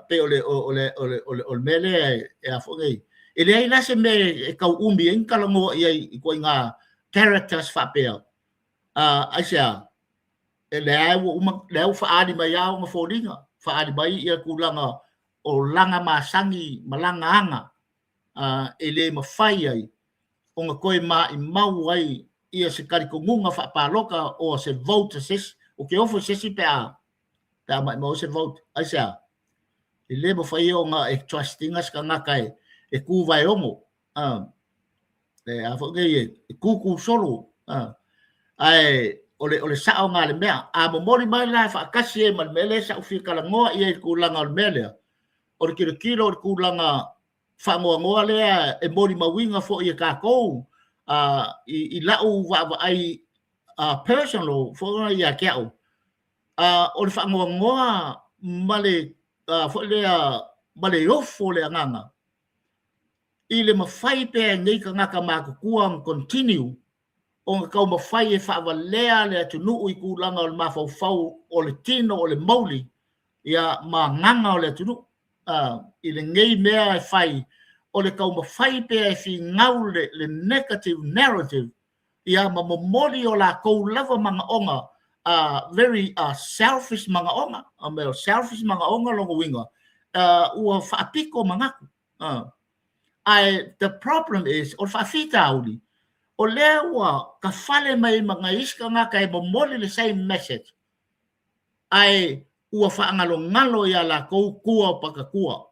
pe ole mele fo ngai ele ai la se me ka umbi en kala mo ia ko nga characters fa pe asia ele ai le fa adi mai ya nga fo dinga fa adi mai ia kulanga o langa masangi malanga anga ele mafai ai o nga koe ma I mau ai ia se kari ko ngunga fa paloka o se vote ses o ke ofo sesi pe ta mai mo se vote ai sia i le mo fai o nga e trustingas ka nga kai e ku vai omo e a fo ngai e ku solo ai ole sa o nga le mea a mo mori mai la fa kasi e mal mele sa ufi kala ngoa i e ku langa mele o kilo o ku langa fa ngoa le e mori mawinga fo i ka ko i la u va ai personal fo nga ia ke o o fa ngoa male fo le male ofo le nganga i le mafai pe nei ka ngaka ma kuang continue o nga kau mawhai e whaavalea le atu nuu i kūlanga o le mawhau o le tino o le mauli ia ma nganga o le atu nuu i le ngei mea e whai o le kau mawhai pe e whi ngau le negative narrative ia ma momoli o la kou lava manga onga very selfish manga onga selfish manga onga longo winga ua whaapiko mangaku the problem is o whaafita auli o lea ua ka whale mai mga iska ngā kai momoli le same message ai ua whaangalo ngalo ia la kou kua paka kua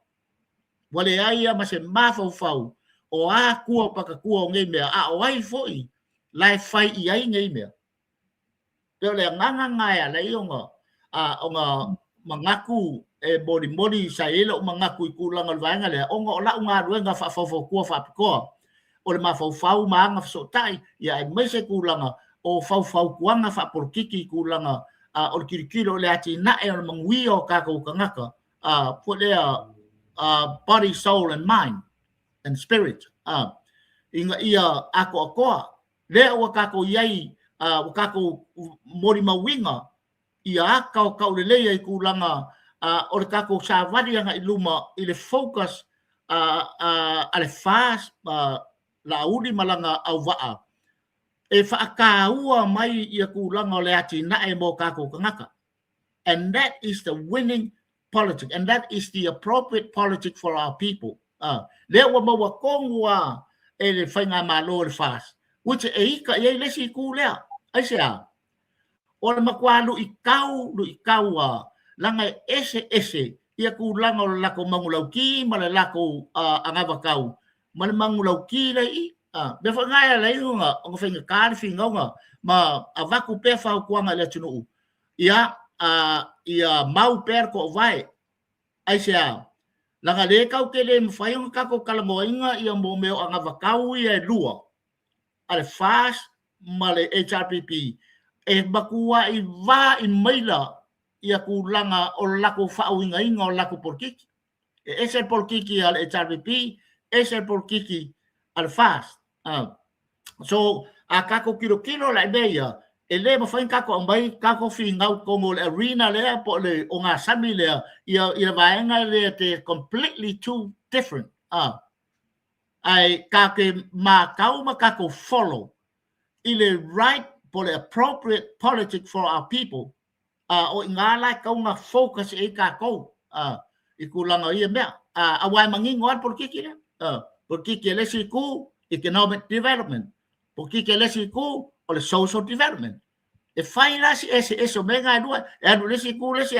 wale ai ama se mawhau o a kua paka kua o ngei mea o ai foi lai whai i ai ngei mea peo lea nganga ngaia la i onga mangaku e mori sa ilo mangaku i kūlanga lwaenga lea onga o la unga ruenga whawhau kua whapikoa o le mawhau maanga whasotai ia e meise kūlanga o whau kuanga whaporkiki kūlanga o le kirikiro le ati nae o le mangui o kākou kangaka po lea body, soul and mind and spirit inga ia ako akoa lea ua kākou iai ua kākou mori mawinga ia aka o kaulelea i kūlanga o le kākou sa wadianga i luma i le focus a le fast la uli malanga au waa e whaakaua mai ia kūlanga o le ati nae mo kākou kangaka and that is the winning politic and that is the appropriate politic for our people lea ua maua kongua e le whainga malo le fast which e ika i lesi kū lea ai sea o le makua lu i kau langa ese ia kūlanga o le lako mangulau ki ma le lako angava kau ma le mangulau ki lei me whangaia lei unga o whainga kāri whingaunga ma avaku pe whau kuanga le tunu ia mau per ko vai ai sea langa le kau ke le mwhaiunga kako kalamoinga ia mo meo angava kau ia lua ale fast ma le HRPP e makua i va i maila ia kūlanga o lako whauinga inga o lako porkiki ese porkiki al HRPP ese porkiki al fast so kako kilo la ideia e le mawhain kako ambai kako whingau kongo le arena lea po le o ngā sami lea ia vaenga lea te completely two different ai kake ma kauma kako follow i le right for the appropriate politic for our people o ngā lai kaunga focus e kako i kūlanga ia mea awai mangingo al porkiki lea porkiki lesi ku economic development porkiki lesi ku o le social development e whai rasi ese o menga anua anu lesi ku lesi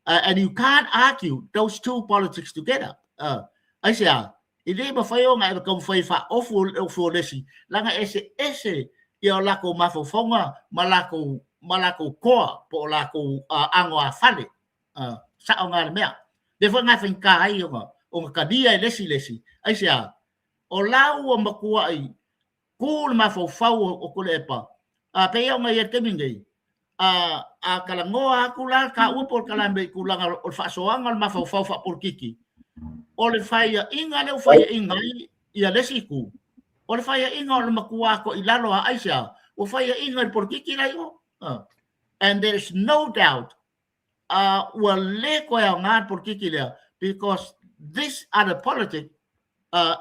and you can't argue those two politics together ai sea i le ma whai o ngā e kam whai wha ofu lesi langa ese ia o lako mawhawhonga ma lako koa po o lako ango a whale sa o ngā mea de wha ngā whinka ai o ngā kadia e lesi ai sea o lau o makua ai kūl mawhawhau o kule epa pe ia o ngai e temingei kalangoa kula ka upor kalambe kulanga o whaasoanga o mawhawhau whapurkiki o le whaia inga leo whaia inga ia lesi ku o le whaia inga o le makua ko i lalo a aisea o whaia inga i porkiki lai o and there is no doubt ua le koe o ngā porkiki lea because this other politic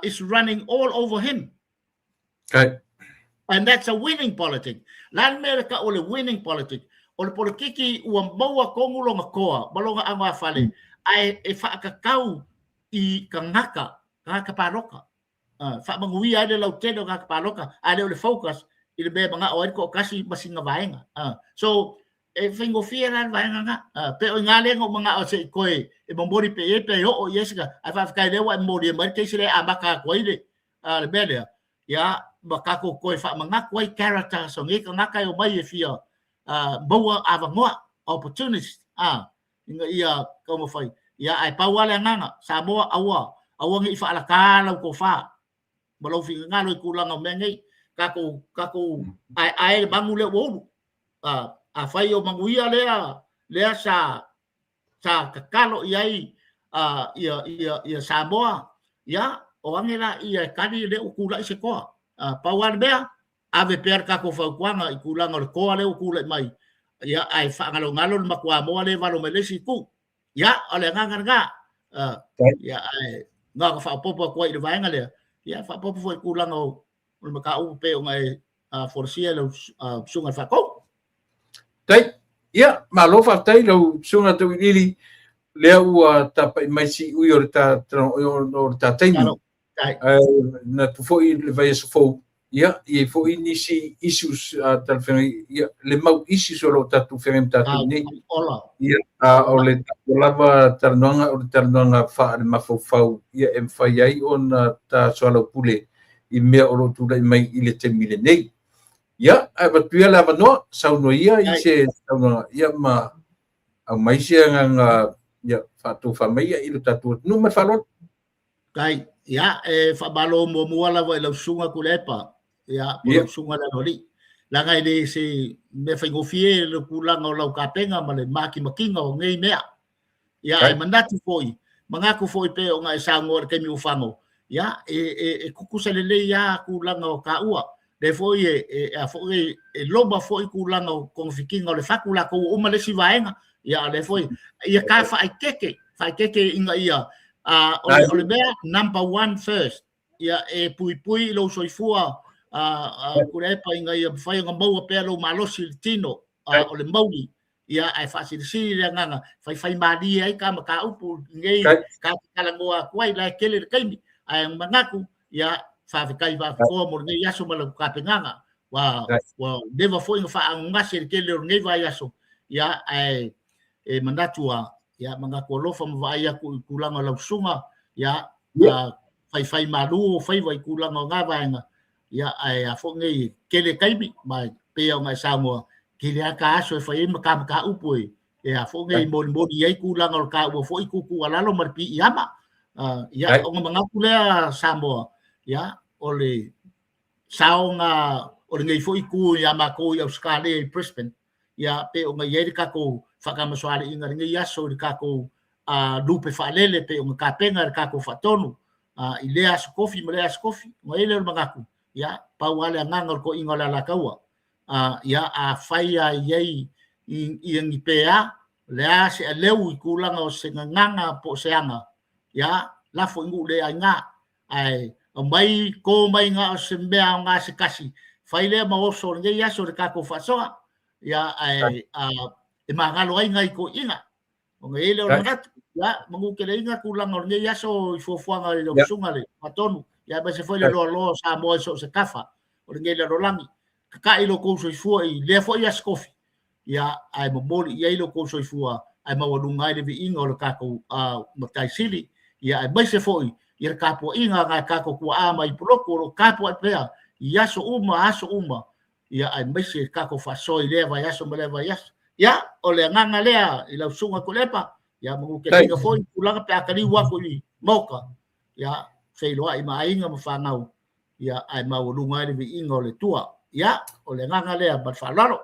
is running all over him. Okay. And that's a winning politic. Lan America o le winning politic. O le porkiki ua maua kongulonga koa, malonga anga whale, ai e whaakakau i ka ngaka paroka. Whaamangui ai le lau teno ngaka paroka, ai le o le focus, i le mea mga o eriko o kasi masinga vaenga. So, fingo fiera vai nga pe o ngale ngo mga o se koi e bombori pe o yesga afa kai le wa mori mar ke sile abaka koi le le bele ya baka ko koi fa mga koi character so ngi ka kai o mai fia boa avangoa opportunity inga ia como foi ya ai pawale nga Samoa awa ngi fa la kala ko fa balo fi ngalo kulang o mengi kako ai bangule wo a fai o manguia lea sa kakalo iai ia Samoa ia o angela ia kali le ukula i se koa pauan bea ave per kako faukuanga i kulanga le koa le ukula mai ia ai ngalo makua moa le valo melesi ku ia ole nganga ia ai nga fa popo ko i vainga le ia fa popo foi kulanga o maka u pe o ngai forcia le sunga fa ko tai ia malofa tai lo sunga tu ili le ua tapa mai si u yo ta tai na tu foi le vai so fo ia e foi nisi issues tal fe ia le mau issues lo ta tu fe ta tu ni ia o le lava tarnanga fa le mafofau ia em fai ai on ta solo pule i mea o lo tu mai ile te mile nei ia ava tuia lava no sauno ia i se sauno ia ma au mai se nga ia fa tu fa mai i lo tatu no me falon kai ia fa balo mo lava lo sunga kulepa ia po sunga la noli la ngai de se me fa ngofie lo kulanga o lo kapenga ma le maki makinga o ngei mea ia ai mandati foi manga ku foi pe o ngai sango ke mi ufango ia e kukuselele ia kulanga o ka ua le foi a foi loba foi kulanga o konfikinga o le fakula ko o male si vaenga ia le foi ia ka fa keke inga ia o le bea number 1 first ia pui lo soifua kurepa inga ia fai nga mau pe lo malosi tino o le mauli ia ai fa si le nganga fai mali ai ka maka upu ngei ka kala ngoa kwai la kele kaimi ai mangaku ia fa kai va ko mo ngei aso malo ka penganga wa deva foi nga fa ngasi kele ngei va aso ia ai mandatua ia mangaku lo fa va ia kulanga lo sunga ia fai malu fai vai kulanga ngava ia ai a fo ngei kele kaimi mai pe o ngai Samoa kele ka aso fai maka upu ia fo ngei mo ia kulanga ka o fo ku ala lo marpi iama ia o mangaku le Samoa ia ole saunga o ngei fo ku iama ko ia skale Brisbane ia pe o ngai ka ko whakamaswale inga ngai aso ka ko lupe whalele pe o ka penga ka ko fatonu i le as kofi mo le as kofi ngai le mangaku ya pauale nganga ko ingola la kaua ya a faia yei i ngipea le ase leu i kulanga o se nganga po seanga ya la fo ngu le nga ai mai ko mai nga se mea nga se kasi faile ma oso nge ya so ka ko fasoa ya ai e magalo ai ngai ko inga o nge le rat ya mangu ke le inga kulanga nge ya so i fo fuanga le sunga le patonu ya ba se foi le lo Samoa so se kafa o ngei le rolangi ka i lo ko so fua i le fo ia skofi ya ai mo moli ia i lo ko so fua ai ma wadu ngai le vi inga o ka ko matai sili ya ai ba se foi ia ka po inga ga ka ko ku a mai proko ro ka po pea ia so aso uma ia ai ba se ka ko fa so i le va ia so me le va ya o le nganga le i la sunga ko lepa ya mo ke le foi kulanga pe akali wa ko i moka ya sei loa i mainga mo whanau ia ai mau lunga i vi inga o le tua ia o le nganga lea bat whalaro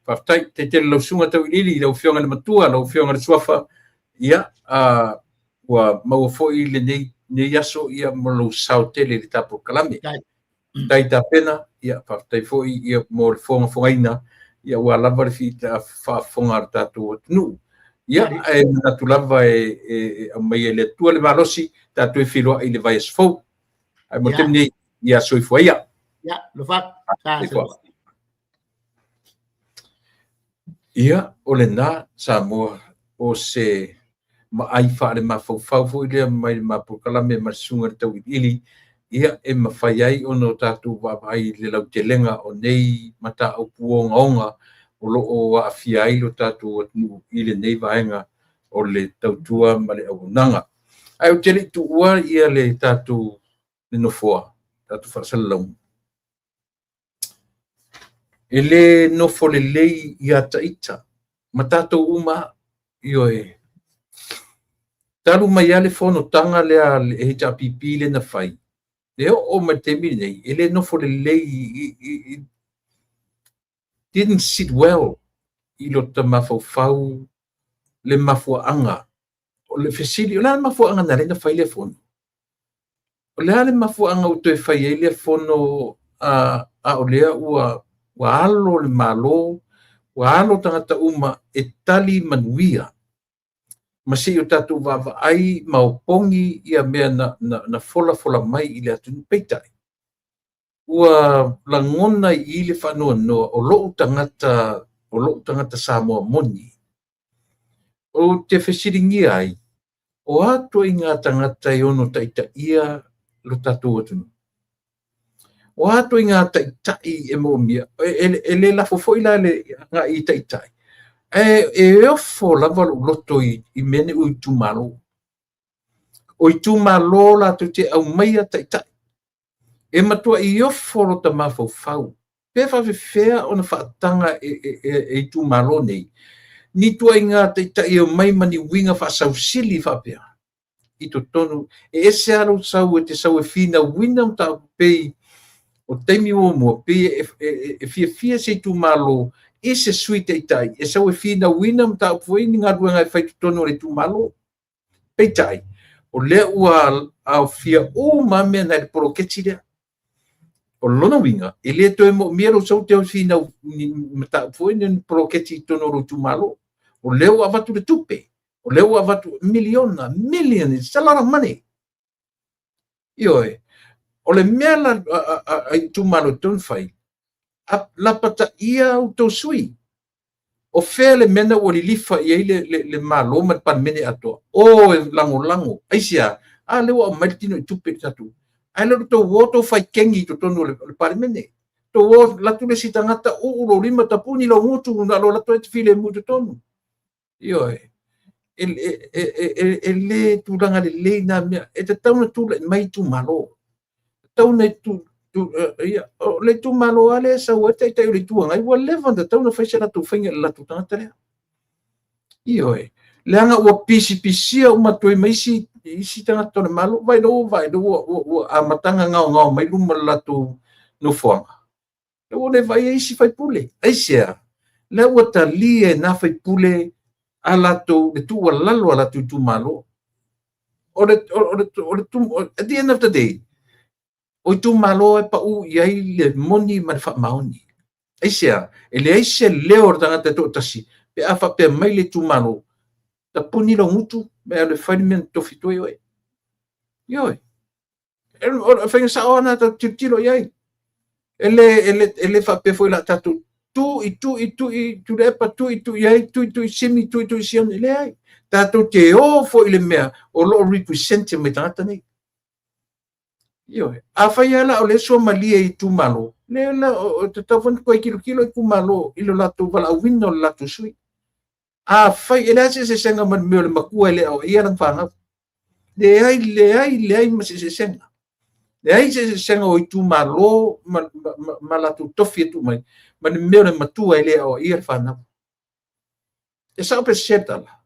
whaftai te lo sunga tau ili lau whionga na matua lau whionga na suafa ia wa mau fo i le nei aso ia mo lau sao tele le tapo kalame tai ta pena ia whaftai fo i ia mo le whonga whongaina ia wa lava le fita whafonga tatu nu ia e natu lava mai le tua le malosi tatu e whiloa i le vai asfau. Ai mo temni ia soifua ia. Ia, lo fat. Ia, o le nā, Samoa, o se maai whaare mawhau fo i lea mai mapukala me marsunga tau i ili, ia e mawhai ai o no tātou wawai le lau te lenga o nei mata au puonga onga o loo afia ai lo tatou atu i le nei vaenga o le tautua ma le aunaga. Ai o tele tuua ia le tatou le nofoa, tatou faasalalauga. E le nofo lelei ia taʻita ma tatou uma ioe talu mai a le fonotaga lea e taʻapipi lena fai le o'o ma temi nei e le nofo lelei didn't sit well i lo tamafaufau le mafuaaga o le fesili o le ale mafuaaga na lena fai le fono o le ale mafuaaga o toe fai ai le fono a o lea ua alo le malo ua alo tagata uma e tali manuia ma se o tatou vaavaai ma opogi ia mea na fola mai i le atunu peitai ua lagona i le faanoanoa o lo'u tagata Samoa moni o te fesiligia ai o atu ai ngā tagata e ono taʻitaʻia lo tatou atunu o atu ai ngā taʻitaʻi e moʻomia e le lafo foʻi la le gaʻi taʻitaʻi e ofo lava lo'u loto i mene o itumālō o itumālō latou te aumaia taʻitaʻi e matua i ofo lo tamafaufau pe faafefea ona faataga e itumālō nei ni tuaiga taʻitaʻi o mai maniuiga faasausili faapea i totonu e ese alo sau e te sau e finauina o taʻapupei o taimi muamua pei e fiafia se itumālō i se sui taʻitaʻi e sau e finauina ma taʻapuai ni galuega e faitotonu o le itumālō peitaʻi o lea ua aofia uma mea na le poloketi lea o lona uiga e lē toe moʻomia lou sau te aufinau ma taʻapuai ni poloketi tonu o lo itumālō o lea ua avatu le tupe o lea ua avatu million, it's a lot of money ioe o le mea a itumālō tonu fai la pataʻia au tou sui o fea le mena ua lilifa i ai le mālō ma le palemene atoa o e lagolago aisia a le ua o mai le tino i tupe tatou ai le tou ō tou faikegi i totonu o le palemene tou ō latu le si tagata uʻu lou lima tapuni lau mutu na lo latu e te filemu totonu ioe e lē tulaga lelei na mea e tatauna tulaʻi mai itumālō tauna le itumālō a le sau e taʻitaʻi o le ituagai ua leva na tauna faisa latou faiga le latu tagata lea ioe leaga ua pisipisia uma toe ma isi tagata o le malo vailou ua amataga gaogao mai luma le latou nofoaga e ua le vai e isi faipule aisea lea ua talia e na faipule a latou le tuualalo a latou itumālō at the end of the day o itumālō e paʻu i ai le moni ma le faamaoni aisea e leai se leo o le tagata toʻatasi pe a faapea mai le itumālō tapuni lo mutu me le failimen tofi toi oe ioe o faigasao ana tilotilo i ai ele faapea foi la tatou tu le epa tu i ai tu i simi tu i sione le ai tatou te o foi le mea o loo represent mai tagata nei ioe a fai ala o le somalia i tumālō le la o te tawhan koe kilo i kumālō i lo latou valaauina o le latou sui a fai e le ase se senga man meo le makua le au ia lang whangau le ai ma se senga le ai se senga o i tumālō ma latou tofi atu mai ma le meo le matua i le au ia le whanau e sao pe setala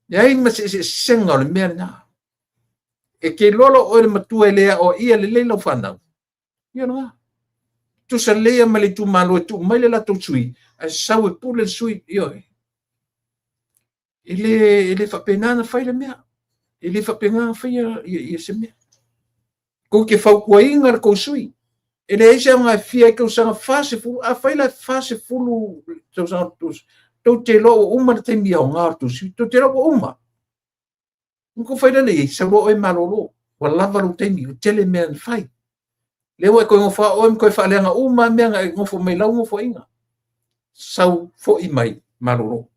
le ai ma se senga o le mea le na e ke lolo o le matua lea o ia le leila whanau. Ia noa. Tu sa lea ma le tu malo tu mai le lato sui. A sau e pule sui ioe. Ele whapenana whai le mea. Ele whapenana whai ia se mea. Ko ke whau kua inga le kou sui. Ele eise a ngai fia e kau sanga fase fulu. A whai la fase fulu tau sanga tus. Tau te loa uma na te mia o ngā tusi. Tau te loa uma. Ko fai nei sa ro e malolo wa lava lo temi o tele me fai le wa ko fa o ko fa le nga uma me nga ngofo me la ngofo inga sau fo i mai malolo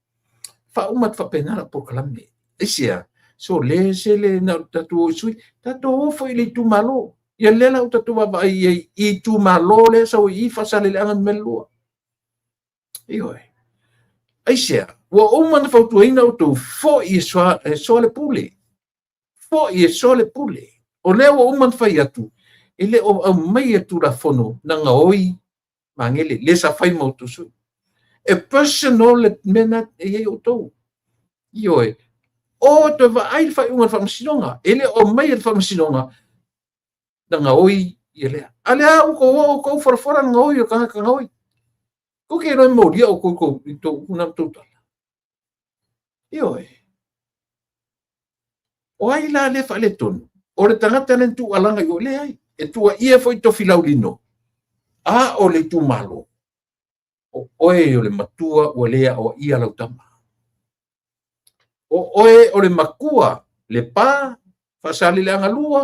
fa uma fa penala por kalame isia so le se le na tatu sui tatu fo ile tu malo ia lela o tatu wa i tu malole so i fasale le angan melua ioi ai sia wa o man fa tu ina o tu fo i so le pule fo i so le pule o le o man fa ia tu ele o mai tu la fono na ngoi mangele le sa fai mo tu su e personal mena e o to ioi o te va ai fa un fa msinonga ele o mai fa msinonga na ngoi ele ale o ko for ngoi ka ngoi ko ke no mo dia o ko to una total ioi o ai la le fa le ton o le tangata len tu alanga yo le ai e tu ia foi to filaulino a o le tu malo o le matua o le o ia la tama o le makua le pa fa sali le angalua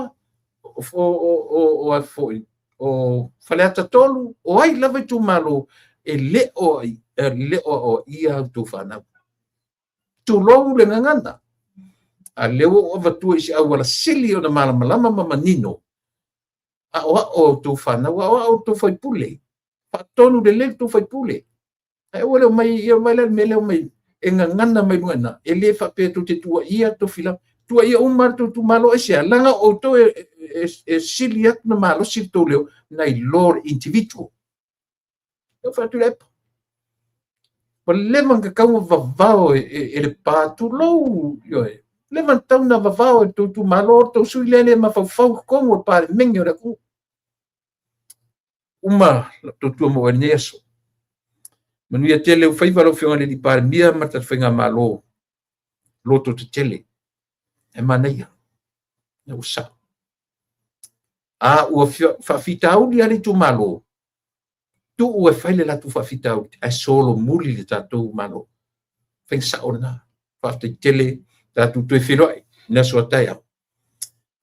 o faleta tolu o ai lava tu malo e le o ia tu fana tu lo le nganga a leo o vatu isi au wala sili o na malama manino a o tu fana o tu foi pule pa tonu de le tu foi pule ai o mai ia mai le mele mai e ngana mai nuana e le fa pe tu te tua ia to fila tua ia umar tu malo e sia langa o to e siliat na malo si to leo nai lor individual eu fa tu le pa le manga ka vavao e le pa tu lo yo levantau na vavao tu malo to sui lele ma fau como pa mengo da ku uma tu mo neso manu ia tele fai valo fiona le par mia mata finga malo loto te tele e manaia na usa a o fa fitau li ali tu malo tu o fai le la tu fa fitau a solo muli le tatu malo pensa ona fa te tele tatu tu filo na so taia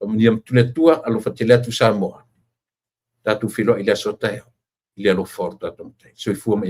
mania tu le tua alo fa tele tu samo tatu filo ile so taia ile lo forta tu so fu ma